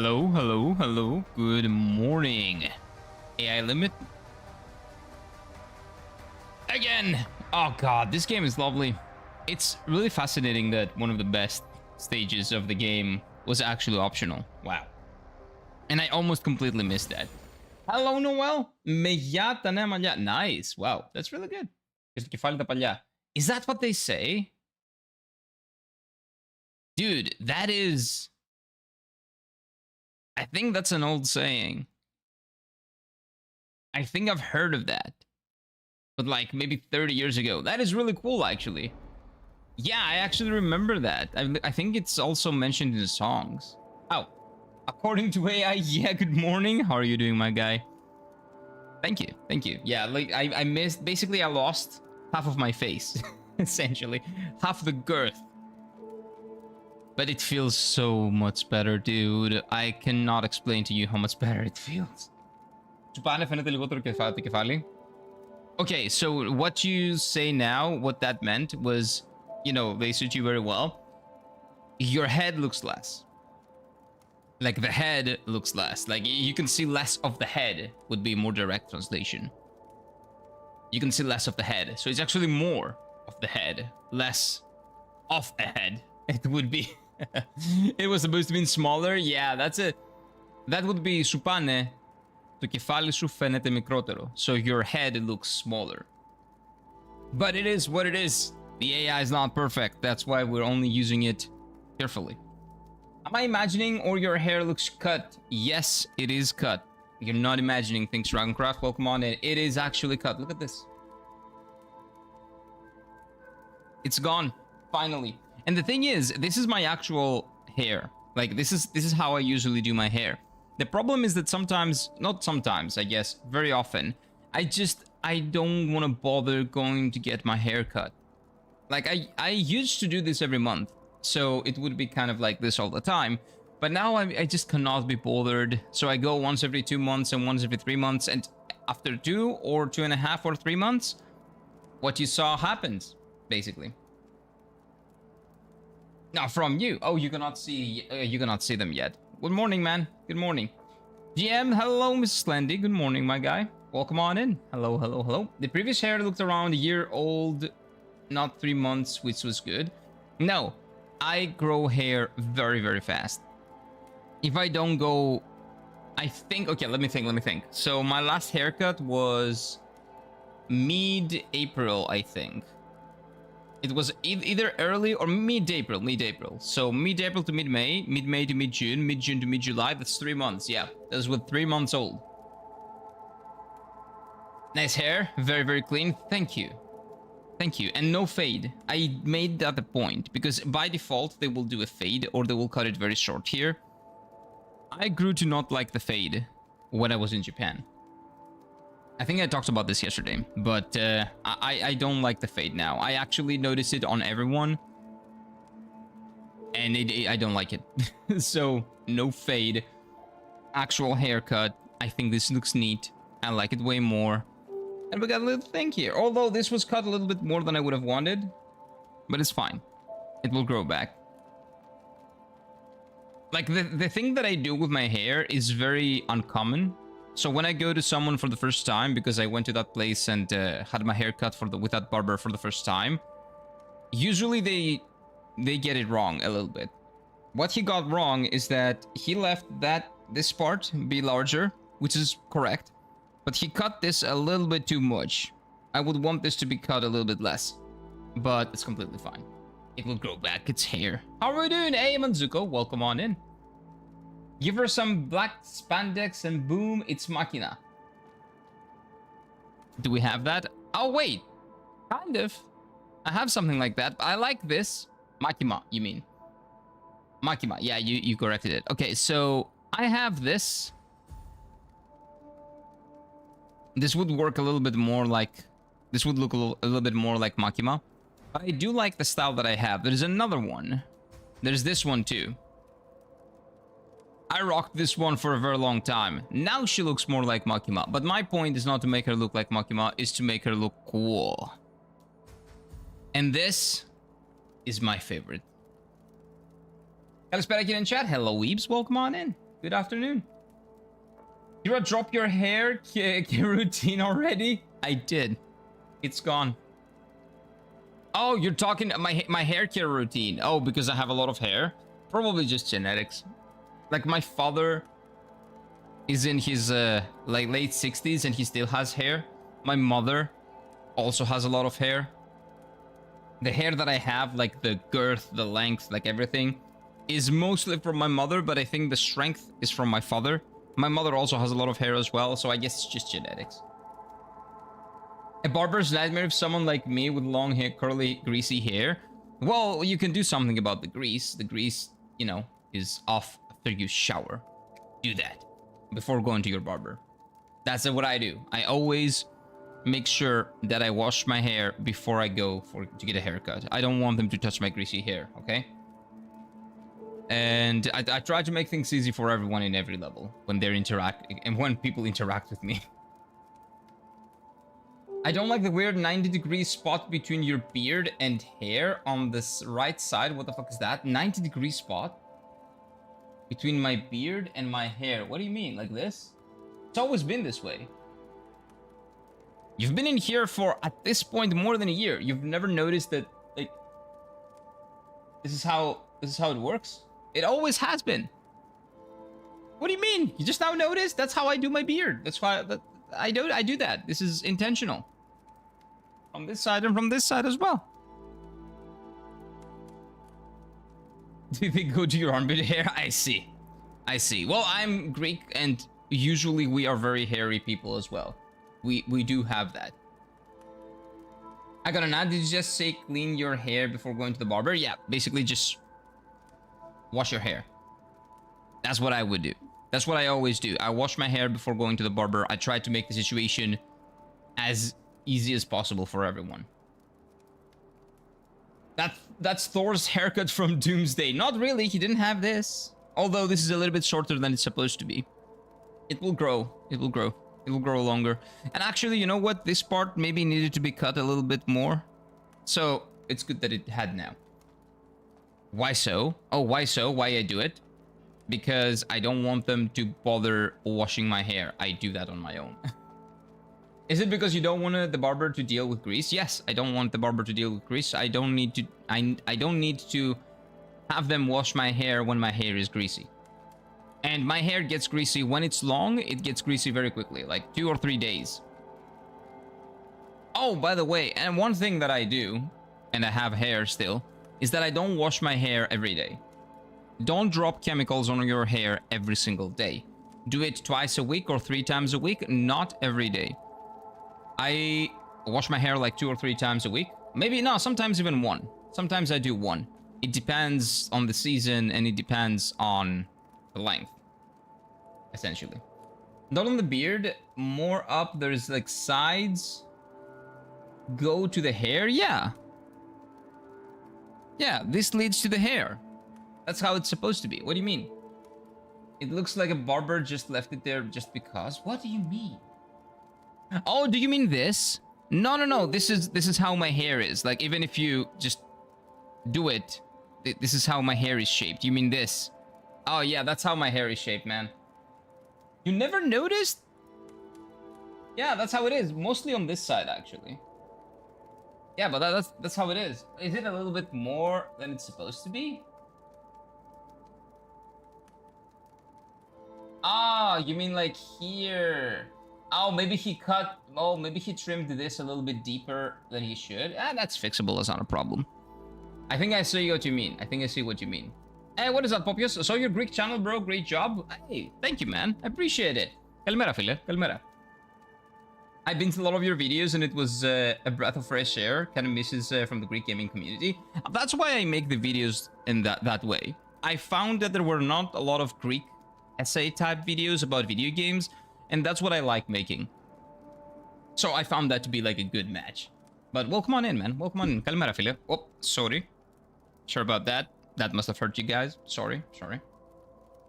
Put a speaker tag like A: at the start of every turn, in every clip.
A: Hello, hello, hello. Good morning. AI limit. Again. Oh god, this game is lovely. It's really fascinating that one of the best stages of the game was actually optional. Wow. And I almost completely missed that. Hello, Noel. Nice. Wow, that's really good. Is that what they say? Dude, that is... I think that's an old saying. I think I've heard of that. But like maybe 30 years ago. That is really cool, actually. Yeah, I actually remember that. I think it's also mentioned in the songs. Oh, according to AI, yeah, good morning. How are you doing, my guy? Thank you, thank you. Yeah, like I missed, basically I lost half of my face, essentially. Half the girth. But it feels so much better, dude. I cannot explain to you how much better it feels. Okay, so what you say now, what that meant was, you know, they suit you very well. Your head looks less. Like the head looks less. Like you can see less of the head would be more direct translation. You can see less of the head. So it's actually more of the head, less of a head. It would be. It was supposed to be smaller. Yeah, that's it. That would be supane. Το κεφάλι σου φαίνεται μικρότερο. So your head looks smaller. But it is what it is. The AI is not perfect. That's why we're only using it carefully. Am I imagining or your hair looks cut? Yes, it is cut. You're not imagining things, Dragoncraft. Welcome on in. It is actually cut. Look at this. It's gone. Finally. And the thing is, this is my actual hair. Like this is how I usually do my hair. The problem is that sometimes, not sometimes, I guess, very often, I don't want to bother going to get my hair cut. Like I used to do this every month, so it would be kind of like this all the time. But now I just cannot be bothered. So I go once every 2 months and once every 3 months. And after 2 or 2.5 or 3 months, what you saw happens, basically. Now from you. Oh, you cannot see them yet. Good morning, man. Good morning. GM, hello, Mrs. Slendy. Good morning, my guy. Welcome on in. Hello, hello, hello. The previous hair looked around a year old, not 3 months, which was good. No, I grow hair very, very fast. If I don't go, I think, okay, let me think. So my last haircut was mid-April, I think. It was either early or mid-April. So mid-April to mid-May, mid-May to mid-June, mid-June to mid-July. That's 3 months. Yeah, that's with 3 months old. Nice hair, very, very clean. Thank you. Thank you. And no fade. I made that a point because by default they will do a fade or they will cut it very short here. I grew to not like the fade when I was in Japan. I think I talked about this yesterday, but I don't like the fade now. I actually notice it on everyone, and I don't like it. So, no fade. Actual haircut. I think this looks neat. I like it way more. And we got a little thing here. Although this was cut a little bit more than I would have wanted, but it's fine. It will grow back. Like, the thing that I do with my hair is very uncommon. So when I go to someone for the first time, because I went to that place and had my hair cut with that barber for the first time, usually they get it wrong a little bit. What he got wrong is that he left this part be larger, which is correct, but he cut this a little bit too much. I would want this to be cut a little bit less, but it's completely fine. It will grow back. It's hair. How are we doing? Hey, Manzuko, welcome on in. Give her some black spandex and boom, it's Machina. Do we have that? Oh, wait. Kind of. I have something like that. I like this. Makima, you mean. Makima. Yeah, you corrected it. Okay, so I have this. This would work a little bit more like... This would look a little bit more like Makima. But I do like the style that I have. There's another one. There's this one too. I rocked this one for a very long time. Now she looks more like Makima. But my point is not to make her look like Makima, is to make her look cool. And this is my favorite. Kalispera kid in chat. Hello, Weebs. Welcome on in. Good afternoon. Kira, drop your hair routine already? I did. It's gone. Oh, you're talking my hair care routine. Oh, because I have a lot of hair? Probably just genetics. Like my father is in his like late 60s and he still has hair. My mother also has a lot of hair. The hair that I have, like the girth, the length, like everything, is mostly from my mother, but I think the strength is from my father. My mother also has a lot of hair as well, so I guess it's just genetics. A barber's nightmare if someone like me with long hair, curly, greasy hair. Well, you can do something about the grease. The grease, you know, is off after you shower. Do that before going to your barber. That's what I do. I always make sure that I wash my hair before I go to get a haircut. I don't want them to touch my greasy hair, okay? And I try to make things easy for everyone in every level when when people interact with me. I don't like the weird 90-degree spot between your beard and hair on this right side. What the fuck is that? 90-degree spot between my beard and my hair. What do you mean? Like this? It's always been this way. You've been in here for, at this point, more than a year. You've never noticed that, like, this is how it works? It always has been. What do you mean? You just now noticed? That's how I do my beard. That's why I do that. This is intentional. From this side and from this side as well. Do they go to your armpit hair? I see. I see. Well, I'm Greek and usually we are very hairy people as well. We do have that. I got an ad. Did you just say clean your hair before going to the barber? Yeah, basically just wash your hair. That's what I would do. That's what I always do. I wash my hair before going to the barber. I try to make the situation as easy as possible for everyone. That's Thor's haircut from Doomsday. Not really. He didn't have this. Although this is a little bit shorter than it's supposed to be. It will grow. It will grow. It will grow longer. And actually, you know what? This part maybe needed to be cut a little bit more. So it's good that it had now. Why so? Oh, why so? Why I do it? Because I don't want them to bother washing my hair. I do that on my own. Is it because you don't want the barber to deal with grease? Yes, I don't want the barber to deal with grease. I don't need to. I don't need to have them wash my hair when my hair is greasy. And my hair gets greasy when it's long. It gets greasy very quickly, like 2 or 3 days. Oh, by the way, and one thing that I do, and I have hair still, is that I don't wash my hair every day. Don't drop chemicals on your hair every single day. Do it twice a week or 3 times a week, not every day. I wash my hair like 2 or 3 times a week. Maybe, no, sometimes even 1. Sometimes I do 1. It depends on the season and it depends on the length, essentially. Not on the beard, more up, there's like sides. Go to the hair, yeah. Yeah, this leads to the hair. That's how it's supposed to be. What do you mean? It looks like a barber just left it there just because. What do you mean? Oh, do you mean this? No, no, no. This is how my hair is. Like, even if you just do it, this is how my hair is shaped. You mean this? Oh, yeah, that's how my hair is shaped, man. You never noticed? Yeah, that's how it is. Mostly on this side, actually. Yeah, but that's how it is. Is it a little bit more than it's supposed to be? Ah, you mean like here? Oh, maybe he cut. Oh, maybe he trimmed this a little bit deeper than he should. Ah, that's fixable. That's not a problem. I think I see what you mean. I think I see what you mean. Hey, what is that, Popius? So your Greek channel, bro. Great job. Hey, thank you, man. I appreciate it. Kalmera, Philip. Kalmera. I've been to a lot of your videos and it was a breath of fresh air. Kind of misses from the Greek gaming community. That's why I make the videos in that way. I found that there were not a lot of Greek essay type videos about video games, and that's what I like making. So I found that to be like a good match. But welcome on in, man. Welcome on in. Kalmera, Philip. Oh, sorry. Sure about that. That must have hurt you guys. Sorry.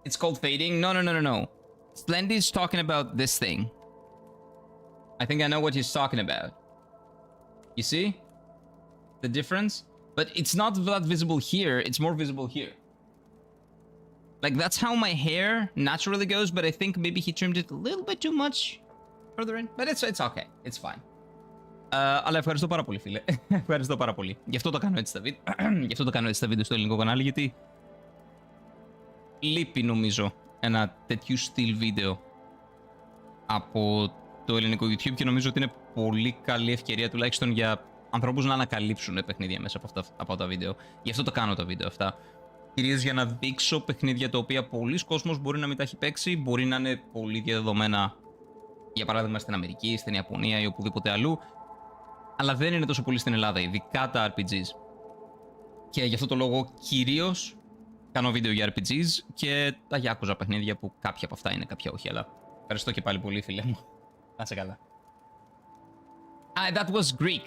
A: It's called fading. No. Splendy's talking about this thing. I think I know what he's talking about. You see the difference? But it's not that visible here. It's more visible here. Like, that's how my hair naturally goes, but I think maybe he trimmed it a little bit too much further in. But it's okay. It's fine. Αλλά ευχαριστώ πάρα πολύ, φίλε. Ευχαριστώ πάρα πολύ. Γι' αυτό το κάνω έτσι στα βίντεο. Γι' αυτό το κάνω έτσι στα βίντεο στο ελληνικό κανάλι, γιατί λείπει, νομίζω, ένα τέτοιου στυλ βίντεο από το ελληνικό YouTube και νομίζω ότι είναι πολύ καλή ευκαιρία τουλάχιστον για ανθρώπους να ανακαλύψουν παιχνίδια μέσα από τα βίντεο. Γι' αυτό το κάνω τα βίντεο αυτά. Κυρίως για να δείξω παιχνίδια τα οποία πολλοί κόσμος μπορεί να μην τα έχει παίξει, μπορεί να είναι πολύ διαδεδομένα, για παράδειγμα στην Αμερική, στην Ιαπωνία ή οπουδήποτε αλλού, αλλά δεν είναι τόσο πολύ στην Ελλάδα, ειδικά τα RPGs. Και γι' αυτό το λόγο κυρίως κάνω βίντεο για RPGs και τα Yakuza παιχνίδια που κάποια από αυτά είναι, κάποια όχι, αλλά ευχαριστώ και πάλι πολύ, φίλε μου. Να είσαι καλά. That was Greek.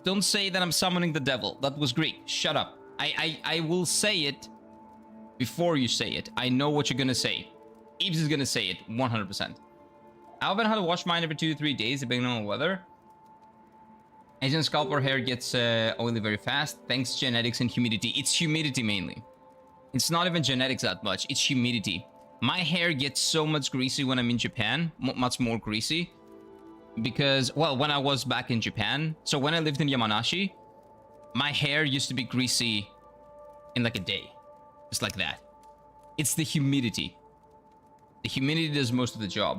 A: Don't say that I'm summoning the devil. That was Greek. Shut up. I will say it before you say it. I know what you're gonna say. Ibs is gonna say it 100%. I haven't had to wash mine every 2 to 3 days, depending on the weather. Asian scalper hair gets oily very fast, thanks to genetics and humidity. It's humidity mainly. It's not even genetics that much, it's humidity. My hair gets so much greasy when I'm in Japan, much more greasy. Because, well, when I was back in Japan, so when I lived in Yamanashi, my hair used to be greasy in like a day. Just like that. It's the humidity. The humidity does most of the job.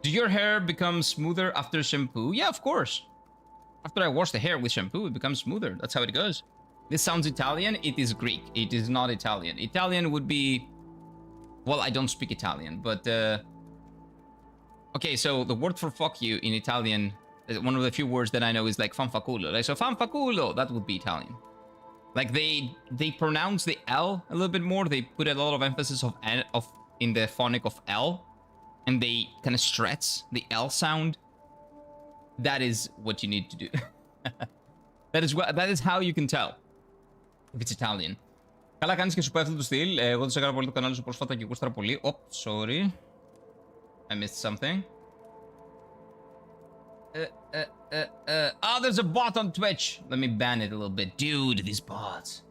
A: Do your hair become smoother after shampoo? Yeah, of course. After I wash the hair with shampoo, it becomes smoother. That's how it goes. This sounds Italian. It is Greek. It is not Italian. Italian would be... Well, I don't speak Italian, but... Okay, so the word for fuck you in Italian, one of the few words that I know is like fanfaculo. Like, so fanfaculo, that would be Italian. Like, they pronounce the L a little bit more. They put a lot of emphasis in the phonic of L. And they kind of stretch the L sound. That is what you need to do. that is how you can tell if it's Italian. Καλά κάνεις και σου πέφτει το στυλ. Εγώ δεν σε έκανα πολύ το κανάλι σου πρόσφατα και γούσταρα πολύ. Sorry. I missed something. Oh, there's a bot on Twitch. Let me ban it a little bit. Dude, these bots.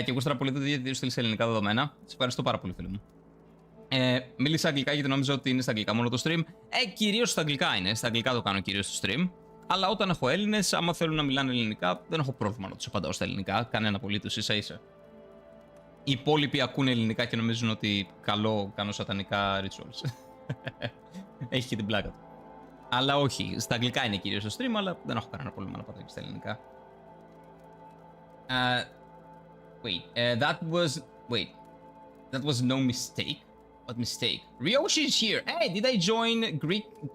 A: Και γούσταρα πολύ το γιατί στείλει σε ελληνικά δεδομένα. Σε ευχαριστώ πάρα πολύ, φίλε μου. Μίλησα αγγλικά γιατί νόμιζα ότι είναι στα αγγλικά μόνο το stream. Κυρίως στα αγγλικά είναι. Στα αγγλικά το κάνω κυρίως στο stream. Αλλά όταν έχω Έλληνες, άμα θέλουν να μιλάνε ελληνικά, δεν έχω πρόβλημα να τους απαντάω στα ελληνικά. Κανένα απολύτως, ίσα-ίσα. Οι υπόλοιποι ακούνε ελληνικά και νομίζουν ότι καλό κάνω σατανικά rituals. Έχει και την πλάκα του. Αλλά όχι, στα αγγλικά είναι κυρίως στο stream, αλλά δεν έχω κανένα πρόβλημα να απαντάω και στα ελληνικά. That was no mistake. What mistake? Ryoshi is here. Hey, did I join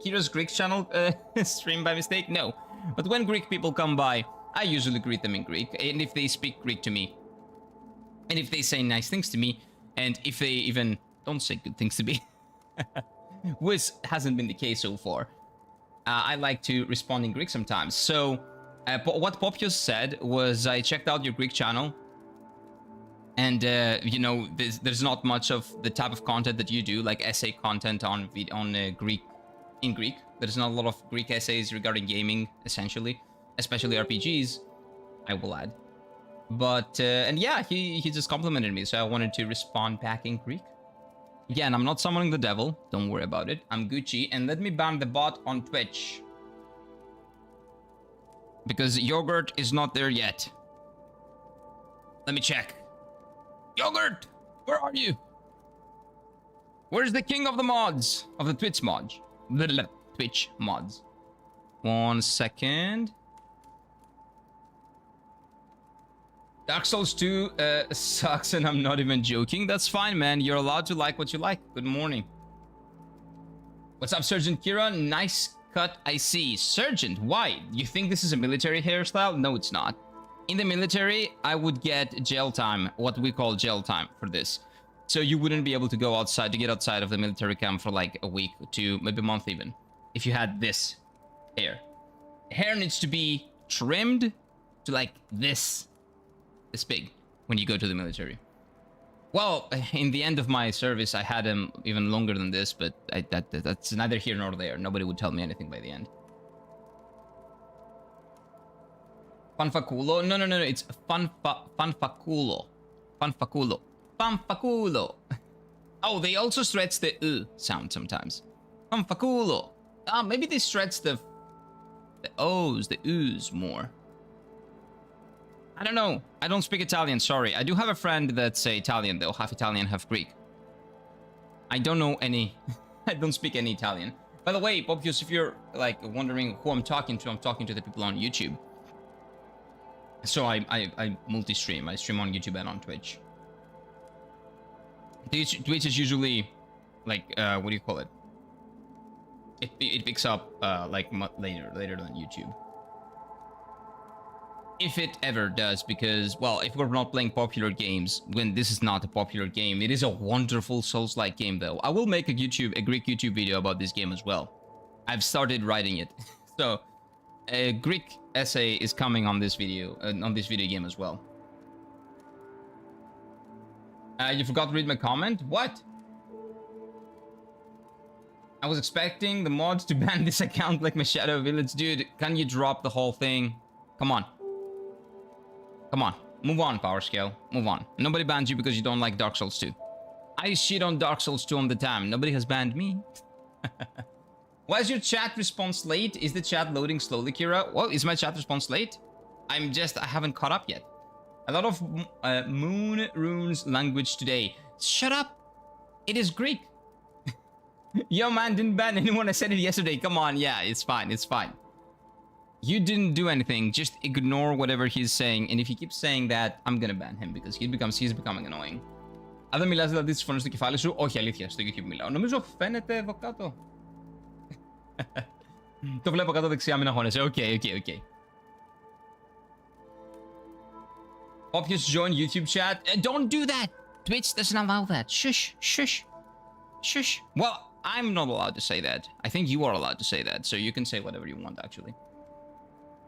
A: Kira's Greek channel stream by mistake? No. But when Greek people come by, I usually greet them in Greek. And if they speak Greek to me, and if they say nice things to me, and if they even don't say good things to me, which hasn't been the case so far, I like to respond in Greek sometimes. So, what Popios said was I checked out your Greek channel. And, you know, there's not much of the type of content that you do, like essay content on Greek, in Greek. There's not a lot of Greek essays regarding gaming, essentially, especially RPGs, I will add. But, and yeah, he just complimented me, so I wanted to respond back in Greek. Again, I'm not summoning the devil, don't worry about it. I'm Gucci, and let me ban the bot on Twitch. Because Yogurt is not there yet. Let me check. Yogurt! Where are you? Where's the king of the mods? Of the Twitch mods. Twitch mods. 1 second. Dark Souls 2 sucks and I'm not even joking. That's fine, man. You're allowed to like what you like. Good morning. What's up, Sergeant Kira? Nice cut, I see. Sergeant, why? You think this is a military hairstyle? No, it's not. In the military, I would get jail time, what we call jail time for this. So you wouldn't be able to go outside, to get outside of the military camp for like a week to maybe a month even, if you had this hair. Hair needs to be trimmed to like this big when you go to the military. Well, in the end of my service, I had him even longer than this, but that's neither here nor there. Nobody would tell me anything by the end. Fanfaculo? No. It's fanfaculo. Fanfaculo. Fanfaculo. Oh, they also stretch the sound sometimes. Fanfaculo. Maybe they stretch the O's, the U's more. I don't know. I don't speak Italian, sorry. I do have a friend that's Italian though, half Italian, half Greek. I don't know any... I don't speak any Italian. By the way, Popius, if you're like wondering who I'm talking to the people on YouTube. So I multi-stream. I stream on YouTube and on Twitch. Twitch is usually like, what do you call it? It picks up like later than YouTube. If it ever does, because, well, if we're not playing popular games, when this is not a popular game, it is a wonderful Souls-like game, though. I will make a Greek YouTube video about this game as well. I've started writing it. So, a Greek essay is coming on this video, game as well. You forgot to read my comment? What? I was expecting the mods to ban this account like my Shadow Village. Dude, can you drop the whole thing? Come on. Come on, move on, PowerScale. Move on. Nobody banned you because you don't like Dark Souls 2. I shit on Dark Souls 2 all the time. Nobody has banned me. Why is your chat response late? Is the chat loading slowly, Kira? Well, is my chat response late? I haven't caught up yet. A lot of Moon Runes language today. Shut up. It is Greek. Yo, man, didn't ban anyone. I said it yesterday. Come on. Yeah, it's fine. It's fine. You didn't do anything. Just ignore whatever he's saying. And if he keeps saying that, I'm gonna ban him because he's becoming annoying. Αν δεν μιλάς δηλαδή τις φωνές στο κεφάλι σου, όχι αλήθεια, στο YouTube μιλάω. Νομίζω φαίνεται εδώ κάτω. Το βλέπω κάτω δεξιά, μην αγχώνεσαι. Okay. Obvious join YouTube chat. Don't do that. Twitch doesn't allow that. Shush. Well, I'm not allowed to say that. I think you are allowed to say that. So you can say whatever you want, actually.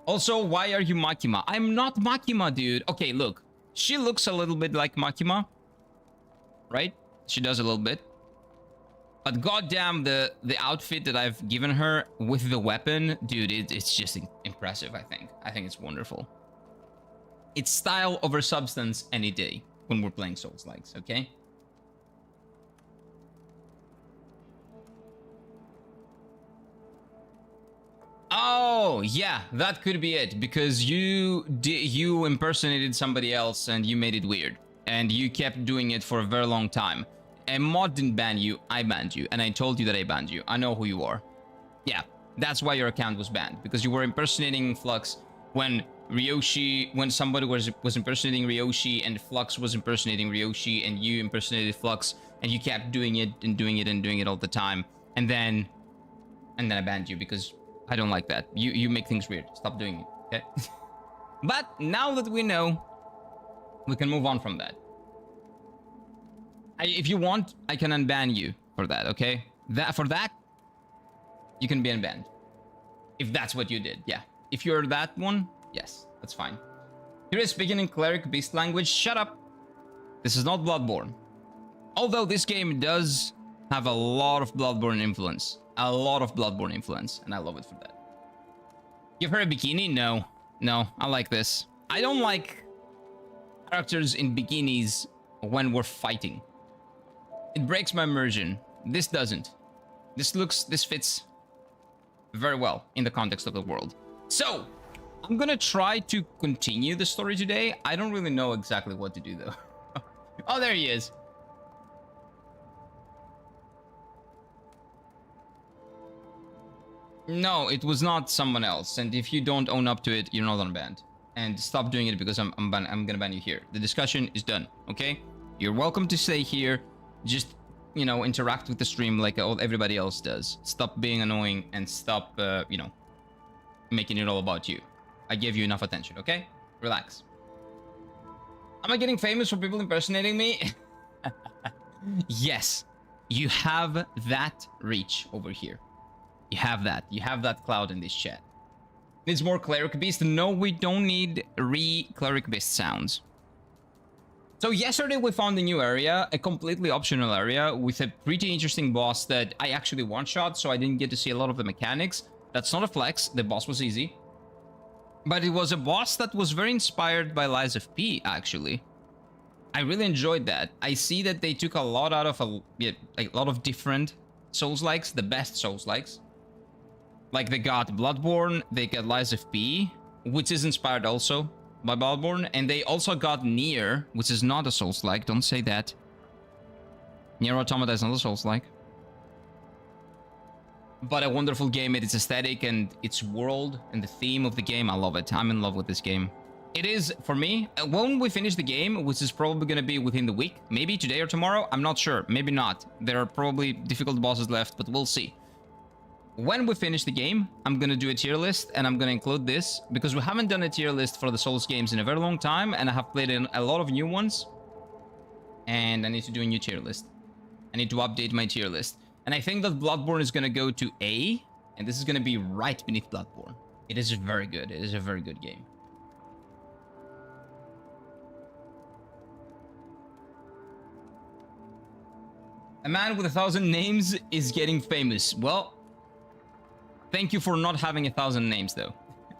A: Also, why are you Makima? I'm not Makima, dude. Okay, look. She looks a little bit like Makima. Right? She does a little bit. But goddamn, the outfit that I've given her with the weapon, dude, it's just impressive, I think. I think it's wonderful. It's style over substance any day when we're playing Soulslikes, okay? Oh, yeah, that could be it. Because you impersonated somebody else and you made it weird. And you kept doing it for a very long time. A mod didn't ban you, I banned you. And I told you that I banned you. I know who you are. Yeah, that's why your account was banned. Because you were impersonating Flux when somebody was impersonating Ryoshi and Flux was impersonating Ryoshi and you impersonated Flux and you kept doing it and doing it and doing it all the time. And then I banned you because I don't like that. You make things weird. Stop doing it, okay? But now that we know, we can move on from that. If you want, I can unban you for that, okay? For that, you can be unbanned. If that's what you did, yeah. If you're that one, yes, that's fine. You're speaking in cleric beast language. Shut up. This is not Bloodborne. Although this game does have a lot of Bloodborne influence. A lot of Bloodborne influence, and I love it for that. Give her a bikini? No. No, I like this. I don't like characters in bikinis when we're fighting. It breaks my immersion. This doesn't. This fits very well in the context of the world. So, I'm gonna try to continue the story today. I don't really know exactly what to do though. Oh, there he is. No, it was not someone else. And if you don't own up to it, you're not unbanned. And stop doing it because I'm gonna ban you here. The discussion is done, okay? You're welcome to stay here. Just, you know, interact with the stream like everybody else does. Stop being annoying and stop, you know, making it all about you. I gave you enough attention, okay? Relax. Am I getting famous for people impersonating me? Yes. You have that reach over here. You have that. You have that cloud in this chat. Needs more cleric beast? No, we don't need cleric beast sounds. So yesterday we found a new area, a completely optional area with a pretty interesting boss that I actually one-shot, so I didn't get to see a lot of the mechanics. That's not a flex, the boss was easy. But it was a boss that was very inspired by Lies of P, actually. I really enjoyed that. I see that they took a lot out of like a lot of different Soulslikes, the best Soulslikes. Like they got Bloodborne, they got Lies of P, which is inspired also by Bloodborne, and they also got Nier, which is not a Souls-like. Don't say that. Nier Automata is not a Souls-like. But a wonderful game. Its aesthetic and its world and the theme of the game, I love it. I'm in love with this game. It is, for me, when we finish the game, which is probably going to be within the week, maybe today or tomorrow, I'm not sure. Maybe not. There are probably difficult bosses left, but we'll see. When we finish the game, I'm going to do a tier list, and I'm going to include this, because we haven't done a tier list for the Souls games in a very long time, and I have played in a lot of new ones, and I need to do a new tier list. I need to update my tier list. And I think that Bloodborne is going to go to A, and this is going to be right beneath Bloodborne. It is very good. It is a very good game. A man with 1,000 names is getting famous. Well, thank you for not having 1,000 names, though.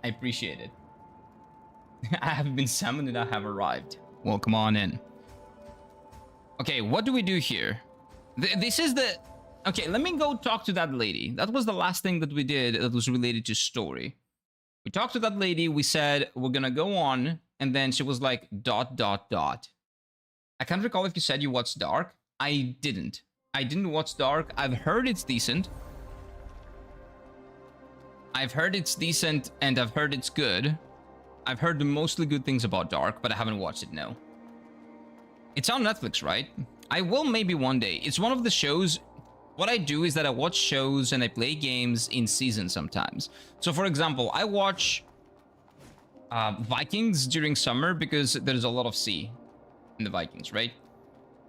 A: I appreciate it. I have been summoned and I have arrived. Well, come on in. Okay, what do we do here? This is the... Okay, let me go talk to that lady. That was the last thing that we did that was related to story. We talked to that lady, we said, we're gonna go on, and then she was like, ... I can't recall if you said you watched Dark. I didn't. I didn't watch Dark. I've heard it's decent. I've heard it's decent, and I've heard it's good. I've heard mostly good things about Dark, but I haven't watched it, no. It's on Netflix, right? I will maybe one day. It's one of the shows... What I do is that I watch shows and I play games in season sometimes. So, for example, I watch Vikings during summer because there's a lot of sea in the Vikings, right?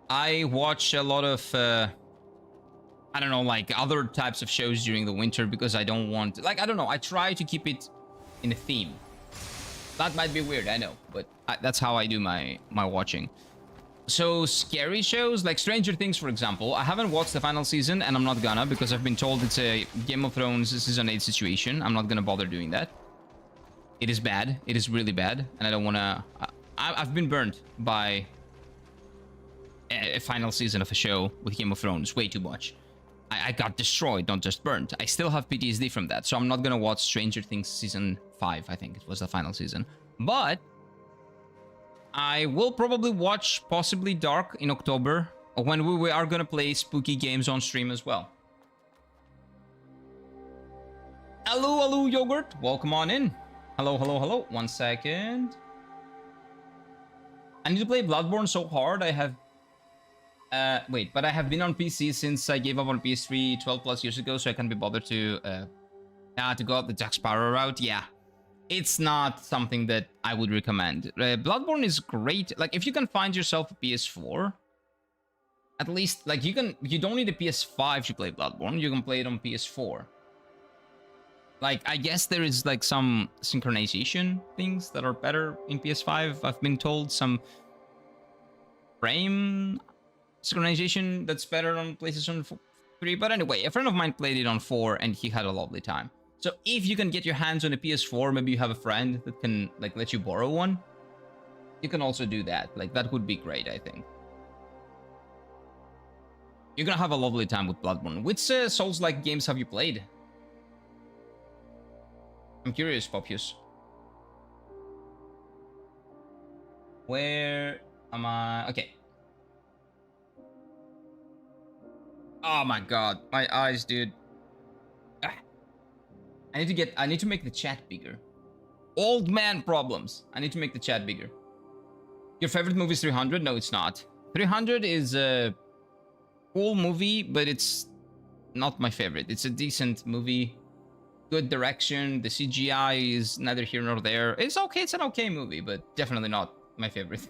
A: I watch a lot of, I don't know, like other types of shows during the winter because I don't want... Like, I don't know. I try to keep it in a theme. That might be weird, I know. But that's how I do my watching. So, scary shows, like Stranger Things, for example. I haven't watched the final season, and I'm not gonna, because I've been told it's a Game of Thrones Season 8 situation. I'm not gonna bother doing that. It is bad. It is really bad, and I don't wanna... I've been burned by a final season of a show with Game of Thrones way too much. I got destroyed, not just burnt. I still have PTSD from that, so I'm not gonna watch Stranger Things Season 5, I think it was the final season. But... I will probably watch possibly Dark in October, when we are gonna play spooky games on stream as well. Hello, Yogurt. Welcome on in. Hello. 1 second. I need to play Bloodborne so hard. I have... wait, but I have been on PC since I gave up on PS3 12 plus years ago, so I can't be bothered to go out the Jack Sparrow route. Yeah. It's not something that I would recommend. Bloodborne is great. Like, if you can find yourself a PS4, at least, like, you don't need a PS5 to play Bloodborne. You can play it on PS4. Like, I guess there is, like, some synchronization things that are better in PS5. I've been told some frame synchronization that's better on PlayStation 3. But anyway, a friend of mine played it on 4, and he had a lovely time. So if you can get your hands on a PS4, maybe you have a friend that can like let you borrow one, you can also do that. Like, that would be great, I think. You're gonna have a lovely time with Bloodborne. Which Souls-like games have you played? I'm curious, Popius. Where am I? Okay. Oh my god, my eyes, dude. I need to make the chat bigger. Old man problems. I need to make the chat bigger. Your favorite movie is 300? No, it's not. 300 is a cool movie, but it's not my favorite. It's a decent movie. Good direction. The CGI is neither here nor there. It's okay. It's an okay movie, but definitely not my favorite.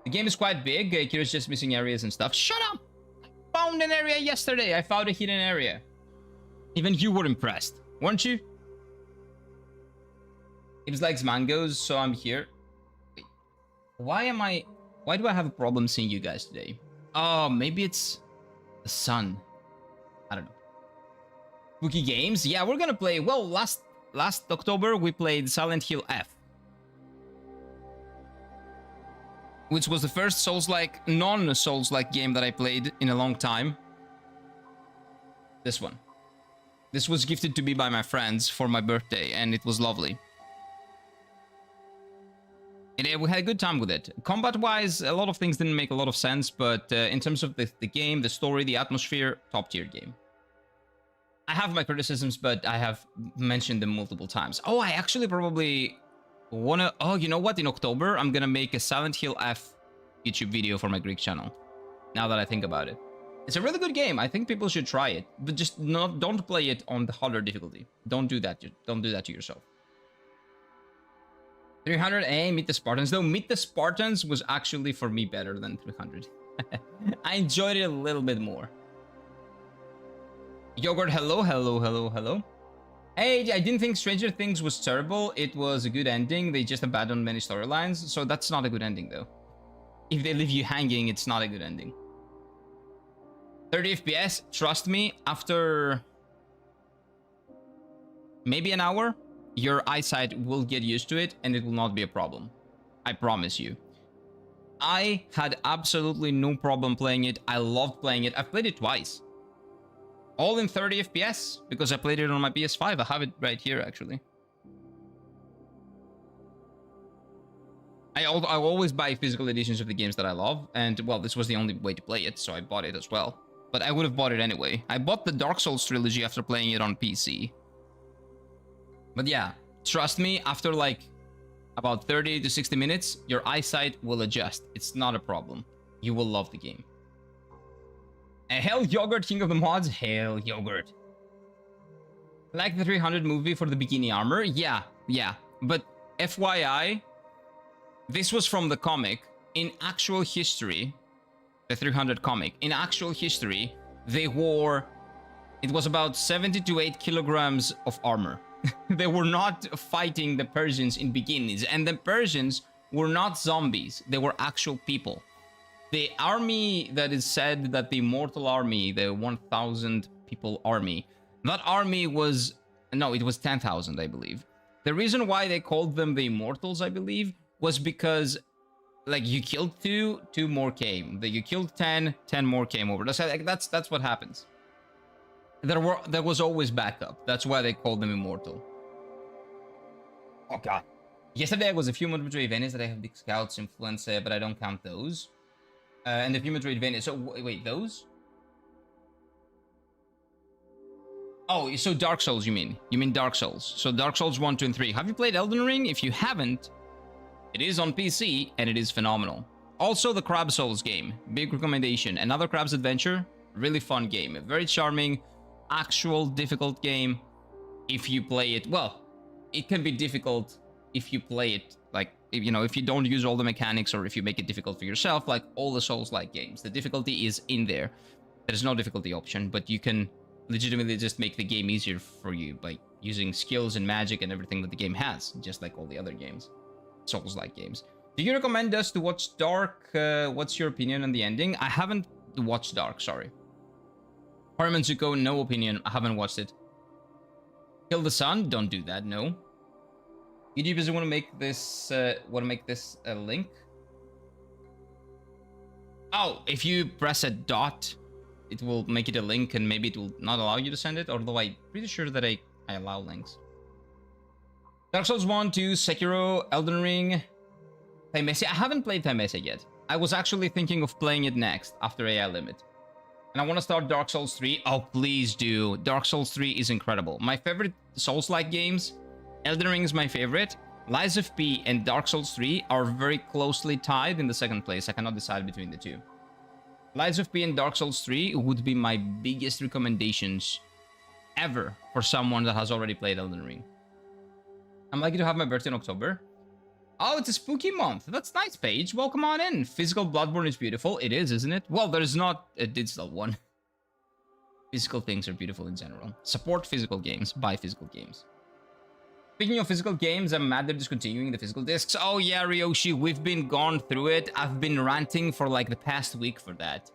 A: The game is quite big. Kira's just missing areas and stuff. Shut up! I found an area yesterday. I found a hidden area. Even you were impressed, weren't you? It likes mangoes, so I'm here. Wait, why do I have a problem seeing you guys today? Oh, maybe it's the sun. I don't know. Spooky games? Yeah, we're gonna play... Well, last October, we played Silent Hill F. which was the first Souls-like, non-Souls-like game that I played in a long time. This one. This was gifted to me by my friends for my birthday, and it was lovely. And we had a good time with it. Combat-wise, a lot of things didn't make a lot of sense, but in terms of the game, the story, the atmosphere, top-tier game. I have my criticisms, but I have mentioned them multiple times. Oh, I actually probably wanna... Oh, you know what? In October, I'm gonna make a Silent Hill F YouTube video for my Greek channel. Now that I think about it. It's a really good game. I think people should try it. But just don't play it on the harder difficulty. Don't do that. Don't do that to yourself. 300, Meet the Spartans. Though Meet the Spartans was actually, for me, better than 300. I enjoyed it a little bit more. Yogurt, hello, hello, hello, hello. Hey, I didn't think Stranger Things was terrible. It was a good ending. They just abandoned many storylines. So that's not a good ending, though. If they leave you hanging, it's not a good ending. 30 FPS, trust me, after maybe an hour, your eyesight will get used to it and it will not be a problem. I promise you. I had absolutely no problem playing it. I loved playing it. I've played it twice. All in 30 FPS because I played it on my PS5. I have it right here, actually. I always buy physical editions of the games that I love. And, well, this was the only way to play it, so I bought it as well. But I would have bought it anyway. I bought the Dark Souls trilogy after playing it on PC. But yeah, trust me, after like about 30 to 60 minutes, your eyesight will adjust. It's not a problem. You will love the game. And Hell Yogurt, King of the Mods. Hell Yogurt. Like the 300 movie for the bikini armor? Yeah. But FYI, this was from the comic. In actual history, the 300 comic, in actual history, they wore... It was about 70 to 8 kilograms of armor. They were not fighting the Persians in bikinis. And the Persians were not zombies. They were actual people. The army that is said that the Immortal Army, the 1,000 people army, that army was... No, it was 10,000, I believe. The reason why they called them the Immortals, I believe, was because... Like, you killed 2 more came. You killed 10 more came over. That's what happens. There was always backup. That's why they called them immortal. Oh god. Yesterday I was a few months between Venice that I have Big Scouts influence, but I don't count those. And the few months between Venice. So wait, those? Oh, so Dark Souls you mean? You mean Dark Souls. So Dark Souls 1, 2, and 3. Have you played Elden Ring? If you haven't, it is on PC and it is phenomenal. Also the Crab Souls game. Big recommendation. Another Crab's Adventure. Really fun game. Very charming. Actual difficult game if you play it. Well, it can be difficult if you play it like, you know, if you don't use all the mechanics or if you make it difficult for yourself, like all the Souls-like games. The difficulty is in there. There's no difficulty option, but you can legitimately just make the game easier for you by using skills and magic and everything that the game has, just like all the other games. Souls-like games. Do you recommend us to watch Dark? What's your opinion on the ending? I haven't watched Dark, sorry. Harman Zuko, no opinion. I haven't watched it. Kill the Sun? Don't do that, no. YouTube doesn't want to make this a link. Oh, if you press a dot, it will make it a link and maybe it will not allow you to send it, although I'm pretty sure that I allow links. Dark Souls 1, 2, Sekiro, Elden Ring, Thaimesi. I haven't played Thaimesi yet. I was actually thinking of playing it next after AI Limit. And I want to start Dark Souls 3. Oh, please do. Dark Souls 3 is incredible. My favorite Souls-like games, Elden Ring is my favorite. Lies of P and Dark Souls 3 are very closely tied in the second place. I cannot decide between the two. Lies of P and Dark Souls 3 would be my biggest recommendations ever for someone that has already played Elden Ring. I'm lucky to have my birthday in October. Oh, it's a spooky month. That's nice, Paige. Welcome on in. Physical Bloodborne is beautiful. It is, isn't it? Well, there's not a digital one. Physical things are beautiful in general. Support physical games. Buy physical games. Speaking of physical games, I'm mad they're discontinuing the physical discs. Oh yeah, Ryoshi, we've been gone through it. I've been ranting for like the past week for that.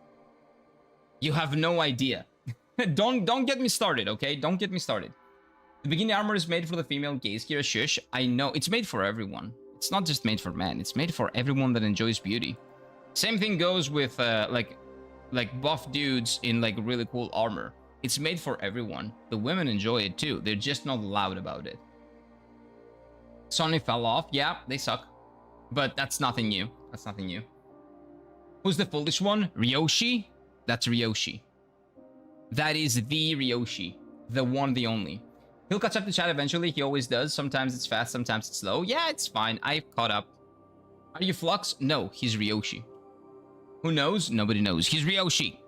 A: You have no idea. Don't get me started, okay? Don't get me started. The bikini armor is made for the female gaze. Kira, shush. I know. It's made for everyone. It's not just made for men. It's made for everyone that enjoys beauty. Same thing goes with like buff dudes in like really cool armor. It's made for everyone. The women enjoy it too. They're just not loud about it. Sonny fell off. Yeah, they suck. But that's nothing new. That's nothing new. Who's the foolish one? Ryoshi? That's Ryoshi. That is the Ryoshi. The one, the only. He'll catch up to chat eventually. He always does. Sometimes it's fast, sometimes it's slow. Yeah, it's fine. I've caught up. Are you Flux? No, he's Ryoshi. Who knows? Nobody knows. He's Ryoshi.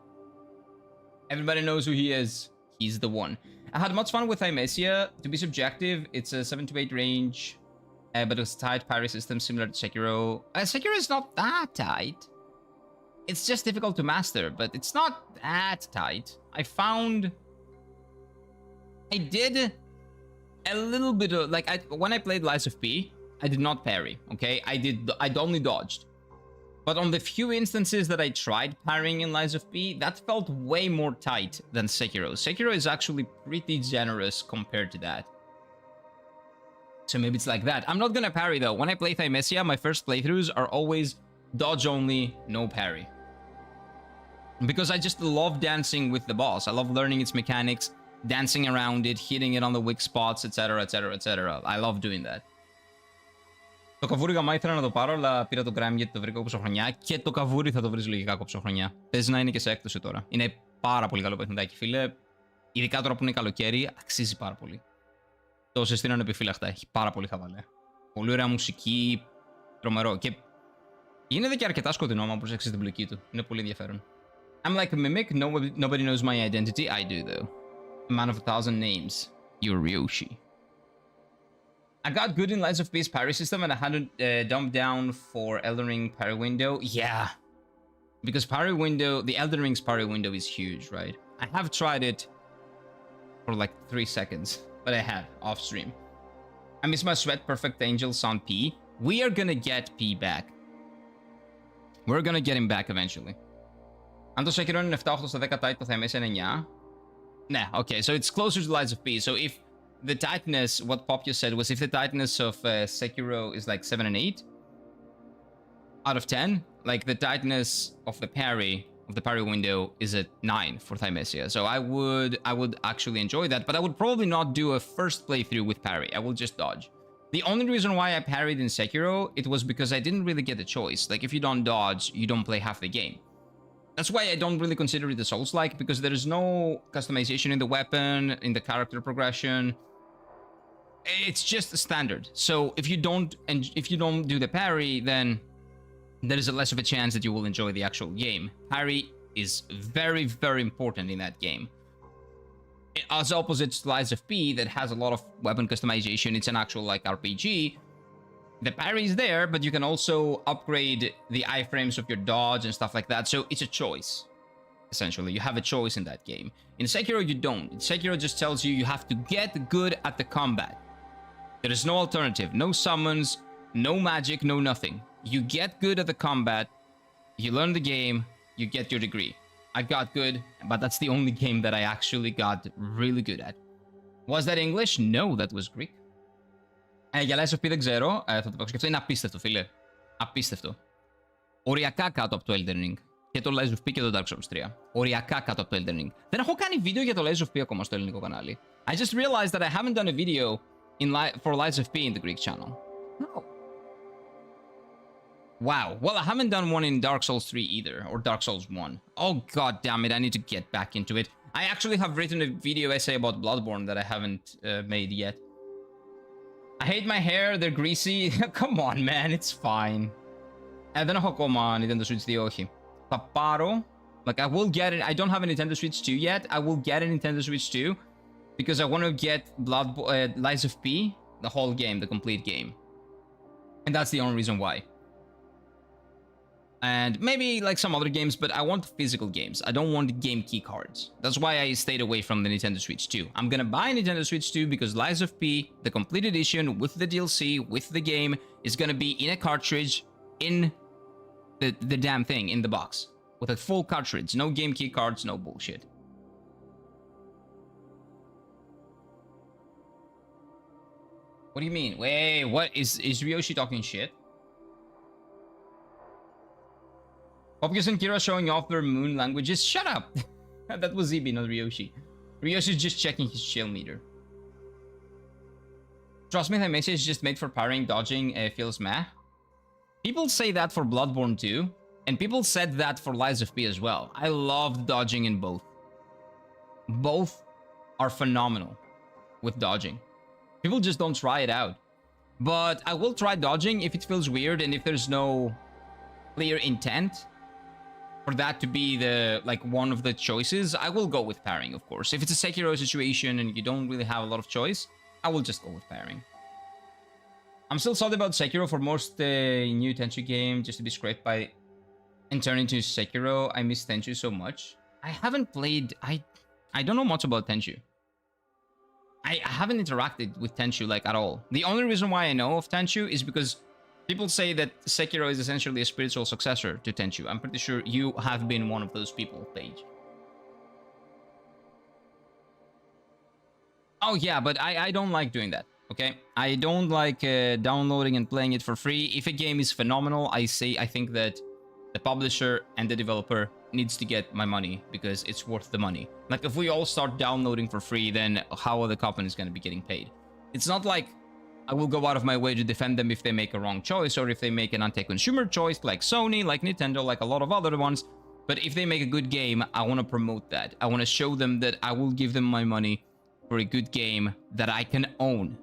A: Everybody knows who he is. He's the one. I had much fun with Thymesia. To be subjective, it's a 7 to 8 range. But it's a tight parry system similar to Sekiro. Sekiro is not that tight. It's just difficult to master, but it's not that tight. I did a little bit of, like, when I played Lies of P, I did not parry, okay? I'd only dodged. But on the few instances that I tried parrying in Lies of P, that felt way more tight than Sekiro. Sekiro is actually pretty generous compared to that. So maybe it's like that. I'm not gonna parry though. When I play Thymesia, my first playthroughs are always dodge only, no parry. Because I just love dancing with the boss. I love learning its mechanics, dancing around it, hitting it on the weak spots, etc, etc, etc. I love doing that. Το καβούρι γαμά ήθελα να το πάρω, αλλά πήρα το γκράμ γιατί το βρήκα κοψοχρονιά. Και το καβούρι θα το βρεις λογικά κοψοχρονιά. Παίζει να είναι και σε έκπτωση τώρα. Είναι πάρα πολύ καλό παιχνιδάκι, φίλε. Ειδικά τώρα που είναι καλοκαίρι, αξίζει πάρα πολύ. Το συστήνω επιφύλακτα. Έχει πάρα πολύ χαβαλέ. Πολύ ωραία μουσική. Τρομερό. Και γίνεται και αρκετά σκοτεινό, άμα προσέξεις την πλοκή του. Είναι πολύ ενδιαφέρον. I'm like a mimic. Nobody knows my identity. I do, though. A man of 1,000 names. You're Ryoshi. I got good in Lies of P's parry system, and I had to dump down for Elden Ring parry window. Yeah. Because parry window, the Elden Ring's parry window is huge, right? I have tried it for like 3 seconds. But I have, off stream. I miss my sweat perfect angels on P. We are gonna get P back. We're gonna get him back eventually. Αν το Sekiro είναι 7-8 στο 10 tight, το Thymesia είναι 9. Nah, okay, so it's closer to Lies of P. So if the tightness, what Popio said was if the tightness of Sekiro is like 7 and 8 out of 10, like the tightness of the parry window is at 9 for Thymesia. So I would actually enjoy that, but I would probably not do a first playthrough with parry. I will just dodge. The only reason why I parried in Sekiro, it was because I didn't really get a choice. Like if you don't dodge, you don't play half the game. That's why I don't really consider it a Souls-like, because there is no customization in the weapon, in the character progression. It's just standard. So if you don't do the parry, then there is a less of a chance that you will enjoy the actual game. Parry is very, very important in that game. As opposite to Lies of P, that has a lot of weapon customization, it's an actual like RPG. The parry is there, but you can also upgrade the iframes of your dodge and stuff like that. So it's a choice, essentially. You have a choice in that game. In Sekiro, you don't. Sekiro just tells you have to get good at the combat. There is no alternative. No summons, no magic, no nothing. You get good at the combat, you learn the game, you get your degree. I got good, but that's the only game that I actually got really good at. Was that English? No, that was Greek. Για Lies of P δεν ξέρω, θα το σκεφτώ. Είναι απίστευτο, φίλε. Απίστευτο. Οριακά κάτω από το Elden Ring. Και το Lies of P και το Dark Souls 3. Οριακά κάτω από το Elden Ring. Δεν έχω κάνει βίντεο για το Lies of P ακόμα στο ελληνικό κανάλι. I just realized that I haven't done a video for Lies of P in the Greek channel. No. Wow. Well, I haven't done one in Dark Souls 3 either, or Dark Souls 1. Oh, god damn it, I need to get back into it. I actually have written a video essay about Bloodborne that I haven't made yet. I hate my hair, they're greasy. Come on, man, it's fine. Δεν έχω ακόμα Nintendo Switch 2, όχι. Θα πάρω, like, I will get it. I don't have a Nintendo Switch 2 yet. I will get a Nintendo Switch 2 because I want to get Lies of P, the whole game, the complete game. And that's the only reason why. And maybe like some other games, but I want physical games. I don't want game key cards. That's why I stayed away from the Nintendo Switch 2. I'm gonna buy a Nintendo Switch 2 because Lies of P, the complete edition with the DLC, with the game, is gonna be in a cartridge in the damn thing, in the box. With a full cartridge. No game key cards, no bullshit. What do you mean? Wait, what? Is Ryoshi talking shit? Focus on Kira showing off their moon languages. Shut up! That was Ibi, not Ryoshi. Ryoshi's just checking his chill meter. Trust me, that message is just made for parrying, dodging, feels meh. People say that for Bloodborne too, and people said that for Lies of P as well. I loved dodging in both. Both are phenomenal with dodging. People just don't try it out. But I will try dodging if it feels weird and if there's no clear intent for that to be the one of the choices. I will go with parrying, of course. If it's a Sekiro situation and you don't really have a lot of choice, I will just go with parrying. I'm still salty about Sekiro for most new Tenchu game just to be scraped by and turn into Sekiro. I miss Tenchu so much. I haven't played... I don't know much about Tenchu. I haven't interacted with Tenchu at all. The only reason why I know of Tenchu is because people say that Sekiro is essentially a spiritual successor to Tenchu. I'm pretty sure you have been one of those people, Paige. Oh yeah, but I don't like doing that, okay? I don't like downloading and playing it for free. If a game is phenomenal, I think that the publisher and the developer needs to get my money because it's worth the money. If we all start downloading for free, then how are the companies going to be getting paid? It's not like I will go out of my way to defend them if they make a wrong choice or if they make an anti-consumer choice like Sony, like Nintendo, like a lot of other ones. But if they make a good game, I want to promote that. I want to show them that I will give them my money for a good game that I can own.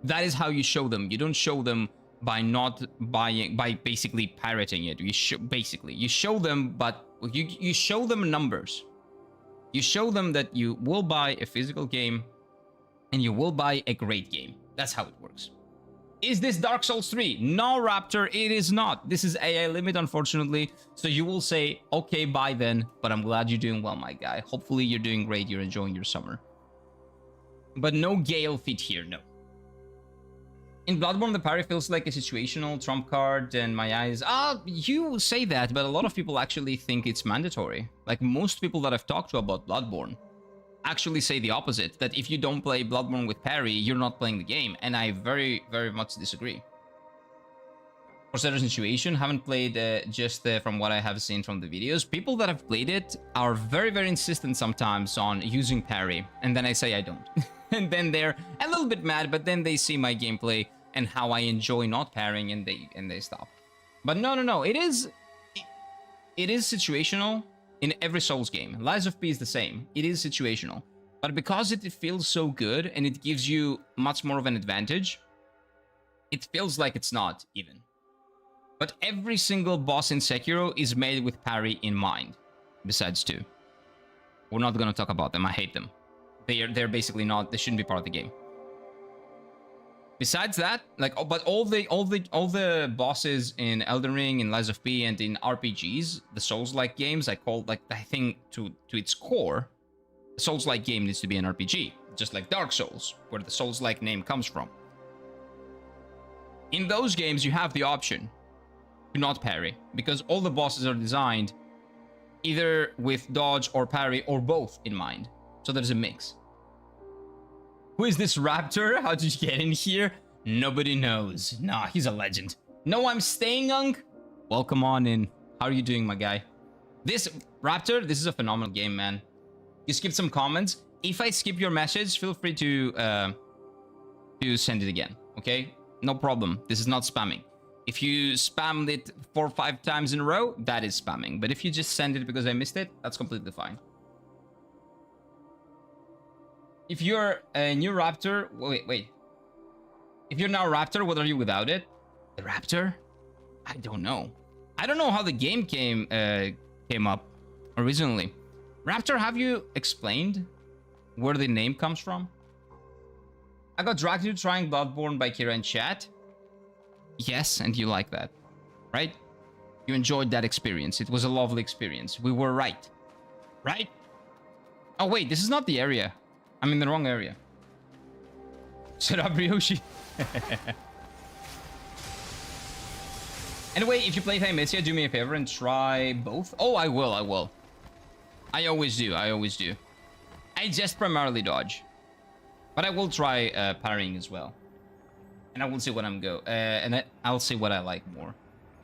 A: That is how you show them. You don't show them by not buying, by basically pirating it. You show them, but you show them numbers. You show them that you will buy a physical game and you will buy a great game. That's how it works. Is this Dark Souls 3? No, Raptor, it is not. This is AI limit, unfortunately. So you will say, okay, bye then. But I'm glad you're doing well, my guy. Hopefully you're doing great. You're enjoying your summer. But no Gale fit here, no. In Bloodborne, the parry feels like a situational trump card, and my eyes... you say that, but a lot of people actually think it's mandatory. Most people that I've talked to about Bloodborne actually say the opposite, that if you don't play Bloodborne with parry, you're not playing the game, and I very, very much disagree. For certain situation, haven't played from what I have seen from the videos. People that have played it are very, very insistent sometimes on using parry, and then I say I don't. And then they're a little bit mad, but then they see my gameplay and how I enjoy not parrying, and they stop. But no, it is situational in every Souls game. Lies of P is the same. It is situational. But because it feels so good and it gives you much more of an advantage, it feels like it's not even. But every single boss in Sekiro is made with parry in mind, besides two. We're not going to talk about them. I hate them. They're basically not, they shouldn't be part of the game. Besides that, but all the bosses in Elden Ring, in Lies of P, and in RPGs, the Souls-like games, I think to its core, a Souls-like game needs to be an RPG, just like Dark Souls, where the Souls-like name comes from. In those games, you have the option to not parry, because all the bosses are designed either with dodge or parry or both in mind. So there's a mix. Who is this Raptor? How did you get in here? Nobody knows. Nah, he's a legend. No, I'm staying, Unk. Welcome on in. How are you doing, my guy? This Raptor, this is a phenomenal game, man. You skipped some comments. If I skip your message, feel free to send it again, okay? No problem. This is not spamming. If you spammed it 4 or 5 times in a row, that is spamming. But if you just send it because I missed it, that's completely fine. If you're a new Raptor... Wait. If you're now Raptor, what are you without it? The Raptor? I don't know. I don't know how the game came up originally. Raptor, have you explained where the name comes from? I got dragged into trying Bloodborne by Kira in chat. Yes, and you like that, right? You enjoyed that experience. It was a lovely experience. We were right. Right? Oh, wait, this is not the area. I'm in the wrong area. Shut up, Ryoshi. Anyway, if you play Thymesia, do me a favor and try both. Oh, I will. I always do. I just primarily dodge. But I will try parrying as well. And I will see what I'll see what I like more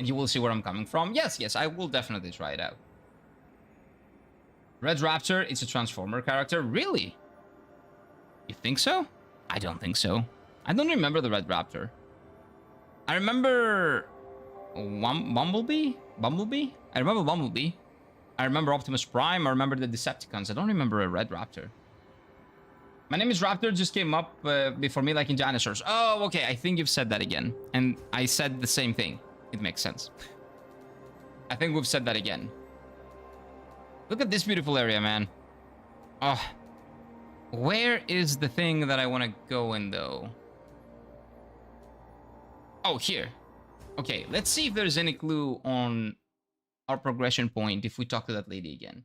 A: and you will see where I'm coming from. Yes, yes, I will definitely try it out. Red Raptor, it's a Transformer character. Really? You think so? I don't think so. I don't remember the Red Raptor. I remember Bumblebee? Bumblebee? I remember Bumblebee. I remember Optimus Prime. I remember the Decepticons. I don't remember a Red Raptor. My name is Raptor just came up before me like in dinosaurs. Oh, okay. I think you've said that again. And I said the same thing. It makes sense. I think we've said that again. Look at this beautiful area, man. Oh. Where is the thing that I want to go in, though? Oh, here. Okay, let's see if there's any clue on our progression point if we talk to that lady again.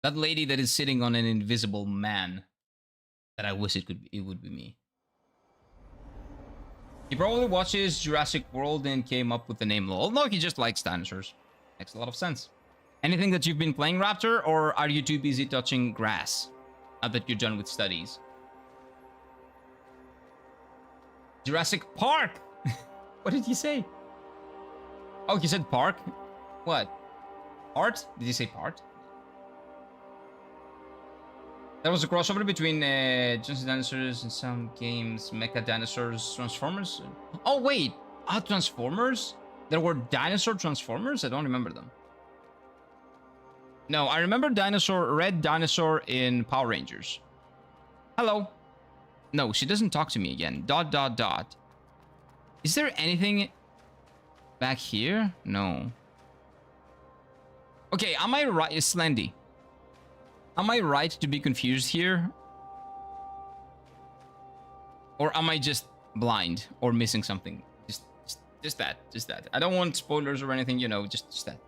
A: That lady that is sitting on an invisible man. That I wish it would be me. He probably watches Jurassic World and came up with the name LOL. No, he just likes dinosaurs. Makes a lot of sense. Anything that you've been playing, Raptor, or are you too busy touching grass now that you're done with studies? Jurassic Park! What did he say? Oh, he said park? What? Part? Did he say part? There was a crossover between Johnson Dinosaurs and some games, Mecha Dinosaurs, Transformers. Oh, wait! Transformers? There were dinosaur Transformers? I don't remember them. No, I remember Red Dinosaur in Power Rangers. Hello. No, she doesn't talk to me again. ... Is there anything back here? No. Okay, am I right? Slendy. Am I right to be confused here? Or am I just blind or missing something? Just that. I don't want spoilers or anything, you know, just that.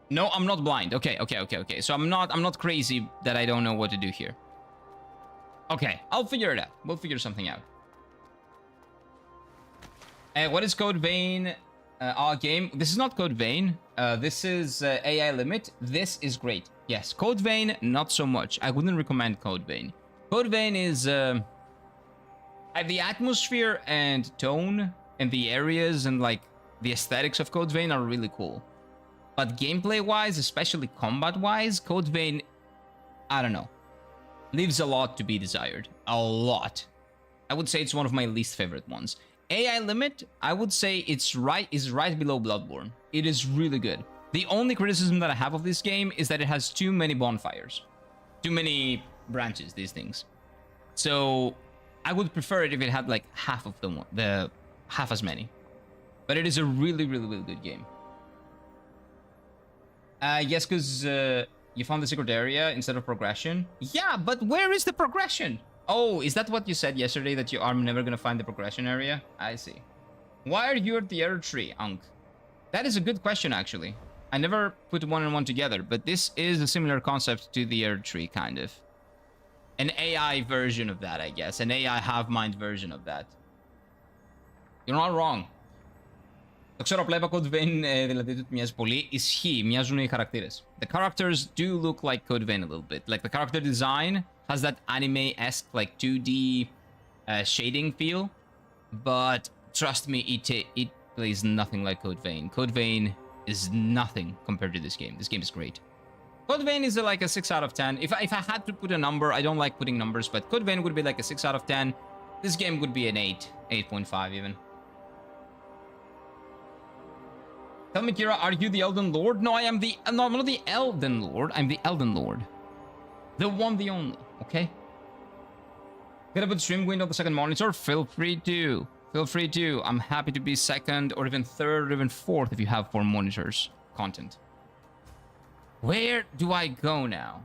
A: No, I'm not blind. Okay. So I'm not crazy that I don't know what to do here. Okay, I'll figure it out. We'll figure something out. What is Code Vein? Our game. This is not Code Vein. This is AI Limit. This is great. Yes, Code Vein, not so much. I wouldn't recommend Code Vein. Code Vein is the atmosphere and tone and the areas and like the aesthetics of Code Vein are really cool. But gameplay-wise, especially combat-wise, Code Vein, I don't know, leaves a lot to be desired. A lot. I would say it's one of my least favorite ones. AI Limit, I would say is right below Bloodborne. It is really good. The only criticism that I have of this game is that it has too many bonfires. Too many branches, these things. So I would prefer it if it had like half of them, half as many. But it is a really good game. Yes, because you found the secret area instead of progression. Yeah, but where is the progression? Oh, is that what you said yesterday, that you are never going to find the progression area? I see. Why are you at the error tree, Unk? That is a good question, actually. I never put one and one together, but this is a similar concept to the error tree, kind of. An AI version of that, I guess. An AI half-mind version of that. You're not wrong. Το ξέρω, απλά Code Vein, δηλαδή ότι μοιάζει πολύ. Ισχύει, μοιάζουν οι χαρακτήρες. The characters do look like Code Vein a little bit. Like the character design has that anime-esque, like 2D shading feel. But trust me, it plays nothing like Code Vein. Code Vein is nothing compared to this game. This game is great. Code Vein is like a 6 out of 10. If I had to put a number, I don't like putting numbers, but Code Vein would be like a 6 out of 10. This game would be an 8, 8.5 even. Tell me, Kira, are you the Elden Lord? No, I am the... No, I'm not the Elden Lord. I'm the Elden Lord. The one, the only. Okay? Gonna put stream window on the second monitor? Feel free to. Feel free to. I'm happy to be second or even third or even fourth if you have 4 monitors. Content. Where do I go now?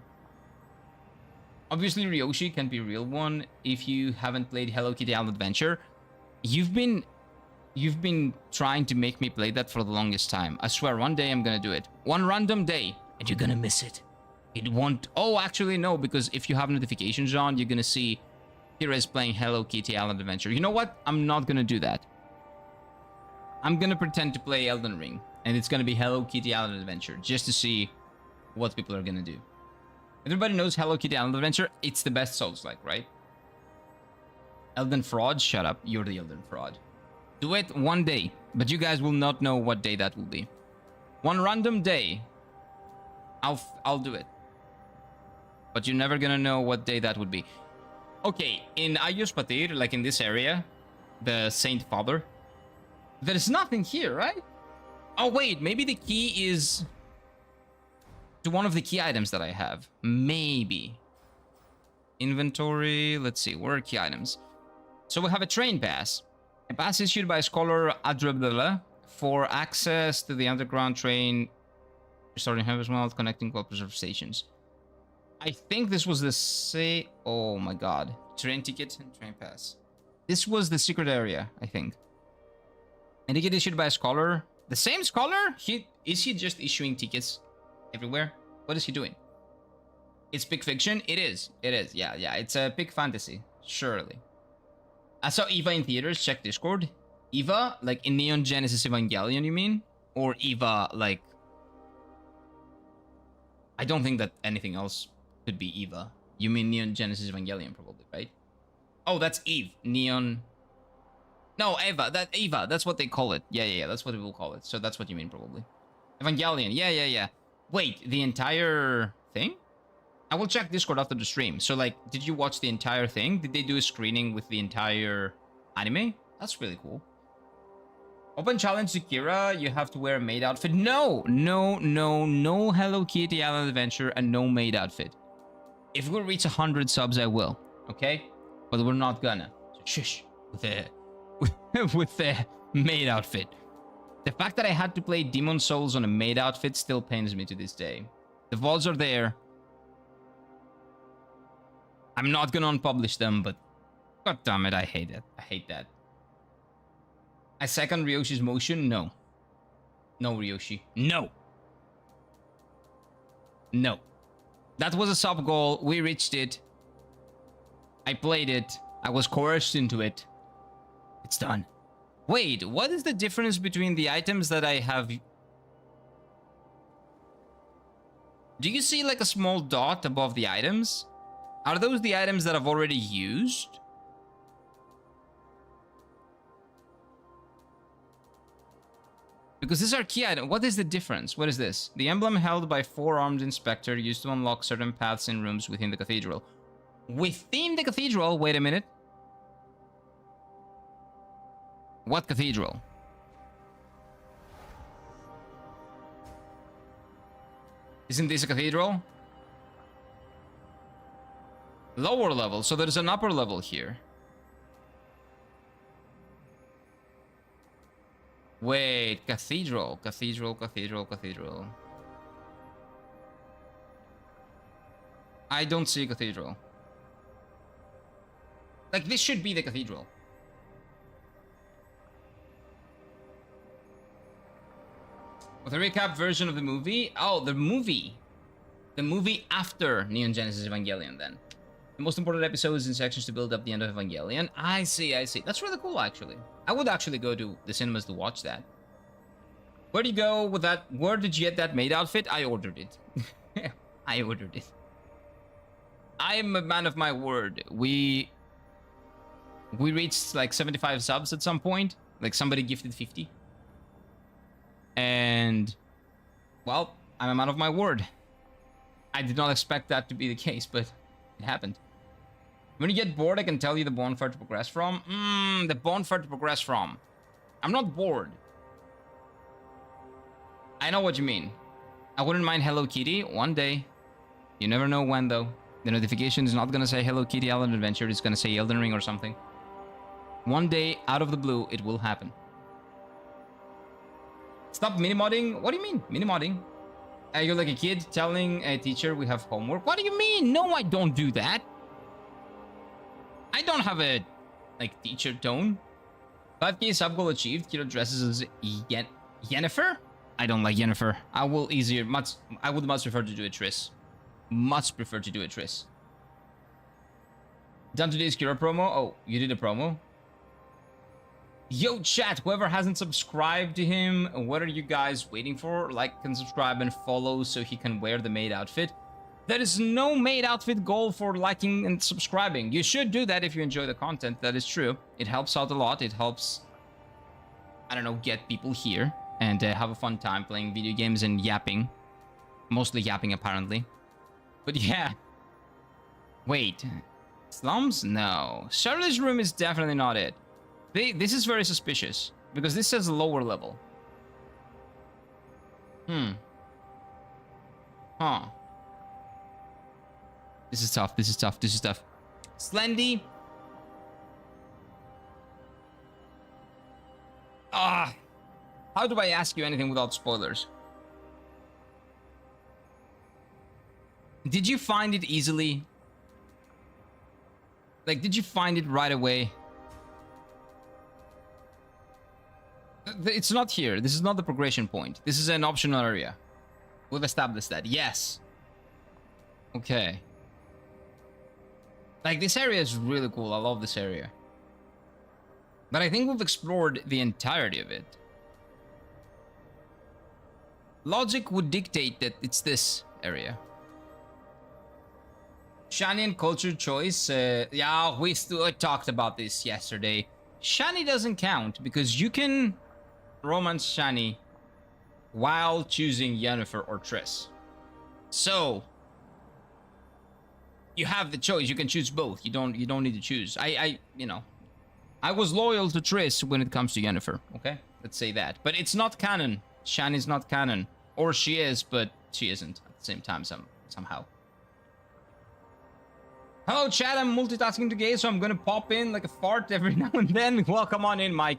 A: Obviously, Ryoshi can be a real one if you haven't played Hello Kitty Island Adventure. You've been trying to make me play that for the longest time. I swear, one day I'm gonna do it. One random day, and you're gonna miss it. It won't... Oh, actually, no, because if you have notifications on, you're gonna see Kira is playing Hello Kitty Island Adventure. You know what? I'm not gonna do that. I'm gonna pretend to play Elden Ring, and it's gonna be Hello Kitty Island Adventure, just to see what people are gonna do. Everybody knows Hello Kitty Island Adventure. It's the best Souls-like, right? Elden Fraud? Shut up. You're the Elden Fraud. Do it one day. But you guys will not know what day that will be. One random day, I'll do it. But you're never gonna know what day that would be. Okay, in Ayos Patir, like in this area, the Saint Father, there's nothing here, right? Oh wait, maybe the key is to one of the key items that I have. Maybe. Inventory, let's see, where are key items? So we have a train pass. A pass issued by Scholar Adrebdala for access to the underground train, restoring Heaven's Mouth, connecting well-preserved stations. I think this was the oh my god. Train ticket and train pass. This was the secret area, I think. A ticket issued by a scholar. The same scholar? Is he just issuing tickets everywhere? What is he doing? It's big fiction? It is. It is. Yeah. It's a big fantasy. Surely. I saw Eva in theaters. Check Discord. Eva, like in Neon Genesis Evangelion, you mean? Or Eva, like... I don't think that anything else could be Eva. You mean Neon Genesis Evangelion, probably, right? Oh, that's Eve. Neon... No, Eva. Eva. That's what they call it. Yeah. That's what we will call it. So that's what you mean, probably. Evangelion. Yeah. Wait, the entire thing? I will check Discord after the stream. So, like, did you watch the entire thing? Did they do a screening with the entire anime? That's really cool. Open challenge to Kira. You have to wear a maid outfit. No Hello Kitty Island Adventure and no maid outfit. If we reach 100 subs, I will. Okay? But we're not gonna. So shush. With the maid outfit. The fact that I had to play Demon Souls on a maid outfit still pains me to this day. The VODs are there. I'm not gonna unpublish them, but god damn it, I hate it. I hate that. I second Ryoshi's motion? No. No, Ryoshi. No. That was a sub goal. We reached it. I played it. I was coerced into it. It's done. Wait, what is the difference between the items that I have? Do you see like a small dot above the items? Are those the items that I've already used? Because these are key items. What is the difference? What is this? The emblem held by 4-armed inspector used to unlock certain paths and rooms within the cathedral. Within the cathedral? Wait a minute. What cathedral? Isn't this a cathedral? Lower level, so there's an upper level here. Wait, cathedral. I don't see a cathedral. Like, this should be the cathedral. With a recap version of the movie? Oh, the movie. The movie after Neon Genesis Evangelion, then. The most important episodes and sections to build up the end of Evangelion. I see. That's really cool, actually. I would actually go to the cinemas to watch that. Where do you go with that? Where did you get that maid outfit? I ordered it. I ordered it. I am a man of my word. We reached like 75 subs at some point. Like somebody gifted 50. And, well, I'm a man of my word. I did not expect that to be the case, but it happened. When you get bored, I can tell you the bonfire to progress from. The bonfire to progress from. I'm not bored. I know what you mean. I wouldn't mind Hello Kitty one day. You never know when, though. The notification is not going to say Hello Kitty Island Adventure. It's going to say Elden Ring or something. One day, out of the blue, it will happen. Stop mini-modding? What do you mean, mini-modding? You're like a kid telling a teacher we have homework. What do you mean? No, I don't do that. I don't have a, like, teacher tone. 5k sub goal achieved. Kiro dresses as Yennefer? I don't like Yennefer. I would much prefer to do a Triss. Much prefer to do a Triss. Done today's Kiro promo? Oh, you did a promo? Yo, chat, whoever hasn't subscribed to him, what are you guys waiting for? Like and subscribe and follow so he can wear the maid outfit. There is no maid outfit goal for liking and subscribing. You should do that if you enjoy the content. That is true. It helps out a lot. It helps I don't know, get people here and have a fun time playing video games and yapping. Mostly yapping, apparently. But yeah. Wait. Slums? No. Charlotte's room is definitely not it. This is very suspicious. Because this says lower level. Huh. This is tough. This is tough. This is tough. Slendy. How do I ask you anything without spoilers? Did you find it easily? Like, did you find it right away? It's not here. This is not the progression point. This is an optional area. We've established that. Yes. Okay. Like, this area is really cool. I love this area. But I think we've explored the entirety of it. Logic would dictate that it's this area. Shani and culture choice. Yeah, we talked about this yesterday. Shani doesn't count because you can romance Shani while choosing Yennefer or Triss. So you have the choice. You can choose both. You don't need to choose. You know, I was loyal to Triss when it comes to Yennefer. Okay, let's say that. But it's not canon. Shani's not canon, or she is, but she isn't at the same time. Somehow. Hello, chat. I'm multitasking today, so I'm gonna pop in like a fart every now and then. Welcome on in, Mike.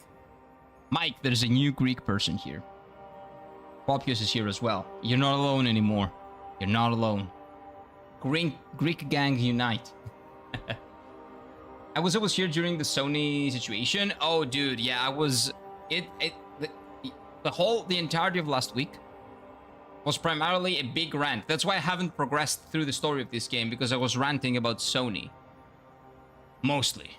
A: Mike, there's a new Greek person here. Popius is here as well. You're not alone anymore. You're not alone. Greek gang unite. I was always here during the Sony situation. Oh, dude, yeah, I was. The entirety of last week was primarily a big rant. That's why I haven't progressed through the story of this game, because I was ranting about Sony. Mostly.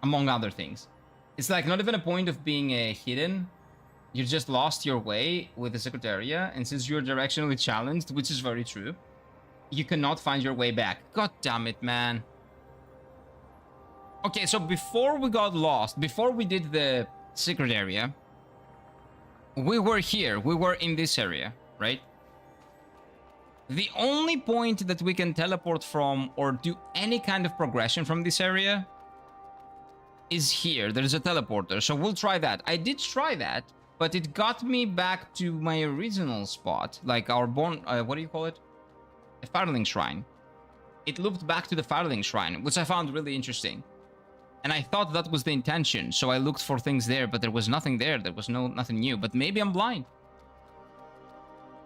A: Among other things. It's like not even a point of being hidden. You just lost your way with the Secretaria, and since you're directionally challenged, which is very true, you cannot find your way back. God damn it, man. Okay, so before we got lost, before we did the secret area, we were here. We were in this area, right? The only point that we can teleport from or do any kind of progression from this area is here. There's a teleporter, so we'll try that. I did try that, but it got me back to my original spot, like our what do you call it? A Firling Shrine. It looped back to the Firling Shrine, which I found really interesting. And I thought that was the intention, so I looked for things there, but there was nothing there. There was nothing new, but maybe I'm blind.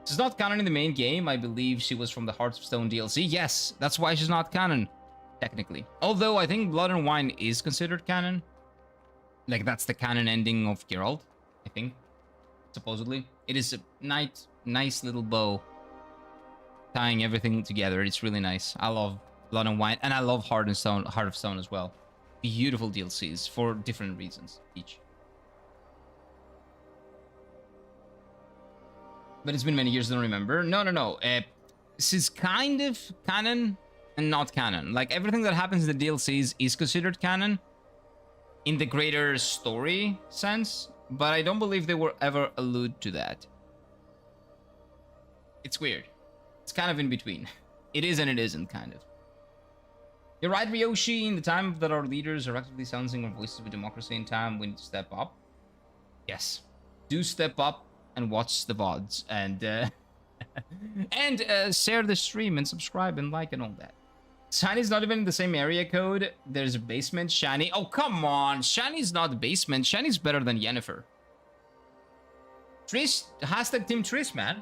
A: She's not canon in the main game. I believe she was from the Hearts of Stone DLC. Yes, that's why she's not canon, technically. Although I think Blood and Wine is considered canon. Like, that's the canon ending of Geralt, I think. Supposedly. It is a nice little bow tying everything together. It's really nice. I love Blood and Wine, and I love Heart of Stone as well. Beautiful DLCs for different reasons each. But it's been many years, I don't remember. No. This is kind of canon and not canon. Like, everything that happens in the DLCs is considered canon in the greater story sense, but I don't believe they will ever allude to that. It's weird. It's kind of in between. It is and it isn't, kind of. You're right, Ryoshi. In the time that our leaders are actively silencing our voices with democracy in time, we need to step up. Yes. Do step up and watch the VODs. And share the stream and subscribe and like and all that. Shani's not even in the same area code. There's a basement. Shani. Oh, come on. Shani's not basement. Shani's better than Yennefer. Triss. Hashtag Team Triss, man.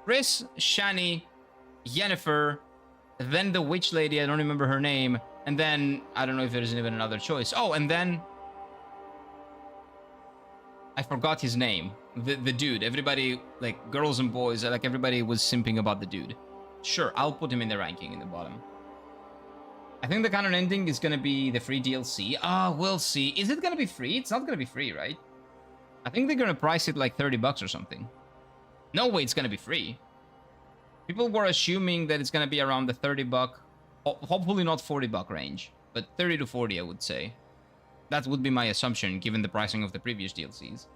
A: Triss, Shani, Yennefer, then the witch lady, I don't remember her name, and then I don't know if there's even another choice. Oh, and then I forgot his name. The dude. Everybody, like girls and boys, like everybody was simping about the dude. Sure, I'll put him in the ranking in the bottom. I think the canon ending is gonna be the free DLC. We'll see. Is it gonna be free? It's not gonna be free, right? I think they're gonna price it like 30 bucks or something. No way it's gonna be free. People were assuming that it's gonna be around the 30 buck, hopefully not 40 buck range, but 30 to 40, I would say. That would be my assumption, given the pricing of the previous DLCs.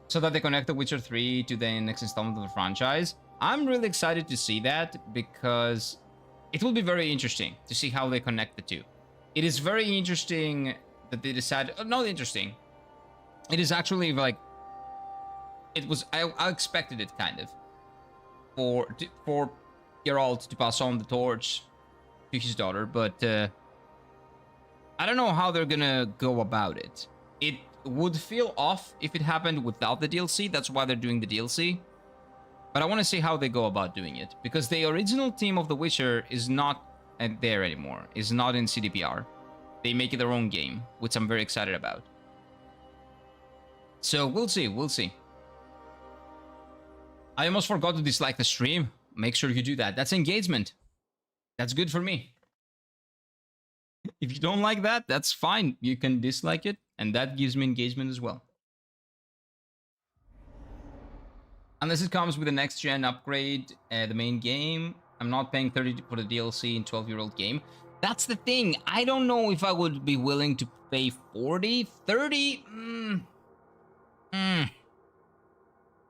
A: So that they connect The Witcher 3 to the next installment of the franchise. I'm really excited to see that, because it will be very interesting to see how they connect the two. It is very interesting that they decided... not interesting. It is actually like... It was... I expected it, kind of. For Geralt to pass on the torch to his daughter, but... I don't know how they're gonna go about it. It would feel off if it happened without the DLC. That's why they're doing the DLC. But I want to see how they go about doing it. Because the original team of The Witcher is not there anymore. Is not in CDPR. They make it their own game, which I'm very excited about. So we'll see, we'll see. I almost forgot to dislike the stream. Make sure you do that. That's engagement. That's good for me. If you don't like that, that's fine. You can dislike it, and that gives me engagement as well. Unless it comes with a next-gen upgrade, the main game. I'm not paying 30 for the DLC in 12-year-old game. That's the thing. I don't know if I would be willing to pay 40, 30.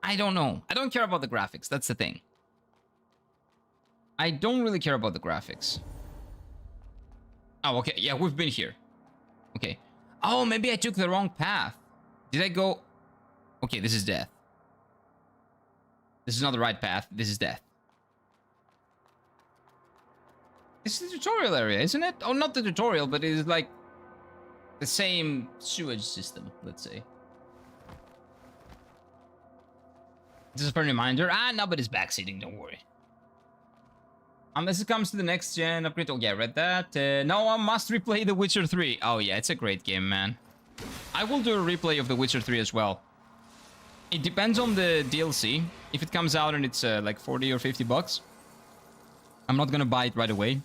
A: I don't know. I don't care about the graphics. That's the thing. I don't really care about the graphics. Oh, okay. Yeah, we've been here. Okay. Oh, maybe I took the wrong path. Did I go... Okay, this is death. This is not the right path. This is death. This is the tutorial area, isn't it? Oh, not the tutorial, but it is like the same sewage system, let's say. This is a friendly reminder. Nobody's backseating, don't worry. Unless it comes to the next gen upgrade. Oh, yeah, read that. No, I must replay The Witcher 3. Oh, yeah, it's a great game, man. I will do a replay of The Witcher 3 as well. It depends on the DLC. If it comes out and it's like 40 or 50 bucks, I'm not gonna buy it right away.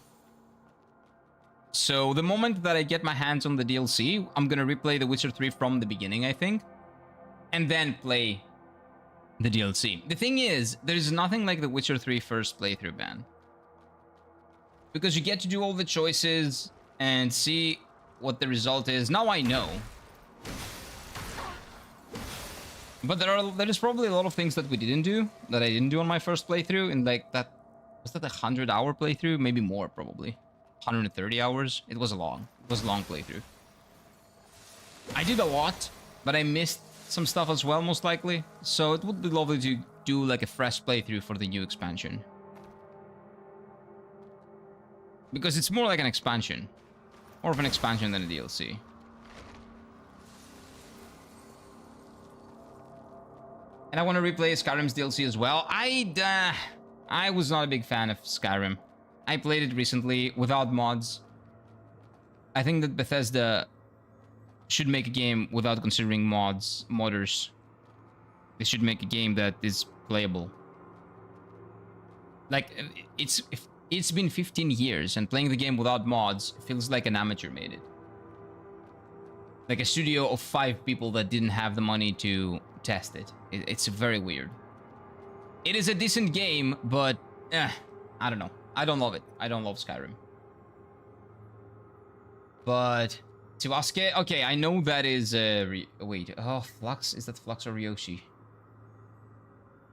A: So the moment that I get my hands on the DLC, I'm gonna replay The Witcher 3 from the beginning, I think. And then play the DLC. The thing is, there's nothing like The Witcher 3 first playthrough, man. Because you get to do all the choices and see what the result is. Now I know. But there is probably a lot of things that we didn't do, that I didn't do on my first playthrough. And like that, was that a 100-hour playthrough? Maybe more, probably. 130 hours? It was a long playthrough. I did a lot, but I missed some stuff as well, most likely. So it would be lovely to do like a fresh playthrough for the new expansion. Because it's more like an expansion. More of an expansion than a DLC. And I want to replay Skyrim's DLC as well. I was not a big fan of Skyrim. I played it recently without mods. I think that Bethesda should make a game without considering modders. They should make a game that is playable. Like, it's been 15 years, and playing the game without mods feels like an amateur made it. Like a studio of 5 people that didn't have the money to test it. It's very weird. It is a decent game, but I don't know. I don't love it. I don't love Skyrim. But Tiwasuke, okay, I know that is wait, oh, Flux, is that Flux or Ryoshi?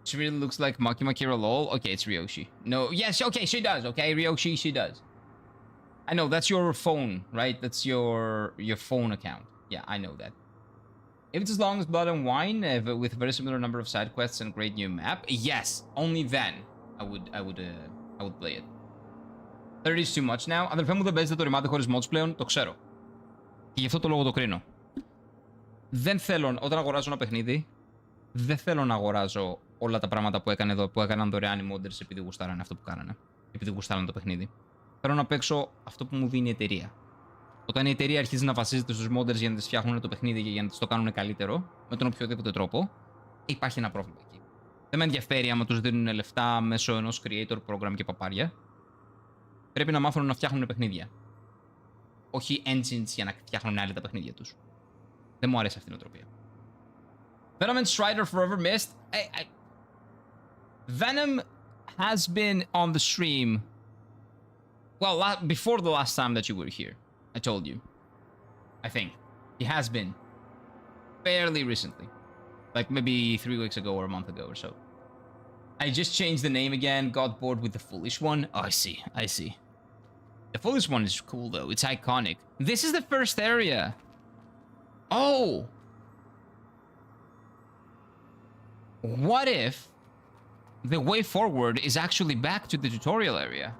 A: She really looks like Maki Makira lol. Okay, it's Ryoshi. No, yes, okay, she does. Okay, Ryoshi, she does. I know, that's your phone, right? That's your phone account. Yeah, I know that. If it's as long as Blood and Wine, with a very similar number of side quests and great new map, yes, only then I would play it. 30 is too much now. Αδερφέ μου δεν παίζετε το ρημάτι χωρίς mods πλέον, το ξέρω. Και γι' αυτό το λόγο το κρίνω. Δεν θέλω, όταν αγοράζω ένα παιχνίδι, δεν θέλω να αγοράζω όλα τα πράγματα που έκαναν δωρεάν οι modders επειδή γουστάρανε αυτό που κάνανε. Επειδή γουστάρανε το παιχνίδι. Θέλω να παίξω αυτό που μου δίνει η εταιρεία. Όταν η εταιρεία αρχίζει να βασίζεται στους modders για να τις φτιάχνουν το παιχνίδι και για να τις το κάνουν καλύτερο, με τον οποιοδήποτε τρόπο, υπάρχει ένα πρόβλημα εκεί. Δεν με ενδιαφέρει άμα τους δίνουν λεφτά μέσω ενός creator program και παπάρια. Πρέπει να μάθουν να φτιάχνουν παιχνίδια. Όχι engines για να φτιάχνουν άλλοι τα παιχνίδια τους. Δεν μου αρέσει αυτή η νοοτροπία. Venom Strider Forever Missed. Venom has been on the stream. Well, before the last time that you were here, I told you. I think. He has been. Fairly recently. Like maybe 3 weeks ago or a month ago or so. I just changed the name again, got bored with the Foolish one. Oh, I see. The Foolish one is cool though, it's iconic. This is the first area. Oh! What if the way forward is actually back to the tutorial area?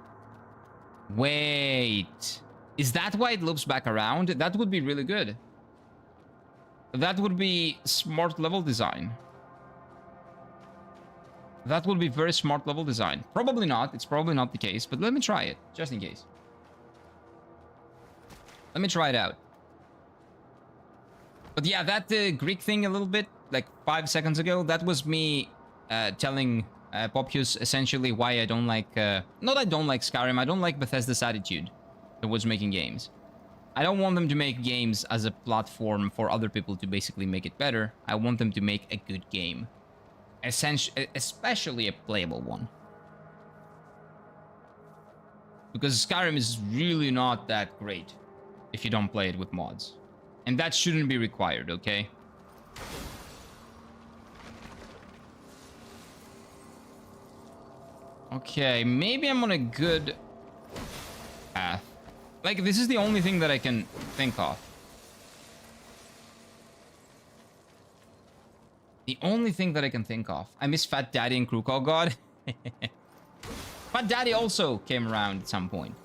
A: Wait. Is that why it loops back around? That would be really good. That would be smart level design. That would be very smart level design. Probably not. It's probably not the case, but let me try it, just in case. Let me try it out. But yeah, that Greek thing a little bit, like 5 seconds ago, that was me telling Poppius essentially why I don't like... not I don't like Skyrim, I don't like Bethesda's attitude towards making games. I don't want them to make games as a platform for other people to basically make it better. I want them to make a good game. Especially a playable one. Because Skyrim is really not that great if you don't play it with mods. And that shouldn't be required, okay? Okay, maybe I'm on a good path. Like, this is the only thing that I can think of. The only thing that I can think of. I miss Fat Daddy and Crook. Oh god. Fat Daddy also came around at some point.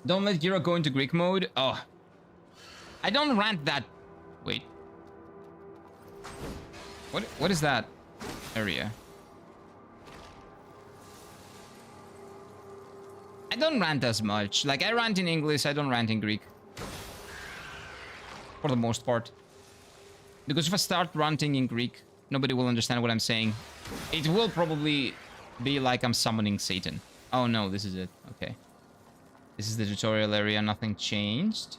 A: Don't let Gira go into Greek mode. Oh. I don't rant that... Wait. What is that area? I don't rant as much. Like, I rant in English, I don't rant in Greek. For the most part. Because if I start ranting in Greek, nobody will understand what I'm saying. It will probably be like I'm summoning Satan. Oh no, this is it. Okay. This is the tutorial area, nothing changed.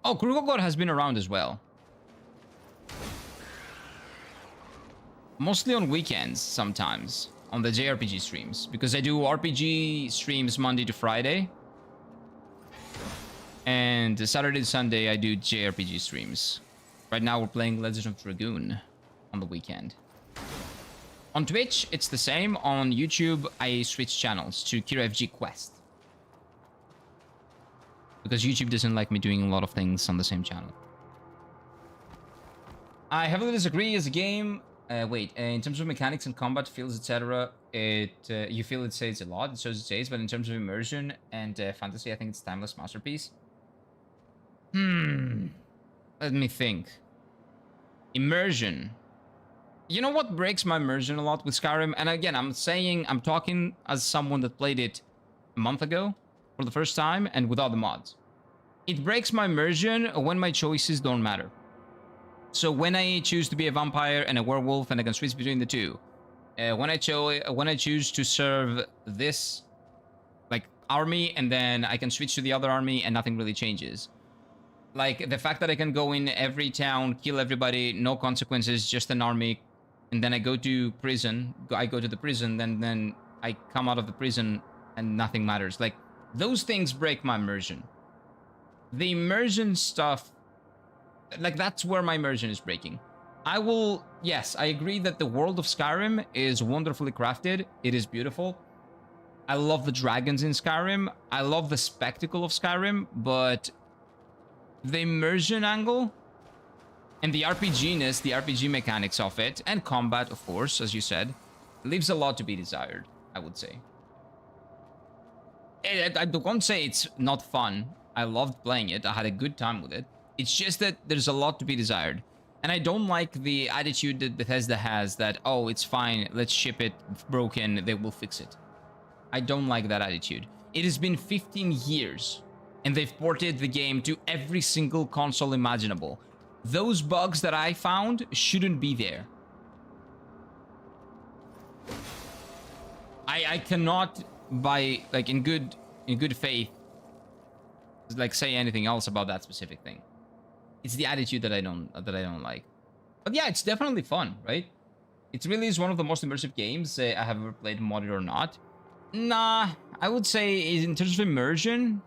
A: Oh, Krugogor has been around as well. Mostly on weekends, sometimes. On the JRPG streams. Because I do RPG streams Monday to Friday. And Saturday to Sunday, I do JRPG streams. Right now, we're playing Legend of Dragoon on the weekend. On Twitch, it's the same. On YouTube, I switch channels to Kira FG Quest. Because YouTube doesn't like me doing a lot of things on the same channel. I heavily disagree as a game. In terms of mechanics and combat, feels, etc., you feel it says a lot. It shows its age, but in terms of immersion and fantasy, I think it's a timeless masterpiece. Let me think. Immersion. You know what breaks my immersion a lot with Skyrim? And again, I'm talking as someone that played it a month ago for the first time and without the mods. It breaks my immersion when my choices don't matter. So when I choose to be a vampire and a werewolf and I can switch between the two. When I choose to serve this like army and then I can switch to the other army and nothing really changes. Like the fact that I can go in every town, kill everybody, no consequences, just an army, and then I go to prison. I go to the prison, then I come out of the prison and nothing matters. Like those things break my immersion. The immersion stuff, like that's where my immersion is breaking. Yes, I agree that the world of Skyrim is wonderfully crafted. It is beautiful. I love the dragons in Skyrim. I love the spectacle of Skyrim, but the immersion angle and the RPGness, the RPG mechanics of it, and combat, of course, as you said, leaves a lot to be desired, I would say. I don't say it's not fun. I loved playing it. I had a good time with it. It's just that there's a lot to be desired. And I don't like the attitude that Bethesda has that, oh, it's fine, let's ship it broken, they will fix it. I don't like that attitude. It has been 15 years, and they've ported the game to every single console imaginable. Those bugs that I found shouldn't be there. I cannot, in good faith, like say anything else about that specific thing. It's the attitude that I don't like. But yeah, it's definitely fun, right? It really is one of the most immersive games I have ever played, modded or not. Nah, I would say in terms of immersion,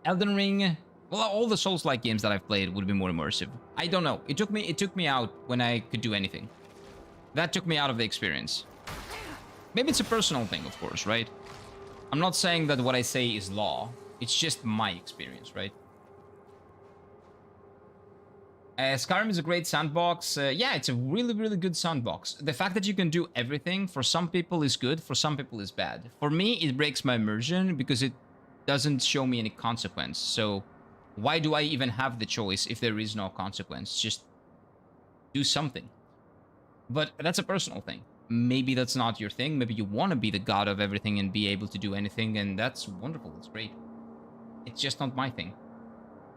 A: Elden Ring, well, all the Souls-like games that I've played would be more immersive. I don't know. It took me out when I could do anything. That took me out of the experience. Maybe it's a personal thing, of course, right? I'm not saying that what I say is law. It's just my experience, right? Skyrim is a great sandbox. Yeah, it's a really, really good sandbox. The fact that you can do everything, for some people is good, for some people is bad. For me, it breaks my immersion because it doesn't show me any consequence. So why do I even have the choice if there is no consequence? Just do something. But that's a personal thing. Maybe that's not your thing. Maybe you want to be the god of everything and be able to do anything, and that's wonderful. It's great. It's just not my thing.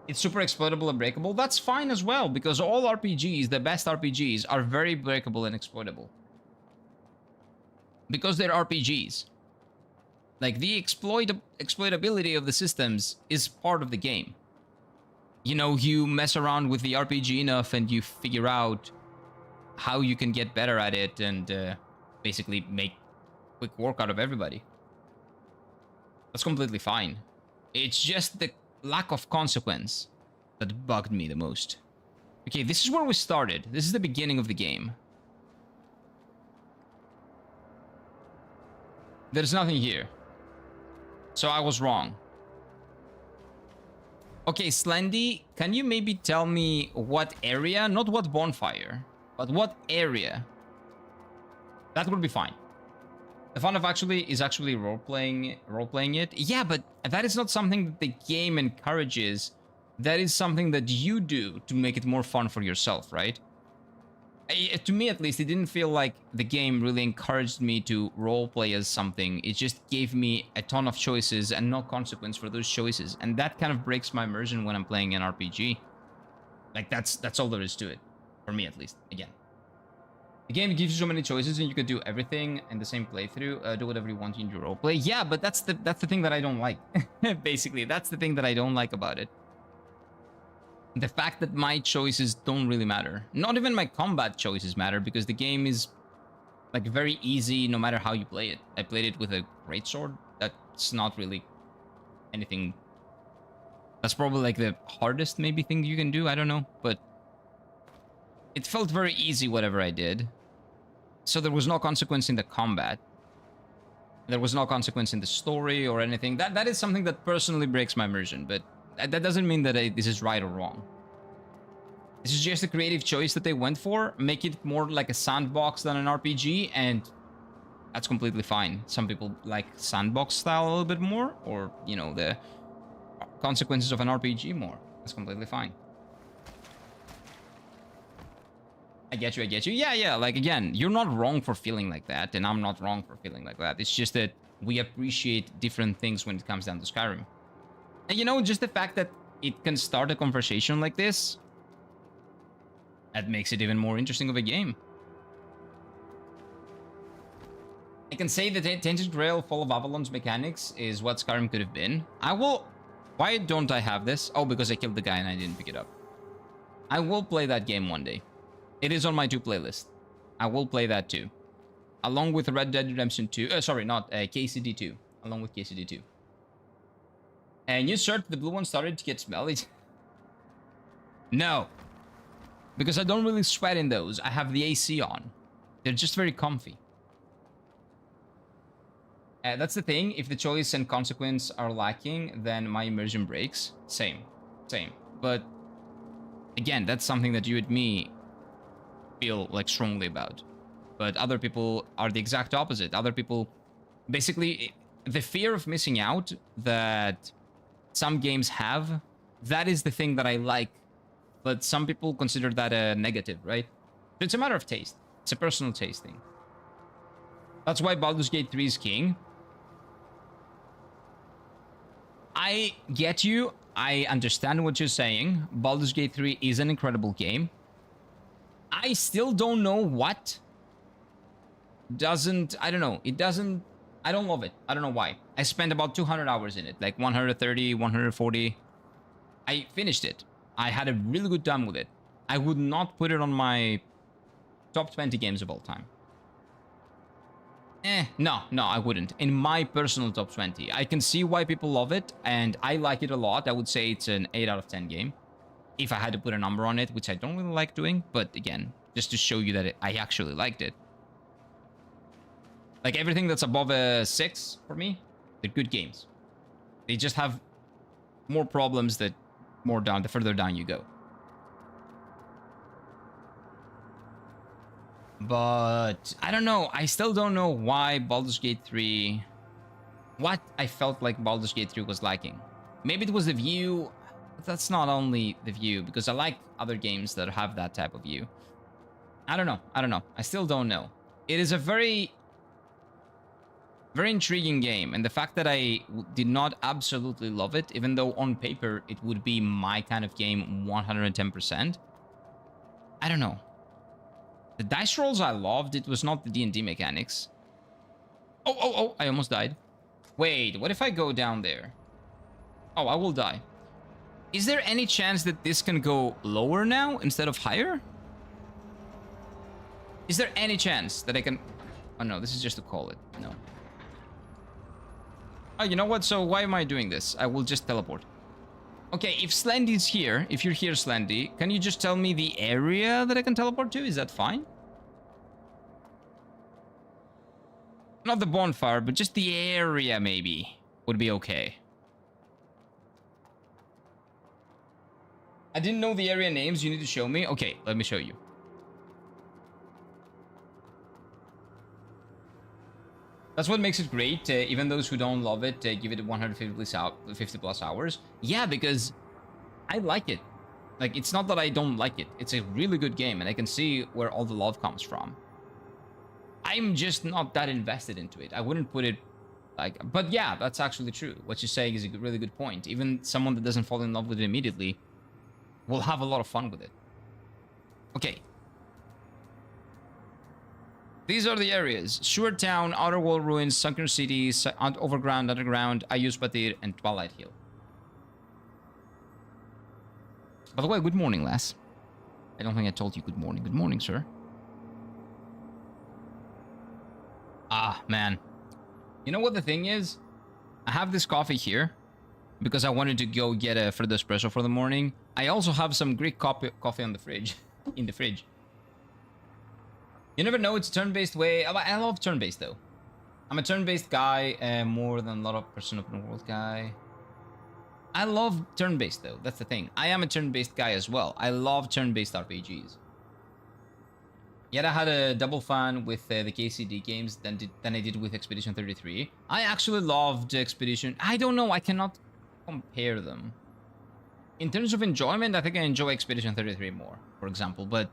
A: It's super exploitable and breakable. That's fine as well, because all RPGs, the best RPGs, are very breakable and exploitable. Because they're RPGs. Like, the exploitability of the systems is part of the game. You know, you mess around with the RPG enough and you figure out how you can get better at it and basically make quick work out of everybody. That's completely fine. It's just the lack of consequence that bugged me the most. Okay, this is where we started. This is the beginning of the game. There's nothing here. So I was wrong. Okay, Slendy, can you maybe tell me what area? Not what bonfire, but what area? That would be fine. The fun of actually role-playing it. Yeah, but that is not something that the game encourages. That is something that you do to make it more fun for yourself, right? To me, at least, it didn't feel like the game really encouraged me to role-play as something. It just gave me a ton of choices and no consequence for those choices. And that kind of breaks my immersion when I'm playing an RPG. Like, that's all there is to it. For me, at least. Again. The game gives you so many choices and you can do everything in the same playthrough. Do whatever you want in your roleplay. Yeah, but that's the thing that I don't like. Basically, that's the thing that I don't like about it. The fact that my choices don't really matter. Not even my combat choices matter because the game is like very easy no matter how you play it. I played it with a greatsword. That's not really anything. That's probably like the hardest maybe thing you can do. I don't know, but it felt very easy whatever I did. So there was no consequence in the combat. There was no consequence in the story or anything. That is something that personally breaks my immersion, but that doesn't mean that this is right or wrong. This is just a creative choice that they went for. Make it more like a sandbox than an RPG, and that's completely fine. Some people like sandbox style a little bit more, or, you know, the consequences of an RPG more. That's completely fine. I get you, I get you. Yeah, like, again, you're not wrong for feeling like that, and I'm not wrong for feeling like that. It's just that we appreciate different things when it comes down to Skyrim. And, you know, just the fact that it can start a conversation like this, that makes it even more interesting of a game. I can say that Tainted Grail Fall of Avalon's mechanics is what Skyrim could have been. I will... Why don't I have this? Oh, because I killed the guy and I didn't pick it up. I will play that game one day. It is on my 2 playlist. I will play that too. Along with Red Dead Redemption 2. Sorry, not KCD 2. Along with KCD 2. And you search the blue one started to get smelly. No. Because I don't really sweat in those. I have the AC on. They're just very comfy. That's the thing. If the choice and consequence are lacking, then my immersion breaks. Same. But again, that's something that you and me feel like strongly about. But other people are the exact opposite. Other people, basically, the fear of missing out that some games have, that is the thing that I like. But some people consider that a negative, right? It's a matter of taste. It's a personal taste thing. That's why Baldur's Gate 3 is king. I get you. I understand what you're saying. Baldur's Gate 3 is an incredible game. I still don't know what doesn't... I don't know. It doesn't... I don't love it. I don't know why. I spent about 200 hours in it. Like 130, 140. I finished it. I had a really good time with it. I would not put it on my top 20 games of all time. No, I wouldn't. In my personal top 20, I can see why people love it, and I like it a lot. I would say it's an 8 out of 10 game. If I had to put a number on it, which I don't really like doing, but again, just to show you that I actually liked it. Like everything that's above a 6 for me, they're good games. They just have more problems the further down you go. But I don't know. I still don't know why Baldur's Gate 3... What I felt like Baldur's Gate 3 was lacking. Maybe it was the view. But that's not only the view, because I like other games that have that type of view. I don't know. I still don't know. It is a very intriguing game. And the fact that I did not absolutely love it, even though on paper it would be my kind of game 110%. I don't know. The dice rolls I loved, it was not the D&D mechanics. Oh, I almost died. Wait, what if I go down there? Oh, I will die. Is there any chance that this can go lower now instead of higher? Is there any chance that I can... Oh no, this is just to call it. No. Oh, you know what? So why am I doing this? I will just teleport. Okay, if Slendy's here, if you're here, Slendy, can you just tell me the area that I can teleport to? Is that fine? Not the bonfire, but just the area, maybe, would be okay. I didn't know the area names. You need to show me. Okay, let me show you. That's what makes it great. Even those who don't love it, give it 150 plus hours. Yeah, because I like it. Like, it's not that I don't like it. It's a really good game, and I can see where all the love comes from. I'm just not that invested into it. I wouldn't put it like... But yeah, that's actually true. What you're saying is a really good point. Even someone that doesn't fall in love with it immediately will have a lot of fun with it. Okay. These are the areas. Sewer Town, Outer Wall Ruins, Sunken City, Overground, Underground, Ayus Batir, and Twilight Hill. By the way, good morning, lass. I don't think I told you good morning. Good morning, sir. Ah, man. You know what the thing is? I have this coffee here because I wanted to go get a Freddo Espresso for the morning. I also have some Greek coffee on the fridge. In the fridge. You never know, it's turn-based way. I love turn-based, though. I'm a turn-based guy, more than a lot of person open world guy. I love turn-based, though. That's the thing. I am a turn-based guy as well. I love turn-based RPGs. Yet I had a double fan with the KCD games than I did with Expedition 33. I actually loved Expedition. I don't know. I cannot compare them. In terms of enjoyment, I think I enjoy Expedition 33 more, for example. But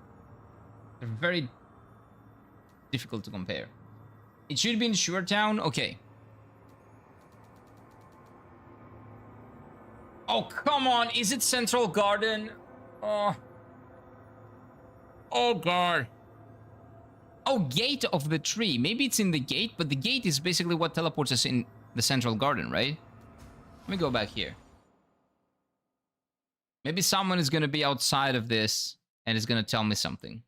A: they're very difficult to compare. It should be in Sewer Town. Okay. Oh, come on. Is it Central Garden? Oh. Oh, God. Oh, Gate of the Tree. Maybe it's in the gate, but the gate is basically what teleports us in the Central Garden, right? Let me go back here. Maybe someone is going to be outside of this and is going to tell me something.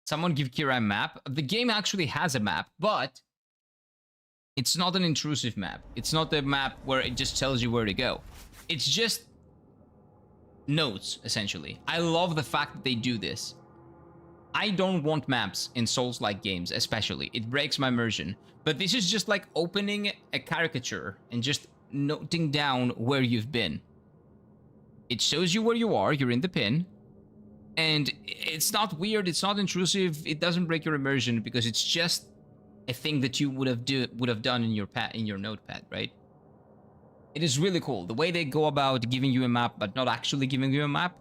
A: Someone give Kira a map. The game actually has a map, but it's not an intrusive map. It's not a map where it just tells you where to go. It's just notes, essentially. I love the fact that they do this. I don't want maps in Souls-like games, especially. It breaks my immersion. But this is just like opening a caricature and just noting down where you've been. It shows you where you are. You're in the pin. And it's not weird. It's not intrusive. It doesn't break your immersion because it's just a thing that you would have done in your notepad, right? It is really cool. The way they go about giving you a map, but not actually giving you a map,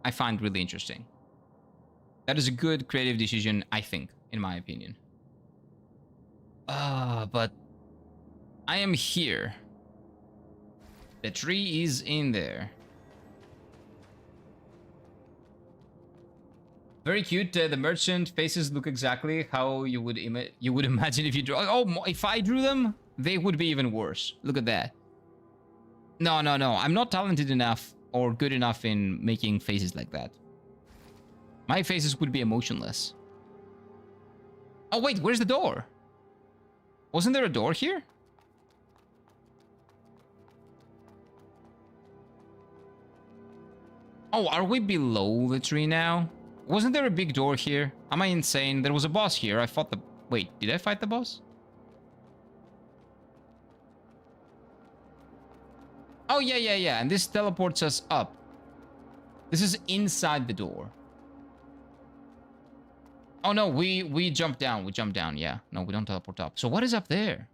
A: I find really interesting. That is a good creative decision, I think, in my opinion. But I am here. The tree is in there. Very cute. The merchant faces look exactly how you would imagine if you draw. Oh, if I drew them, they would be even worse. Look at that. No. I'm not talented enough or good enough in making faces like that. My faces would be emotionless. Oh, wait, where's the door? Wasn't there a door here? Oh, are we below the tree now? Wasn't there a big door here? Am I insane? There was a boss here. I fought the... Wait, did I fight the boss? Oh, yeah. And this teleports us up. This is inside the door. Oh, no, we jump down. We jump down, yeah. No, we don't teleport up. So what is up there?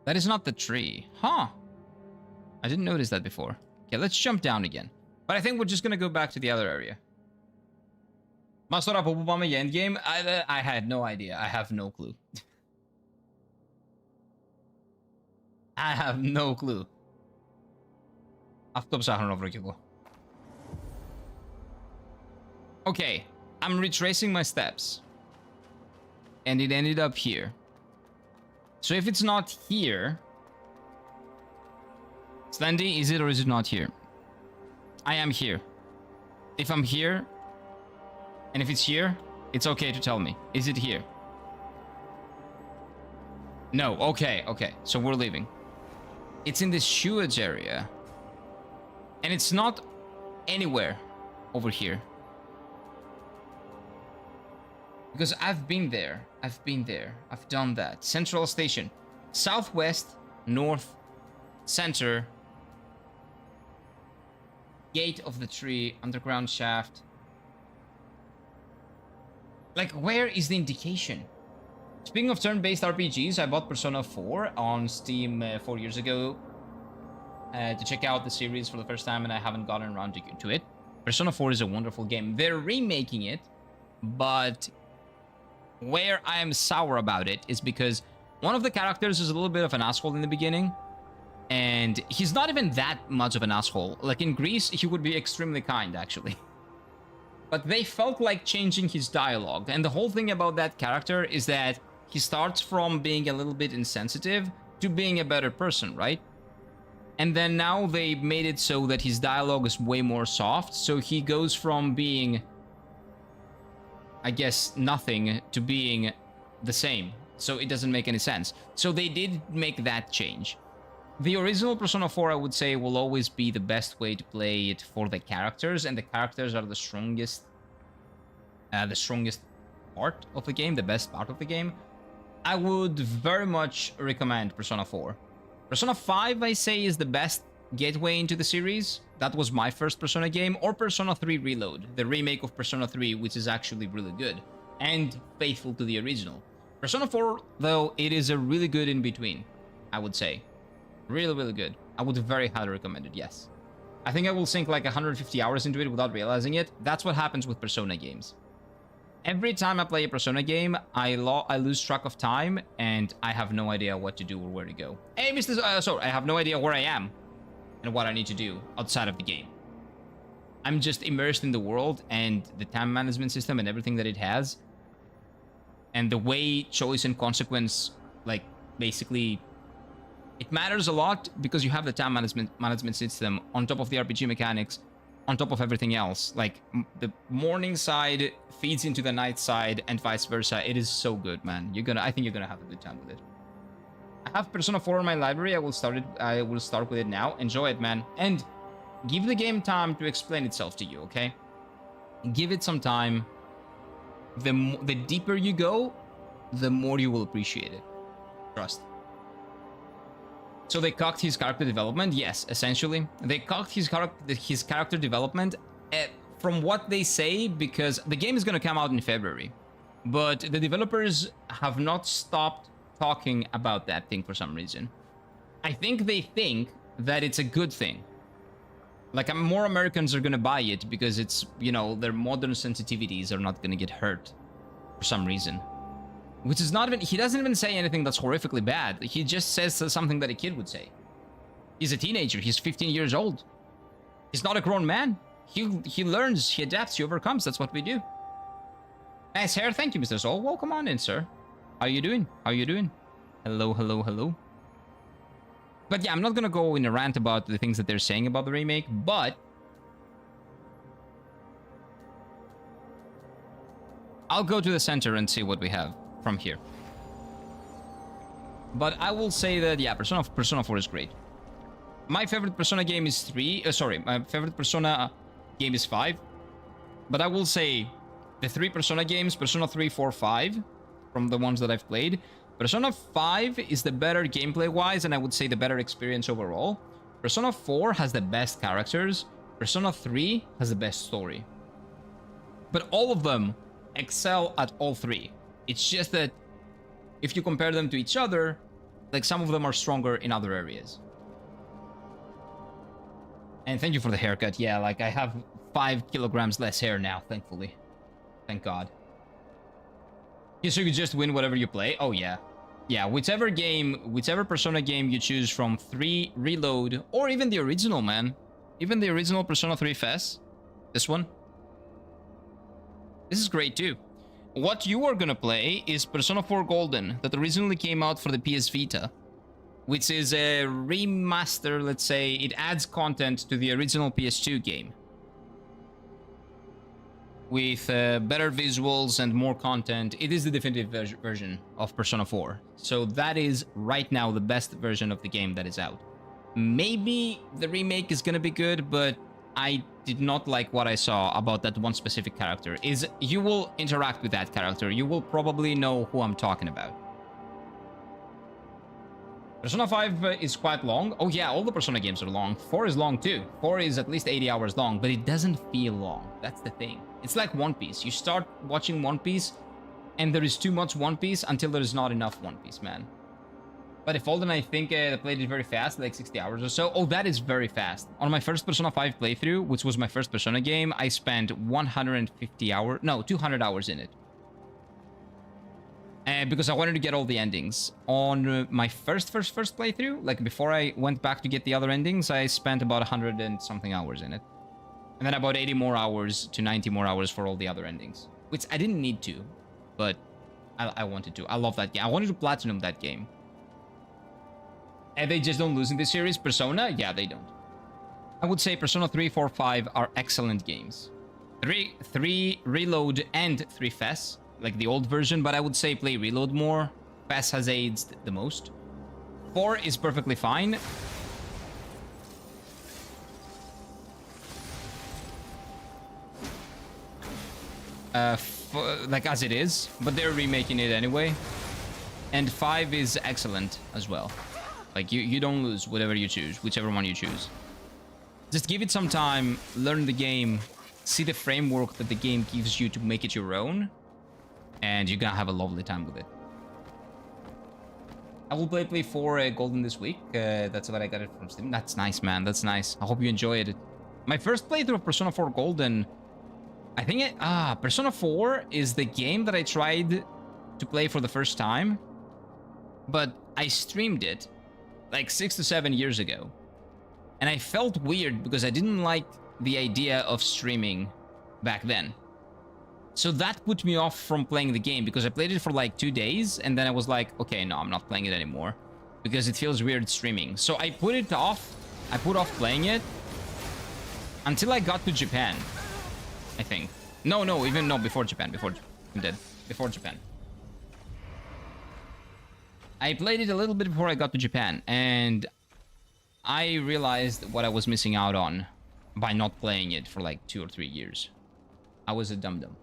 A: That is not the tree. Huh. I didn't notice that before. Okay, let's jump down again. But I think we're just gonna go back to the other area. Masora Popobama endgame? I had no idea. I have no clue. I have no clue. Αυτό ψάχνω να βρω κι εγώ. Okay, I'm retracing my steps. And it ended up here. So if it's not here... Slendy, is it or is it not here? I am here. If I'm here, and if it's here, it's okay to tell me. Is it here? No, okay. So we're leaving. It's in this sewage area. And it's not anywhere over here. Because I've been there. I've done that. Central station. Southwest, north, center... Gate of the tree, underground shaft. Like, where is the indication? Speaking of turn-based RPGs, I bought Persona 4 on Steam 4 years ago to check out the series for the first time, and I haven't gotten around to it. Persona 4 is a wonderful game. They're remaking it, but where I am sour about it is because one of the characters is a little bit of an asshole in the beginning. And he's not even that much of an asshole. Like in Greece, he would be extremely kind, actually. But they felt like changing his dialogue. And the whole thing about that character is that he starts from being a little bit insensitive to being a better person, right? And then now they made it so that his dialogue is way more soft. So he goes from being, I guess, nothing to being the same. So it doesn't make any sense. So they did make that change. The original Persona 4, I would say, will always be the best way to play it for the characters, and the characters are the strongest part of the game, the best part of the game. I would very much recommend Persona 4. Persona 5, I say, is the best gateway into the series. That was my first Persona game, or Persona 3 Reload, the remake of Persona 3, which is actually really good, and faithful to the original. Persona 4, though, it is a really good in-between, I would say. Really good. I would very highly recommend it, yes. I think I will sink like 150 hours into it without realizing it. That's what happens with Persona games. Every time I play a Persona game, I lose track of time, and I have no idea what to do or where to go. Hey, sorry, I have no idea where I am and what I need to do outside of the game. I'm just immersed in the world and the time management system and everything that it has. And the way choice and consequence, like, basically... It matters a lot because you have the time management system on top of the RPG mechanics, on top of everything else. Like, the morning side feeds into the night side and vice versa. It is so good, man. I think you're gonna have a good time with it. I have Persona 4 in my library. I will start with it now. Enjoy it, man. And give the game time to explain itself to you, okay? Give it some time. The deeper you go, the more you will appreciate it. Trust. So they cocked his character development? Yes, essentially. They cocked his character development from what they say, because the game is going to come out in February. But the developers have not stopped talking about that thing for some reason. I think they think that it's a good thing. Like, more Americans are going to buy it because it's, you know, their modern sensitivities are not going to get hurt for some reason. Which is not even... He doesn't even say anything that's horrifically bad. He just says something that a kid would say. He's a teenager. He's 15 years old. He's not a grown man. He learns, he adapts, he overcomes. That's what we do. Nice hair. Thank you, Mr. Soul. Well, come on in, sir. How you doing? Hello. But yeah, I'm not gonna go in a rant about the things that they're saying about the remake, but... I'll go to the center and see what we have from here. But I will say that, yeah, Persona 4 is great. My favorite Persona game is 3. My favorite Persona game is 5. But I will say the 3 Persona games, Persona 3, 4, 5, from the ones that I've played, Persona 5 is the better gameplay-wise, and I would say the better experience overall. Persona 4 has the best characters. Persona 3 has the best story. But all of them excel at all 3. It's just that if you compare them to each other, like some of them are stronger in other areas. And thank you for the haircut. Yeah, like I have 5 kilograms less hair now, thankfully. Thank God. Yeah, so you just win whatever you play? Oh, yeah. Yeah, whichever Persona game you choose from 3, Reload, or even the original, man. Even the original Persona 3 FES. This one. This is great, too. What you are gonna play is Persona 4 Golden, that originally came out for the PS Vita, which is a remaster, let's say. It adds content to the original PS2 game, with better visuals and more content. It is the definitive version of Persona 4. So that is right now the best version of the game that is out. Maybe the remake is gonna be good, but I did not like what I saw about that one specific character. You will interact with that character. You will probably know who I'm talking about. Persona 5 is quite long. Oh yeah, all the Persona games are long. 4 is long too. 4 is at least 80 hours long, but it doesn't feel long. That's the thing. It's like One Piece. You start watching One Piece, and there is too much One Piece until there is not enough One Piece, man. But if Elden, I think I played it very fast, like 60 hours or so. Oh, that is very fast. On my first Persona 5 playthrough, which was my first Persona game, I spent 150 hours, no, 200 hours in it. Because I wanted to get all the endings. On my first playthrough, like before I went back to get the other endings, I spent about 100 and something hours in it. And then about 80 more hours to 90 more hours for all the other endings. Which I didn't need to, but I wanted to. I love that game. I wanted to platinum that game. And they just don't lose in this series. Persona? Yeah, they don't. I would say Persona 3, 4, 5 are excellent games. 3 Reload and 3 FES, like the old version, but I would say play Reload more. FES has aged the most. 4 is perfectly fine. Like as it is, but they're remaking it anyway. And 5 is excellent as well. Like, you don't lose whatever you choose, whichever one you choose. Just give it some time, learn the game, see the framework that the game gives you to make it your own, and you're gonna have a lovely time with it. I will play 4 Golden this week. That's what I got it from Steam. That's nice, man. That's nice. I hope you enjoyed it. My first playthrough of Persona 4 Golden, I think Persona 4 is the game that I tried to play for the first time, but I streamed it like 6 to 7 years ago. And I felt weird because I didn't like the idea of streaming back then. So that put me off from playing the game because I played it for like 2 days and then I was like, okay, no, I'm not playing it anymore because it feels weird streaming. So I put it off. I put off playing it until I got to Japan, I think. No, before Japan. Before Japan. I played it a little bit before I got to Japan, and I realized what I was missing out on by not playing it for like 2 or 3 years. I was a dum-dum.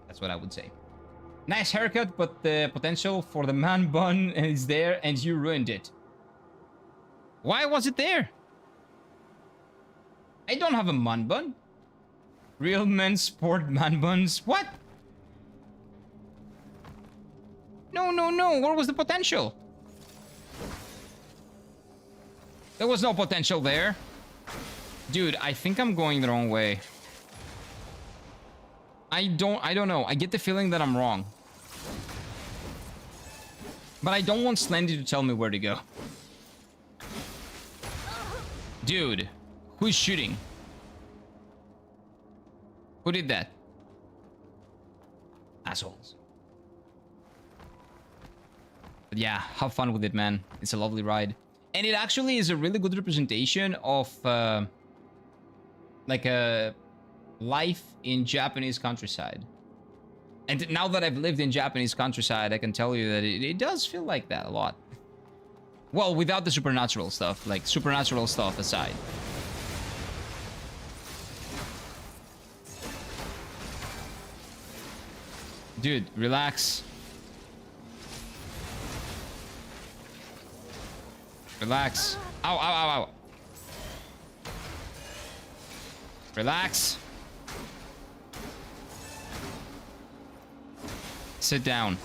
A: That's what I would say. Nice haircut, but the potential for the man bun is there, and you ruined it. Why was it there? I don't have a man bun. Real men sport man buns. What? No. Where was the potential? There was no potential there. Dude, I think I'm going the wrong way. I don't know. I get the feeling that I'm wrong. But I don't want Slendy to tell me where to go. Dude, who's shooting? Who did that? Assholes. But yeah, have fun with it, man. It's a lovely ride. And it actually is a really good representation of like a life in Japanese countryside. And now that I've lived in Japanese countryside, I can tell you that it does feel like that a lot. Well, without the supernatural stuff, like supernatural stuff aside. Dude, relax. Relax. Ow, ow, ow, ow. Relax. Sit down.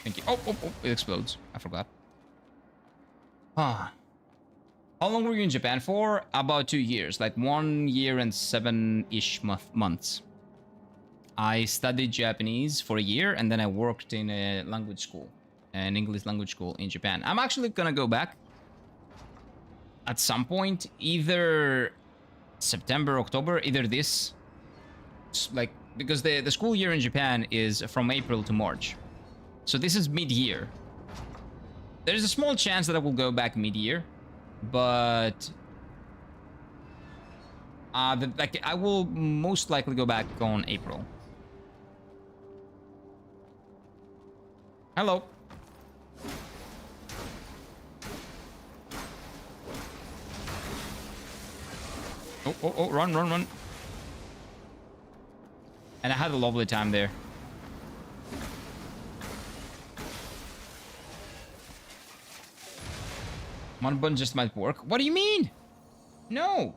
A: Thank you. Oh, oh, oh, it explodes. I forgot. Ah. How long were you in Japan for? About 2 years. Like 1 year and 7-ish months. I studied Japanese for a year, and then I worked in a language school. An English language school in Japan. I'm actually gonna go back. At some point. Either September, October. Either this. Like, because the school year in Japan is from April to March. So this is mid-year. There's a small chance that I will go back mid-year. But... like, I will most likely go back on April. Hello. Oh, oh, oh, run, run, run. And I had a lovely time there. One button just might work. What do you mean? No.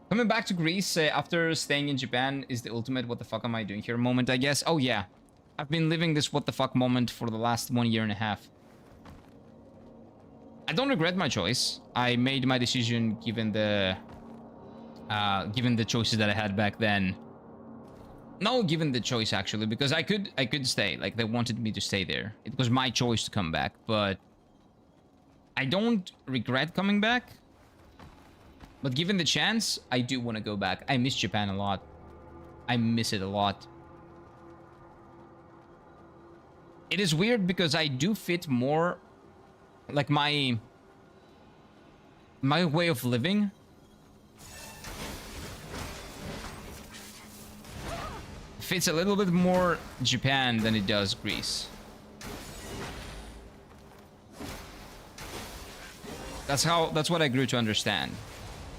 A: Coming back to Greece after staying in Japan is the ultimate what the fuck am I doing here moment, I guess. Oh, yeah. I've been living this what the fuck moment for the last 1 year and a half. I don't regret my choice. I made my decision given the choices that I had back then. No, given the choice actually, because I could stay. Like, they wanted me to stay there. It was my choice to come back, but I don't regret coming back. But given the chance, I do want to go back. I miss Japan a lot. I miss it a lot. It is weird because I do fit more, like, my way of living fits a little bit more Japan than it does Greece. That's what I grew to understand.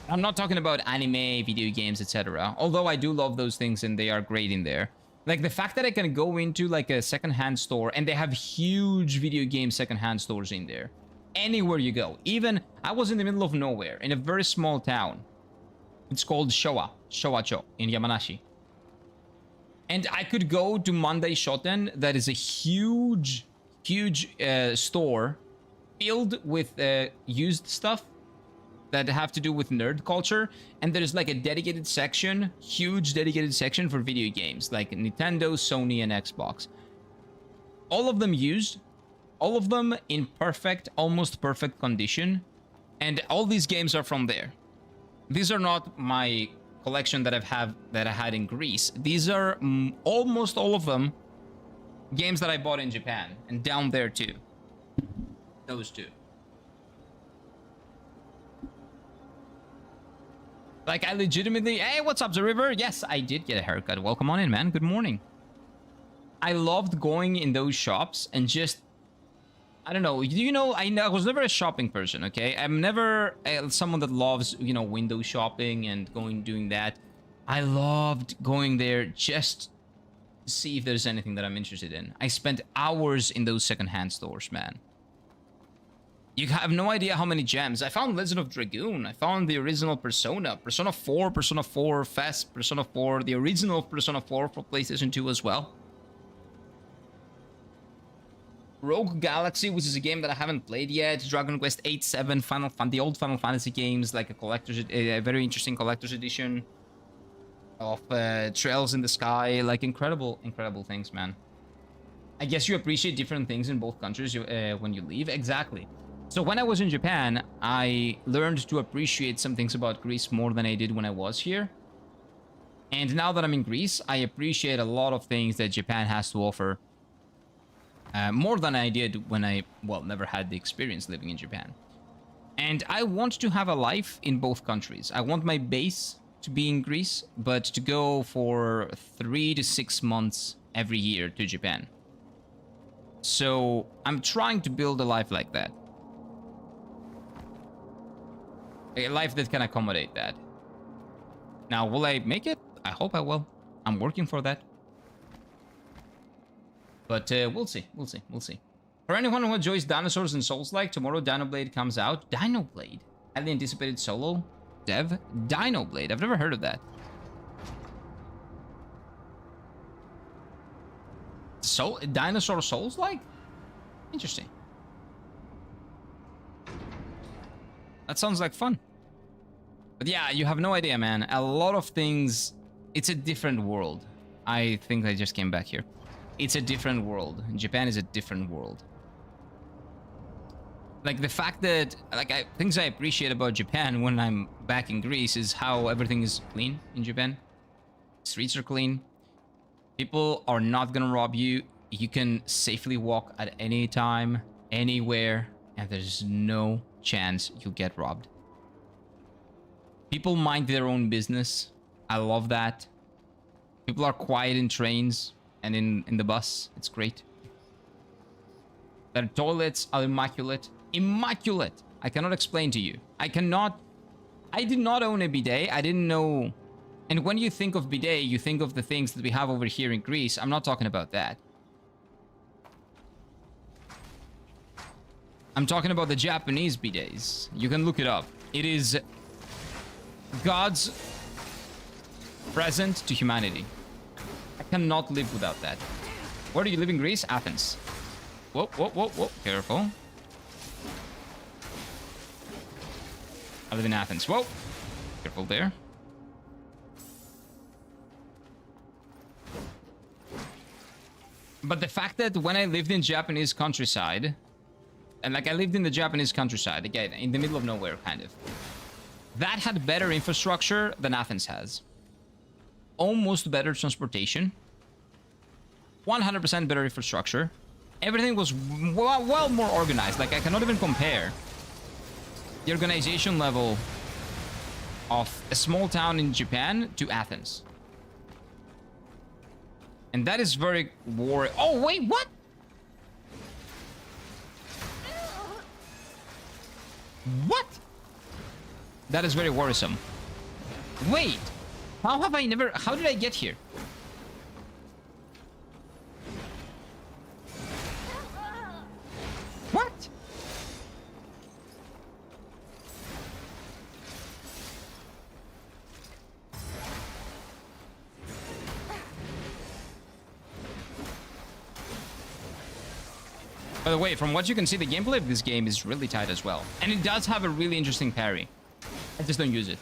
A: I'm not talking about anime, video games, etc. Although I do love those things and they are great in there. Like the fact that I can go into like a secondhand store and they have huge video game secondhand stores in there. Anywhere you go. Even I was in the middle of nowhere in a very small town. It's called Showacho in Yamanashi. And I could go to Monday Shoten, that is a huge store filled with used stuff that have to do with nerd culture, and there's like a dedicated section, huge dedicated section for video games, like Nintendo, Sony, and Xbox. All of them used, all of them in perfect, almost perfect condition, and all these games are from there. These are not my collection that I had in Greece. These are almost all of them games that I bought in Japan, and down there too. Those two. Like, I legitimately... Hey, what's up, The River? Yes, I did get a haircut. Welcome on in, man. Good morning. I loved going in those shops and just... I don't know. You know, I was never a shopping person, okay? I'm never someone that loves, you know, window shopping and doing that. I loved going there just to see if there's anything that I'm interested in. I spent hours in those secondhand stores, man. You have no idea how many gems. I found Legend of Dragoon. I found the original Persona. Persona 4, Persona 4 Fest, Persona 4, the original Persona 4 for PlayStation 2 as well. Rogue Galaxy, which is a game that I haven't played yet. Dragon Quest 8, 7, the old Final Fantasy games, like a very interesting collector's edition of Trails in the Sky. Like, incredible things, man. I guess you appreciate different things in both countries when you leave. Exactly. So when I was in Japan, I learned to appreciate some things about Greece more than I did when I was here. And now that I'm in Greece, I appreciate a lot of things that Japan has to offer. More than I did when I, well, never had the experience living in Japan. And I want to have a life in both countries. I want my base to be in Greece, but to go for 3 to 6 months every year to Japan. So I'm trying to build a life like that. A life that can accommodate that. Now, will I make it? I hope I will. I'm working for that. But we'll see. We'll see. We'll see. For anyone who enjoys dinosaurs and Souls-like, tomorrow Dinoblade comes out. Dinoblade? Highly anticipated solo dev? Dinoblade? I've never heard of that. So, dinosaur Souls-like? Interesting. That sounds like fun. But yeah, you have no idea, man. A lot of things... It's a different world. I think I just came back here. It's a different world. Japan is a different world. Like, the fact that... Like, things I appreciate about Japan when I'm back in Greece is how everything is clean in Japan. Streets are clean. People are not gonna rob you. You can safely walk at any time, anywhere, and there's no chance you'll get robbed. People mind their own business. I love that. People are quiet in trains and in the bus. It's great. Their toilets are immaculate. Immaculate! I cannot explain to you. I did not own a bidet. I didn't know... And when you think of bidet, you think of the things that we have over here in Greece. I'm not talking about that. I'm talking about the Japanese bidets. You can look it up. It is God's present to humanity. I cannot live without that. Where do you live in Greece? Athens. Whoa, whoa, whoa, whoa. Careful. I live in Athens. Whoa. Careful there. But the fact that when I lived in Japanese countryside, and like I lived in the Japanese countryside, again, in the middle of nowhere, kind of, that had better infrastructure than Athens has. Almost better transportation. 100% better infrastructure. Everything was well more organized. Like, I cannot even compare the organization level of a small town in Japan to Athens. And that is very worrying. Oh, wait, what? What? That is very worrisome. Wait. How did I get here? What? By the way, from what you can see, the gameplay of this game is really tight as well. And it does have a really interesting parry. I just don't use it.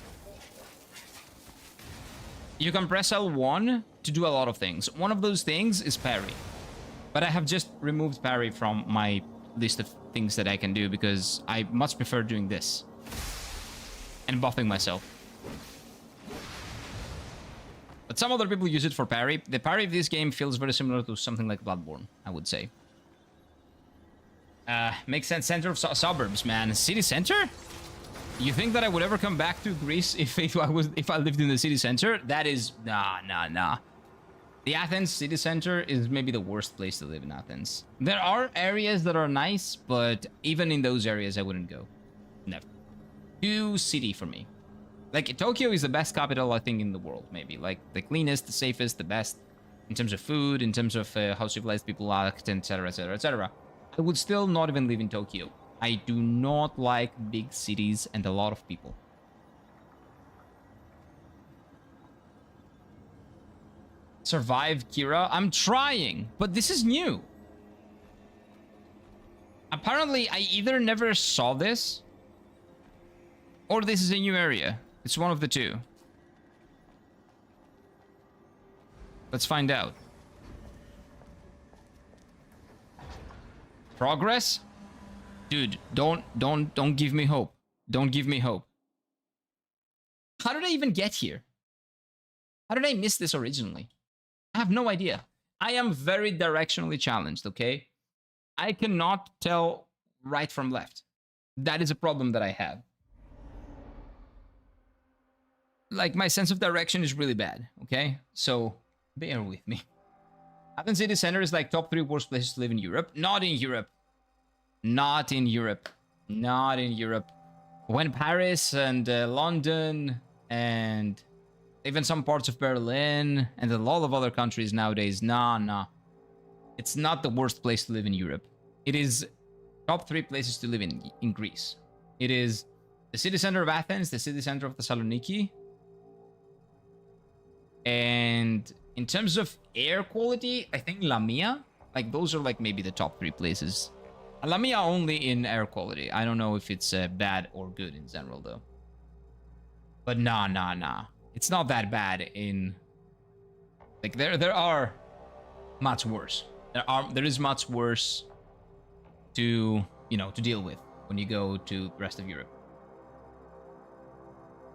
A: You can press L1 to do a lot of things. One of those things is parry. But I have just removed parry from my list of things that I can do because I much prefer doing this. And buffing myself. But some other people use it for parry. The parry of this game feels very similar to something like Bloodborne, I would say. Makes sense. Center of suburbs, man. City center? You think that I would ever come back to Greece if I lived in the city center? That is... Nah. The Athens city center is maybe the worst place to live in Athens. There are areas that are nice, but even in those areas, I wouldn't go. Never. Too city for me. Like, Tokyo is the best capital, I think, in the world, maybe. Like, the cleanest, the safest, the best. In terms of food, in terms of how civilized people act, etc., etc., etc. I would still not even live in Tokyo. I do not like big cities and a lot of people. Survive, Kira? I'm trying, but this is new. Apparently, I either never saw this, or this is a new area. It's one of the two. Let's find out. Progress? Dude, don't give me hope. Don't give me hope. How did I even get here? How did I miss this originally? I have no idea. I am very directionally challenged, okay? I cannot tell right from left. That is a problem that I have. Like, my sense of direction is really bad, okay? So, bear with me. Athens City Center is like top 3 worst places to live in Europe. Not in Europe. Not in Europe. Not in Europe. when Paris and London and even some parts of Berlin and a lot of other countries nowadays, nah. It's not the worst place to live in Europe. It is top 3 places to live in Greece. It is the city center of Athens, the city center of Thessaloniki. And in terms of air quality, I think Lamia, like those are like maybe the top 3 places. Lamia only in air quality. I don't know if it's bad or good in general though. But nah. It's not that bad in like there are much worse. There is much worse to, to deal with when you go to the rest of Europe.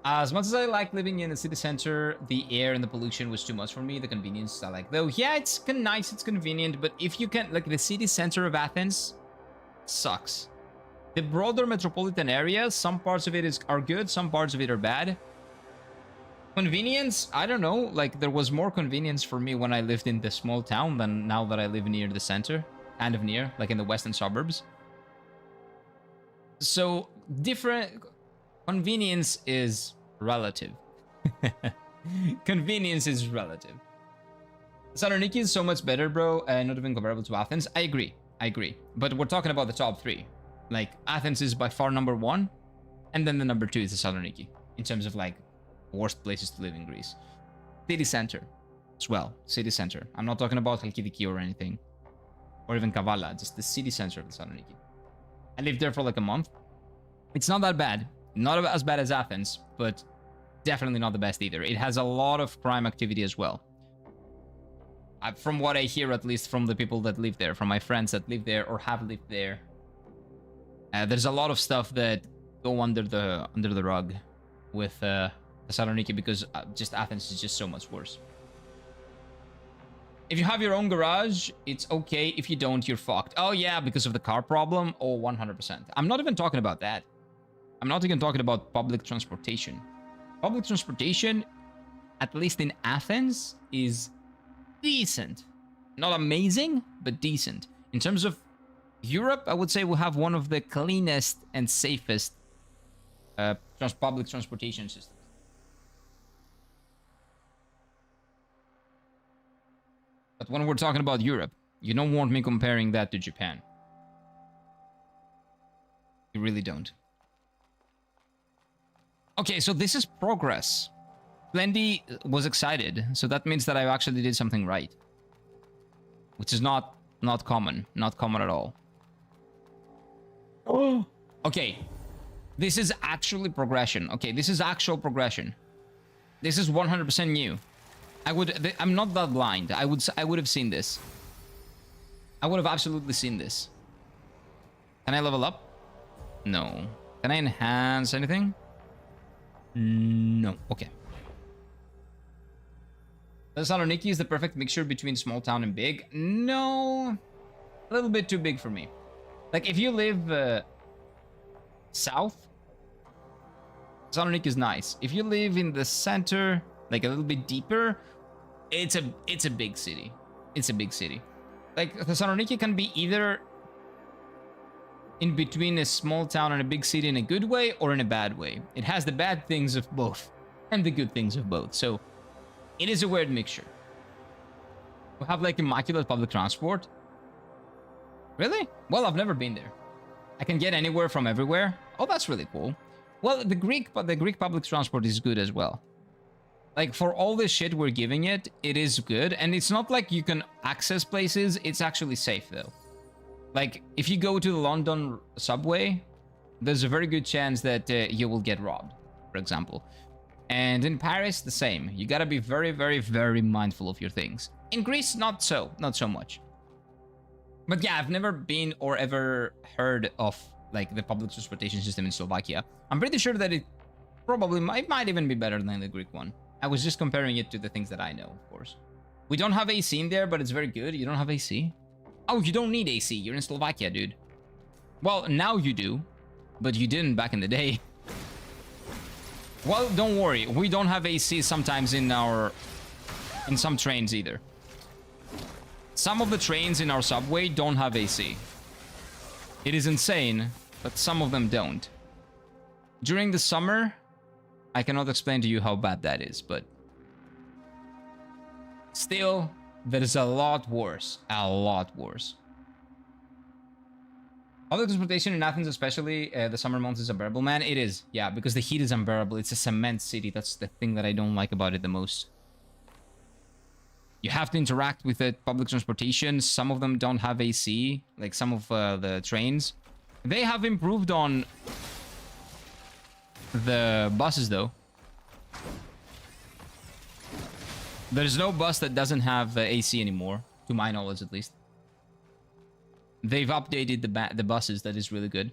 A: As much as I like living in the city center, the air and the pollution was too much for me. The convenience I like though. Yeah, it's nice, it's convenient, but if you can, like the city center of Athens sucks. The broader metropolitan area, some parts of it are good, some parts of it are bad. Convenience, I don't know, like there was more convenience for me when I lived in the small town than now that I live near the center, kind of near, like in the western suburbs. So different convenience is relative. Convenience is relative. Thessaloniki is so much better, bro, and not even comparable to Athens. I agree. But we're talking about the top 3. Like Athens is by far number 1, and then the number 2 is Thessaloniki in terms of like worst places to live in Greece. City center as well. City center. I'm not talking about Halkidiki or anything, or even Kavala. Just the city center of Thessaloniki. I lived there for like a month. It's not that bad. Not as bad as Athens, but definitely not the best either. It has a lot of crime activity as well. From what I hear, at least from the people that live there, from my friends that live there or have lived there, there's a lot of stuff that go under the rug with Thessaloniki because just Athens is just so much worse. If you have your own garage, it's okay. If you don't, you're fucked. Oh yeah, because of the car problem? Oh, 100%. I'm not even talking about that. I'm not even talking about public transportation. Public transportation, at least in Athens, is decent. Not amazing, but decent. In terms of Europe, I would say we have one of the cleanest and safest public transportation systems. But when we're talking about Europe, you don't want me comparing that to Japan. You really don't. Okay, so this is progress. Plenty was excited, so that means that I actually did something right. Which is not common. Not common at all. Oh. Okay. This is actually progression. Okay, this is actual progression. This is 100% new. I'm not that blind. I would have seen this. I would have absolutely seen this. Can I level up? No. Can I enhance anything? No. Okay. Thessaloniki is the perfect mixture between small town and big. No. A little bit too big for me. Like, if you live south, Thessaloniki is nice. If you live in the center, like a little bit deeper, it's a big city. It's a big city. Like, Thessaloniki can be either in between a small town and a big city in a good way or in a bad way. It has the bad things of both and the good things of both. So it is a weird mixture. We have like immaculate public transport. Really? Well, I've never been there. I can get anywhere from everywhere. Oh, that's really cool. Well, the Greek public transport is good as well. Like, for all the shit we're giving it, it is good. And it's not like you can access places. It's actually safe, though. Like, if you go to the London subway, there's a very good chance that you will get robbed, for example. And in Paris, the same. You gotta be very, very, very mindful of your things. In Greece, not so much. But yeah, I've never been or ever heard of, like, the public transportation system in Slovakia. I'm pretty sure that it might even be better than the Greek one. I was just comparing it to the things that I know, of course. We don't have AC in there, but it's very good. You don't have AC? Oh, you don't need AC. You're in Slovakia, dude. Well, now you do, but you didn't back in the day. Well, don't worry. We don't have AC sometimes in some trains either. Some of the trains in our subway don't have AC. It is insane, but some of them don't. During the summer, I cannot explain to you how bad that is, but still, there is a lot worse. A lot worse. Public transportation in Athens, especially the summer months, is unbearable. Man, it is. Yeah, because the heat is unbearable. It's a cement city. That's the thing that I don't like about it the most. You have to interact with the public transportation. Some of them don't have AC, like some of the trains. They have improved on the buses, though. There's no bus that doesn't have AC anymore, to my knowledge at least. They've updated the buses. That is really good.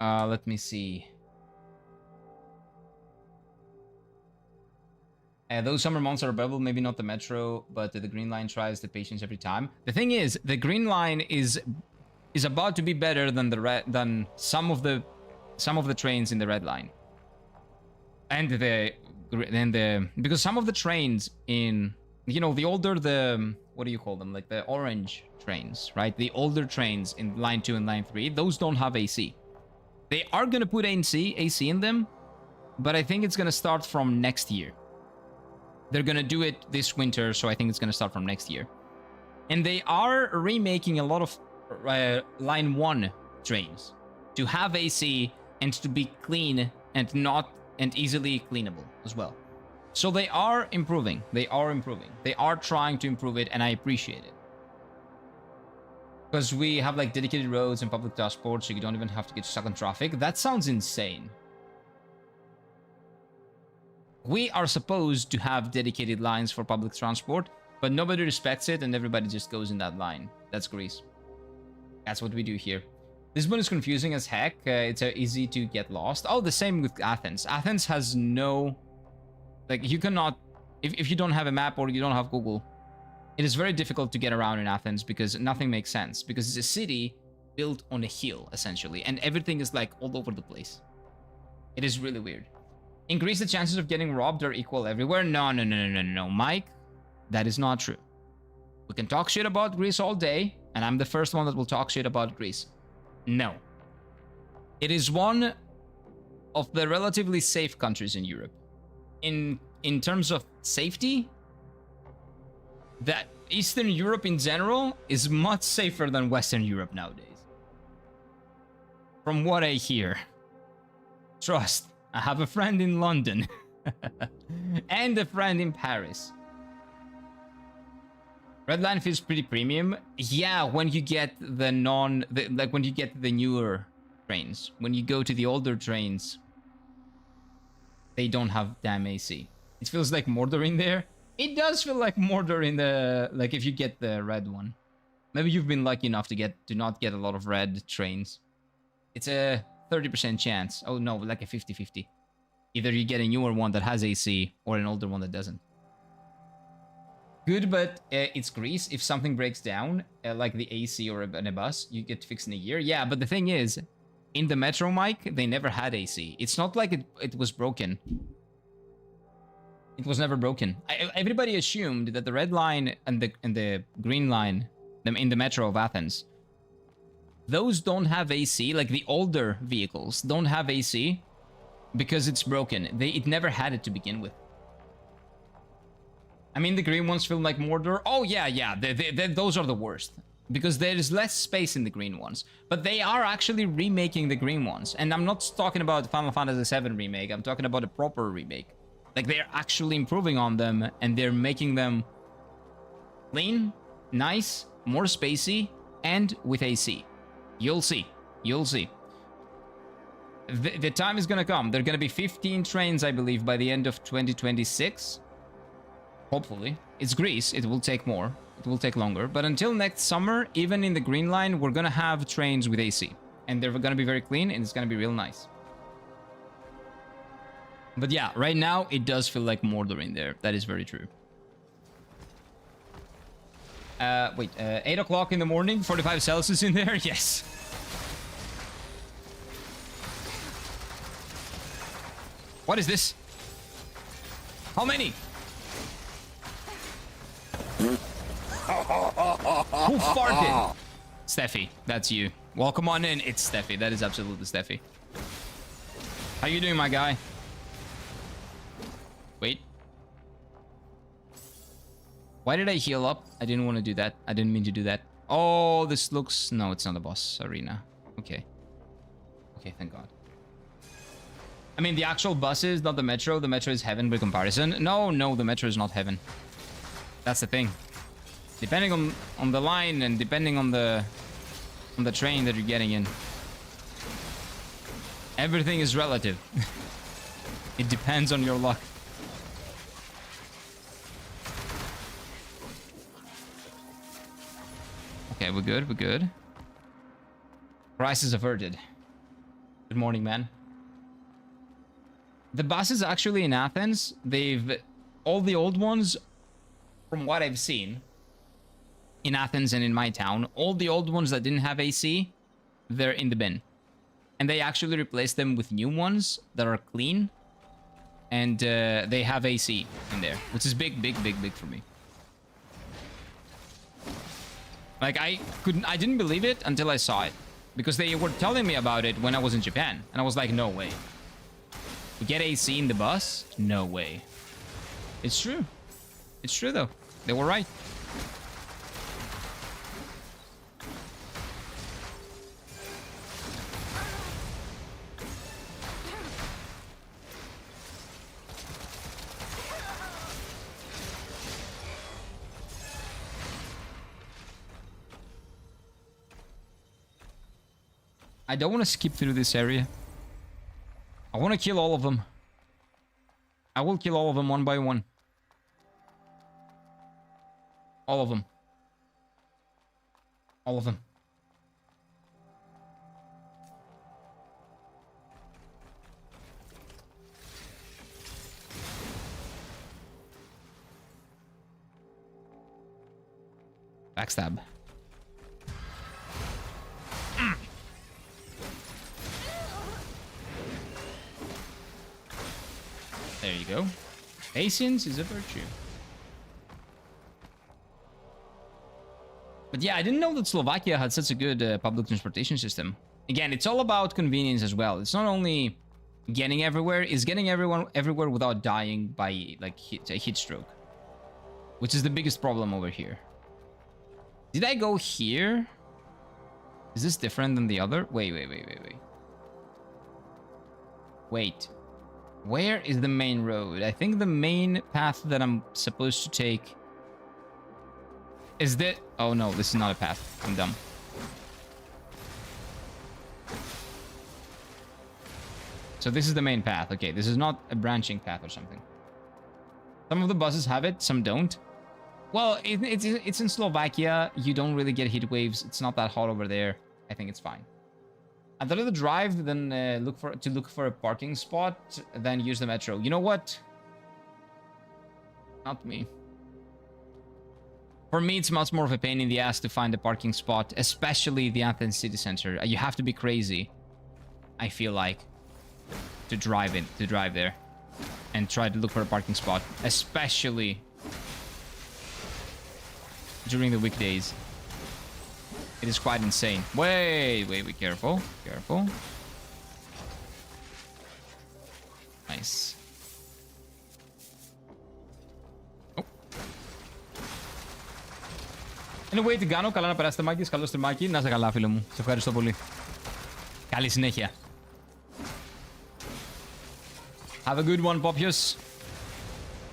A: Let me see. Those summer months are available. Maybe not the metro, but the Green Line tries the patience every time. The thing is, the Green Line is about to be better than the some of the trains in the Red Line. And because some of the trains in, you know, the older what do you call them? Like the orange trains, right? The older trains in line 2 and line 3, those don't have AC. They are going to put AC in them, but I think it's going to start from next year. They're going to do it this winter, so I think it's going to start from next year. And they are remaking a lot of line 1 trains to have AC and to be clean and easily cleanable as well. So they are improving. They are improving. They are trying to improve it, and I appreciate it. Because we have like dedicated roads and public transport, so you don't even have to get stuck on traffic. That sounds insane. We are supposed to have dedicated lines for public transport, but nobody respects it and everybody just goes in that line. That's Greece. That's what we do here. This one is confusing as heck. It's easy to get lost. Oh, the same with Athens. Athens has no... Like, you cannot... If you don't have a map or you don't have Google, it is very difficult to get around in Athens because nothing makes sense. Because it's a city built on a hill, essentially. And everything is, like, all over the place. It is really weird. Increase the chances of getting robbed are equal everywhere? No, Mike. That is not true. We can talk shit about Greece all day, and I'm the first one that will talk shit about Greece. No. It is one of the relatively safe countries in Europe. In terms of safety, that Eastern Europe in general is much safer than Western Europe nowadays. From what I hear. Trust. I have a friend in London. And a friend in Paris. Red Line feels pretty premium. Yeah, when you get like when you get the newer trains. When you go to the older trains, they don't have damn AC. It feels like Mordor in there. It does feel like Mordor in the, like if you get the red one. Maybe you've been lucky enough to not get a lot of red trains. It's a 30% chance. Oh no, like a 50-50. Either you get a newer one that has AC or an older one that doesn't. Good, but it's Greece. If something breaks down, like the AC or a bus, you get fixed in a year. Yeah, but the thing is, in the metro, Mike, they never had AC. It's not like it was broken. It was never broken. Everybody assumed that the red line and the green line in the metro of Athens, those don't have AC. Like the older vehicles don't have AC because it's broken. It never had it to begin with. I mean, the green ones feel like Mordor. Oh, yeah. Those are the worst. Because there is less space in the green ones. But they are actually remaking the green ones. And I'm not talking about Final Fantasy VII remake. I'm talking about a proper remake. Like, they're actually improving on them. And they're making them clean, nice, more spacey, and with AC. You'll see. You'll see. The time is gonna come. There are gonna be 15 trains, I believe, by the end of 2026. Hopefully. It's Greece. It will take more. It will take longer. But until next summer, even in the green line, we're going to have trains with AC. And they're going to be very clean, and it's going to be real nice. But yeah, right now, it does feel like Mordor in there. That is very true. 8 o'clock in the morning, 45 Celsius in there? Yes. What is this? How many? Who farted? Steffi, that's you. Welcome on in. It's Steffi. That is absolutely Steffi. How you doing, my guy? Wait. Why did I heal up? I didn't want to do that. I didn't mean to do that. Oh, this looks... No, it's not a boss arena. Okay. Okay, thank God. I mean, the actual bus is not the metro. The metro is heaven by comparison. No, no, the metro is not heaven. That's the thing. Depending on the line and depending on the train that you're getting in. Everything is relative. It depends on your luck. Okay, we're good, we're good. Crisis averted. Good morning, man. The buses actually in Athens, all the old ones, from what I've seen, in Athens and in my town, all the old ones that didn't have AC, they're in the bin. And they actually replaced them with new ones that are clean. And they have AC in there, which is big, big, big, big for me. Like, I didn't believe it until I saw it. Because they were telling me about it when I was in Japan. And I was like, no way. You get AC in the bus? No way. It's true. It's true, though. They were right. I don't want to skip through this area. I want to kill all of them. I will kill all of them one by one. All of them. All of them. Backstab. There you go. Patience is a virtue. But yeah, I didn't know that Slovakia had such a good public transportation system. Again, it's all about convenience as well. It's not only getting everywhere, it's getting everyone everywhere without dying by like a heat stroke. Which is the biggest problem over here. Did I go here? Is this different than the other? Wait. Wait. Where is the main road? I think the main path that I'm supposed to take is that... Oh no, this is not a path. I'm dumb. So this is the main path. Okay, this is not a branching path or something. Some of the buses have it, some don't. Well, it's in Slovakia. You don't really get heat waves. It's not that hot over there. I think it's fine. I'd rather drive than look for a parking spot than use the metro. You know what? Not me. For me, it's much more of a pain in the ass to find a parking spot, especially the Athens city center. You have to be crazy, I feel like, to drive there and try to look for a parking spot, especially during the weekdays. It is quite insane. Wait, careful. Careful. Nice. Oh. Anyway, την κάνω. Καλά να περάσετε, Μάκης. Καλό στριμάκι. Να είσαι καλά, φίλο μου. Σε ευχαριστώ πολύ. Καλή συνέχεια. Have a good one, Popius.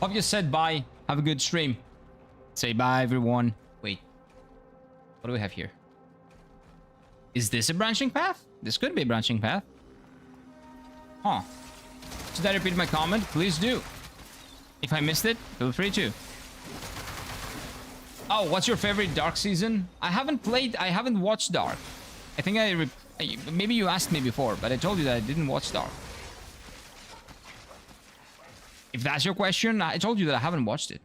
A: Popius said bye. Have a good stream. Say bye, everyone. Wait. What do we have here? Is this a branching path? This could be a branching path. Huh. Should I repeat my comment? Please do. If I missed it, feel free to. Oh, what's your favorite Dark season? I haven't watched Dark. I think maybe you asked me before, but I told you that I didn't watch Dark. If that's your question, I told you that I haven't watched it.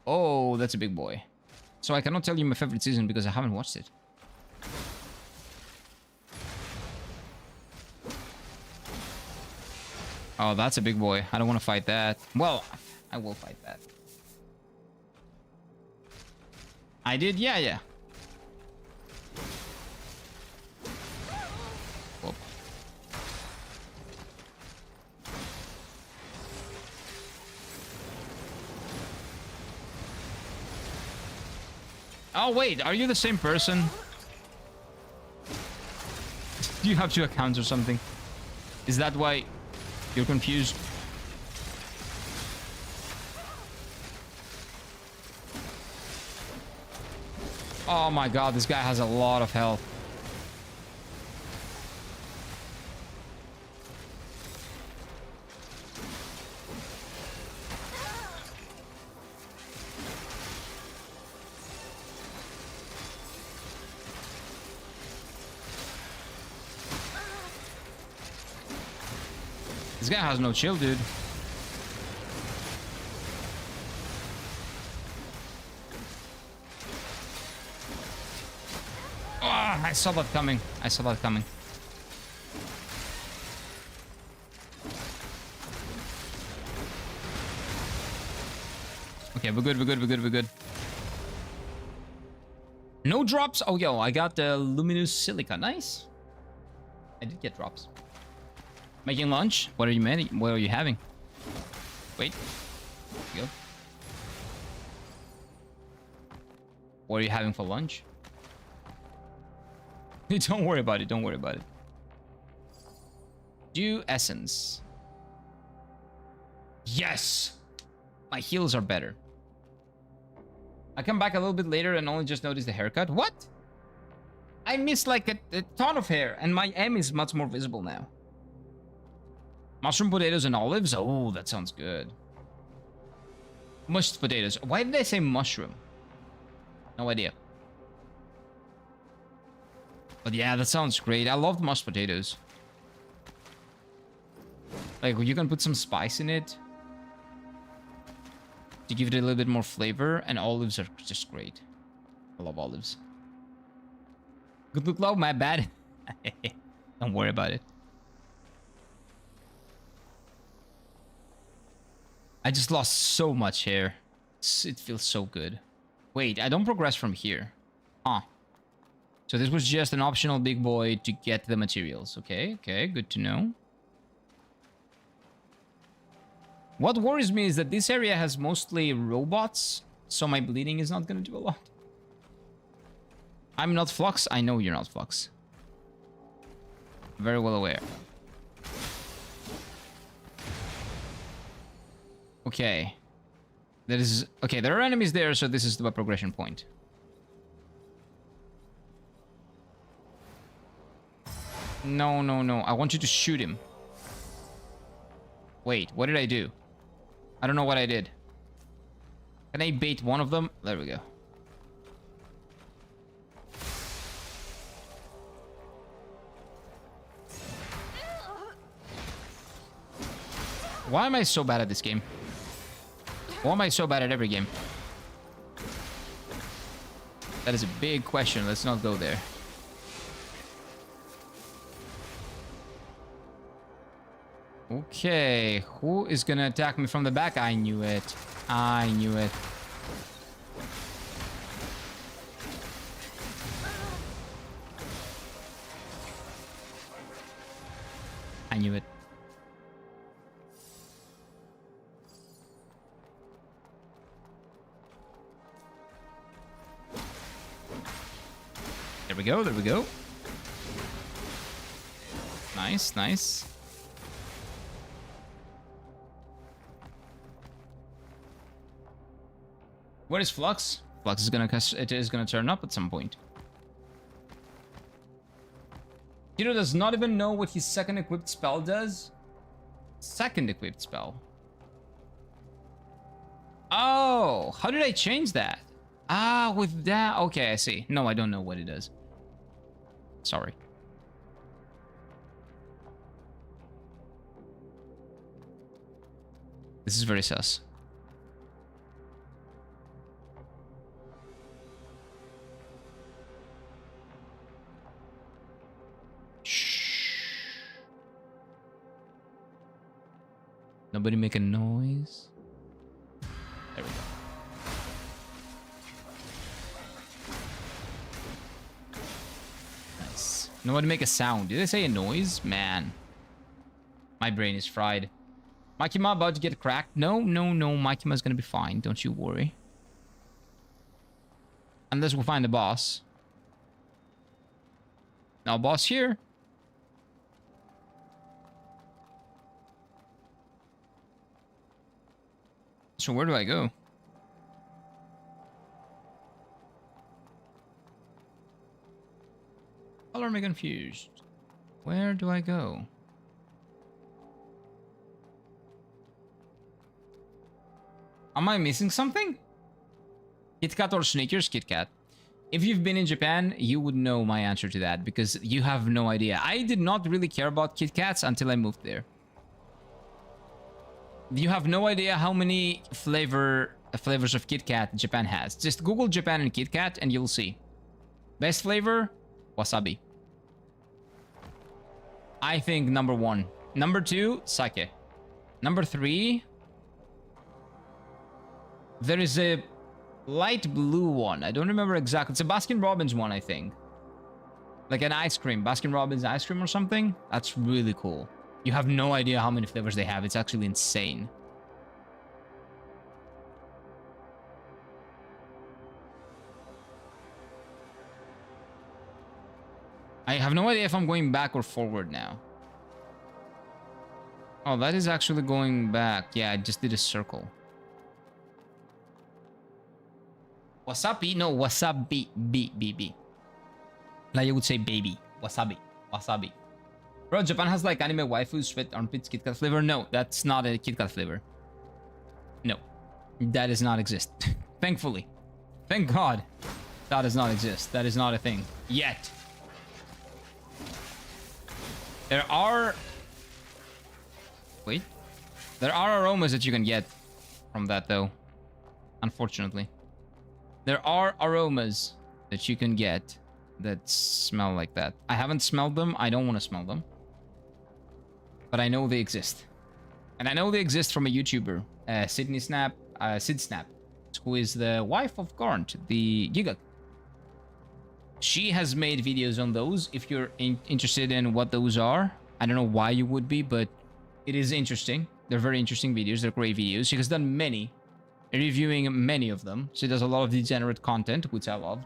A: Oh, that's a big boy. So I cannot tell you my favorite season because I haven't watched it. Oh, that's a big boy. I don't want to fight that. Well, I will fight that. I did? Yeah. Oh, wait. Are you the same person? Do you have two accounts or something? Is that why you're confused? Oh my god, this guy has a lot of health. This guy has no chill, dude. Oh, I saw that coming. I saw that coming. Okay, we're good, we're good, we're good, we're good. No drops? Oh, yo, I got the luminous silica. Nice. I did get drops. Making lunch? What are you making? What are you having? Wait. Go. What are you having for lunch? Don't worry about it. Don't worry about it. Do essence. Yes! My heels are better. I come back a little bit later and only just noticed the haircut. What? I missed like a ton of hair and my M is much more visible now. Mushroom potatoes and olives? Oh, that sounds good. Mushed potatoes. Why did I say mushroom? No idea. But yeah, that sounds great. I love mashed potatoes. Like, you can put some spice in it to give it a little bit more flavor, and olives are just great. I love olives. Good look, love, my bad. Don't worry about it. I just lost so much hair. It feels so good. Wait, I don't progress from here. Huh. So this was just an optional big boy to get the materials. Okay, okay, good to know. What worries me is that this area has mostly robots, so my bleeding is not going to do a lot. I'm not Flux. I know you're not Flux. Very well aware. Okay. That is... Okay, there are enemies there, so this is the progression point. No, no, no. I want you to shoot him. Wait, what did I do? I don't know what I did. Can I bait one of them? There we go. Why am I so bad at this game? Why am I so bad at every game? That is a big question. Let's not go there. Okay, who is gonna attack me from the back? I knew it. I knew it. I knew it. There we go, there we go. Nice, nice. Where is Flux? Flux is gonna turn up at some point. Hero does not even know what his second equipped spell does. Second equipped spell. Oh, how did I change that? Ah, with that. Okay, I see. No, I don't know what it does. Sorry. This is very sus. Nobody make a noise. There we go. Nice. Nobody make a sound. Did I say a noise? Man. My brain is fried. Makima about to get cracked? No, no, no. Makima's gonna be fine. Don't you worry. Unless we find the boss. No boss here. So where do I go? Color me confused. Where do I go? Am I missing something? Kit Kat or Snickers? Kit Kat. If you've been in Japan, you would know my answer to that because you have no idea. I did not really care about Kit Kats until I moved there. You have no idea how many flavors of Kit Kat Japan has. Just Google Japan and Kit Kat and you'll see. Best flavor? Wasabi. I think number 1. Number 2, sake. Number 3, there is a light blue one. I don't remember exactly. It's a Baskin-Robbins one, I think. Like an ice cream. Baskin-Robbins ice cream or something. That's really cool. You have no idea how many flavors they have. It's actually insane. I have no idea if I'm going back or forward now. Oh, that is actually going back. Yeah, I just did a circle. Wasabi? No, wasabi. B. Like you would say baby. Wasabi. Wasabi. Bro, Japan has like anime waifus, sweat armpits, Kit Kat flavor. No, that's not a Kit Kat flavor. No. That does not exist. Thankfully. Thank God. That does not exist. That is not a thing. Yet. There are... Wait. There are aromas that you can get from that, though. Unfortunately. There are aromas that you can get that smell like that. I haven't smelled them. I don't want to smell them. But I know they exist. And I know they exist from a YouTuber, Sid Snap, who is the wife of Garnt, the Giga. She has made videos on those. If you're interested in what those are, I don't know why you would be, but it is interesting. They're very interesting videos. They're great videos. She has done many, reviewing many of them. She does a lot of degenerate content, which I love.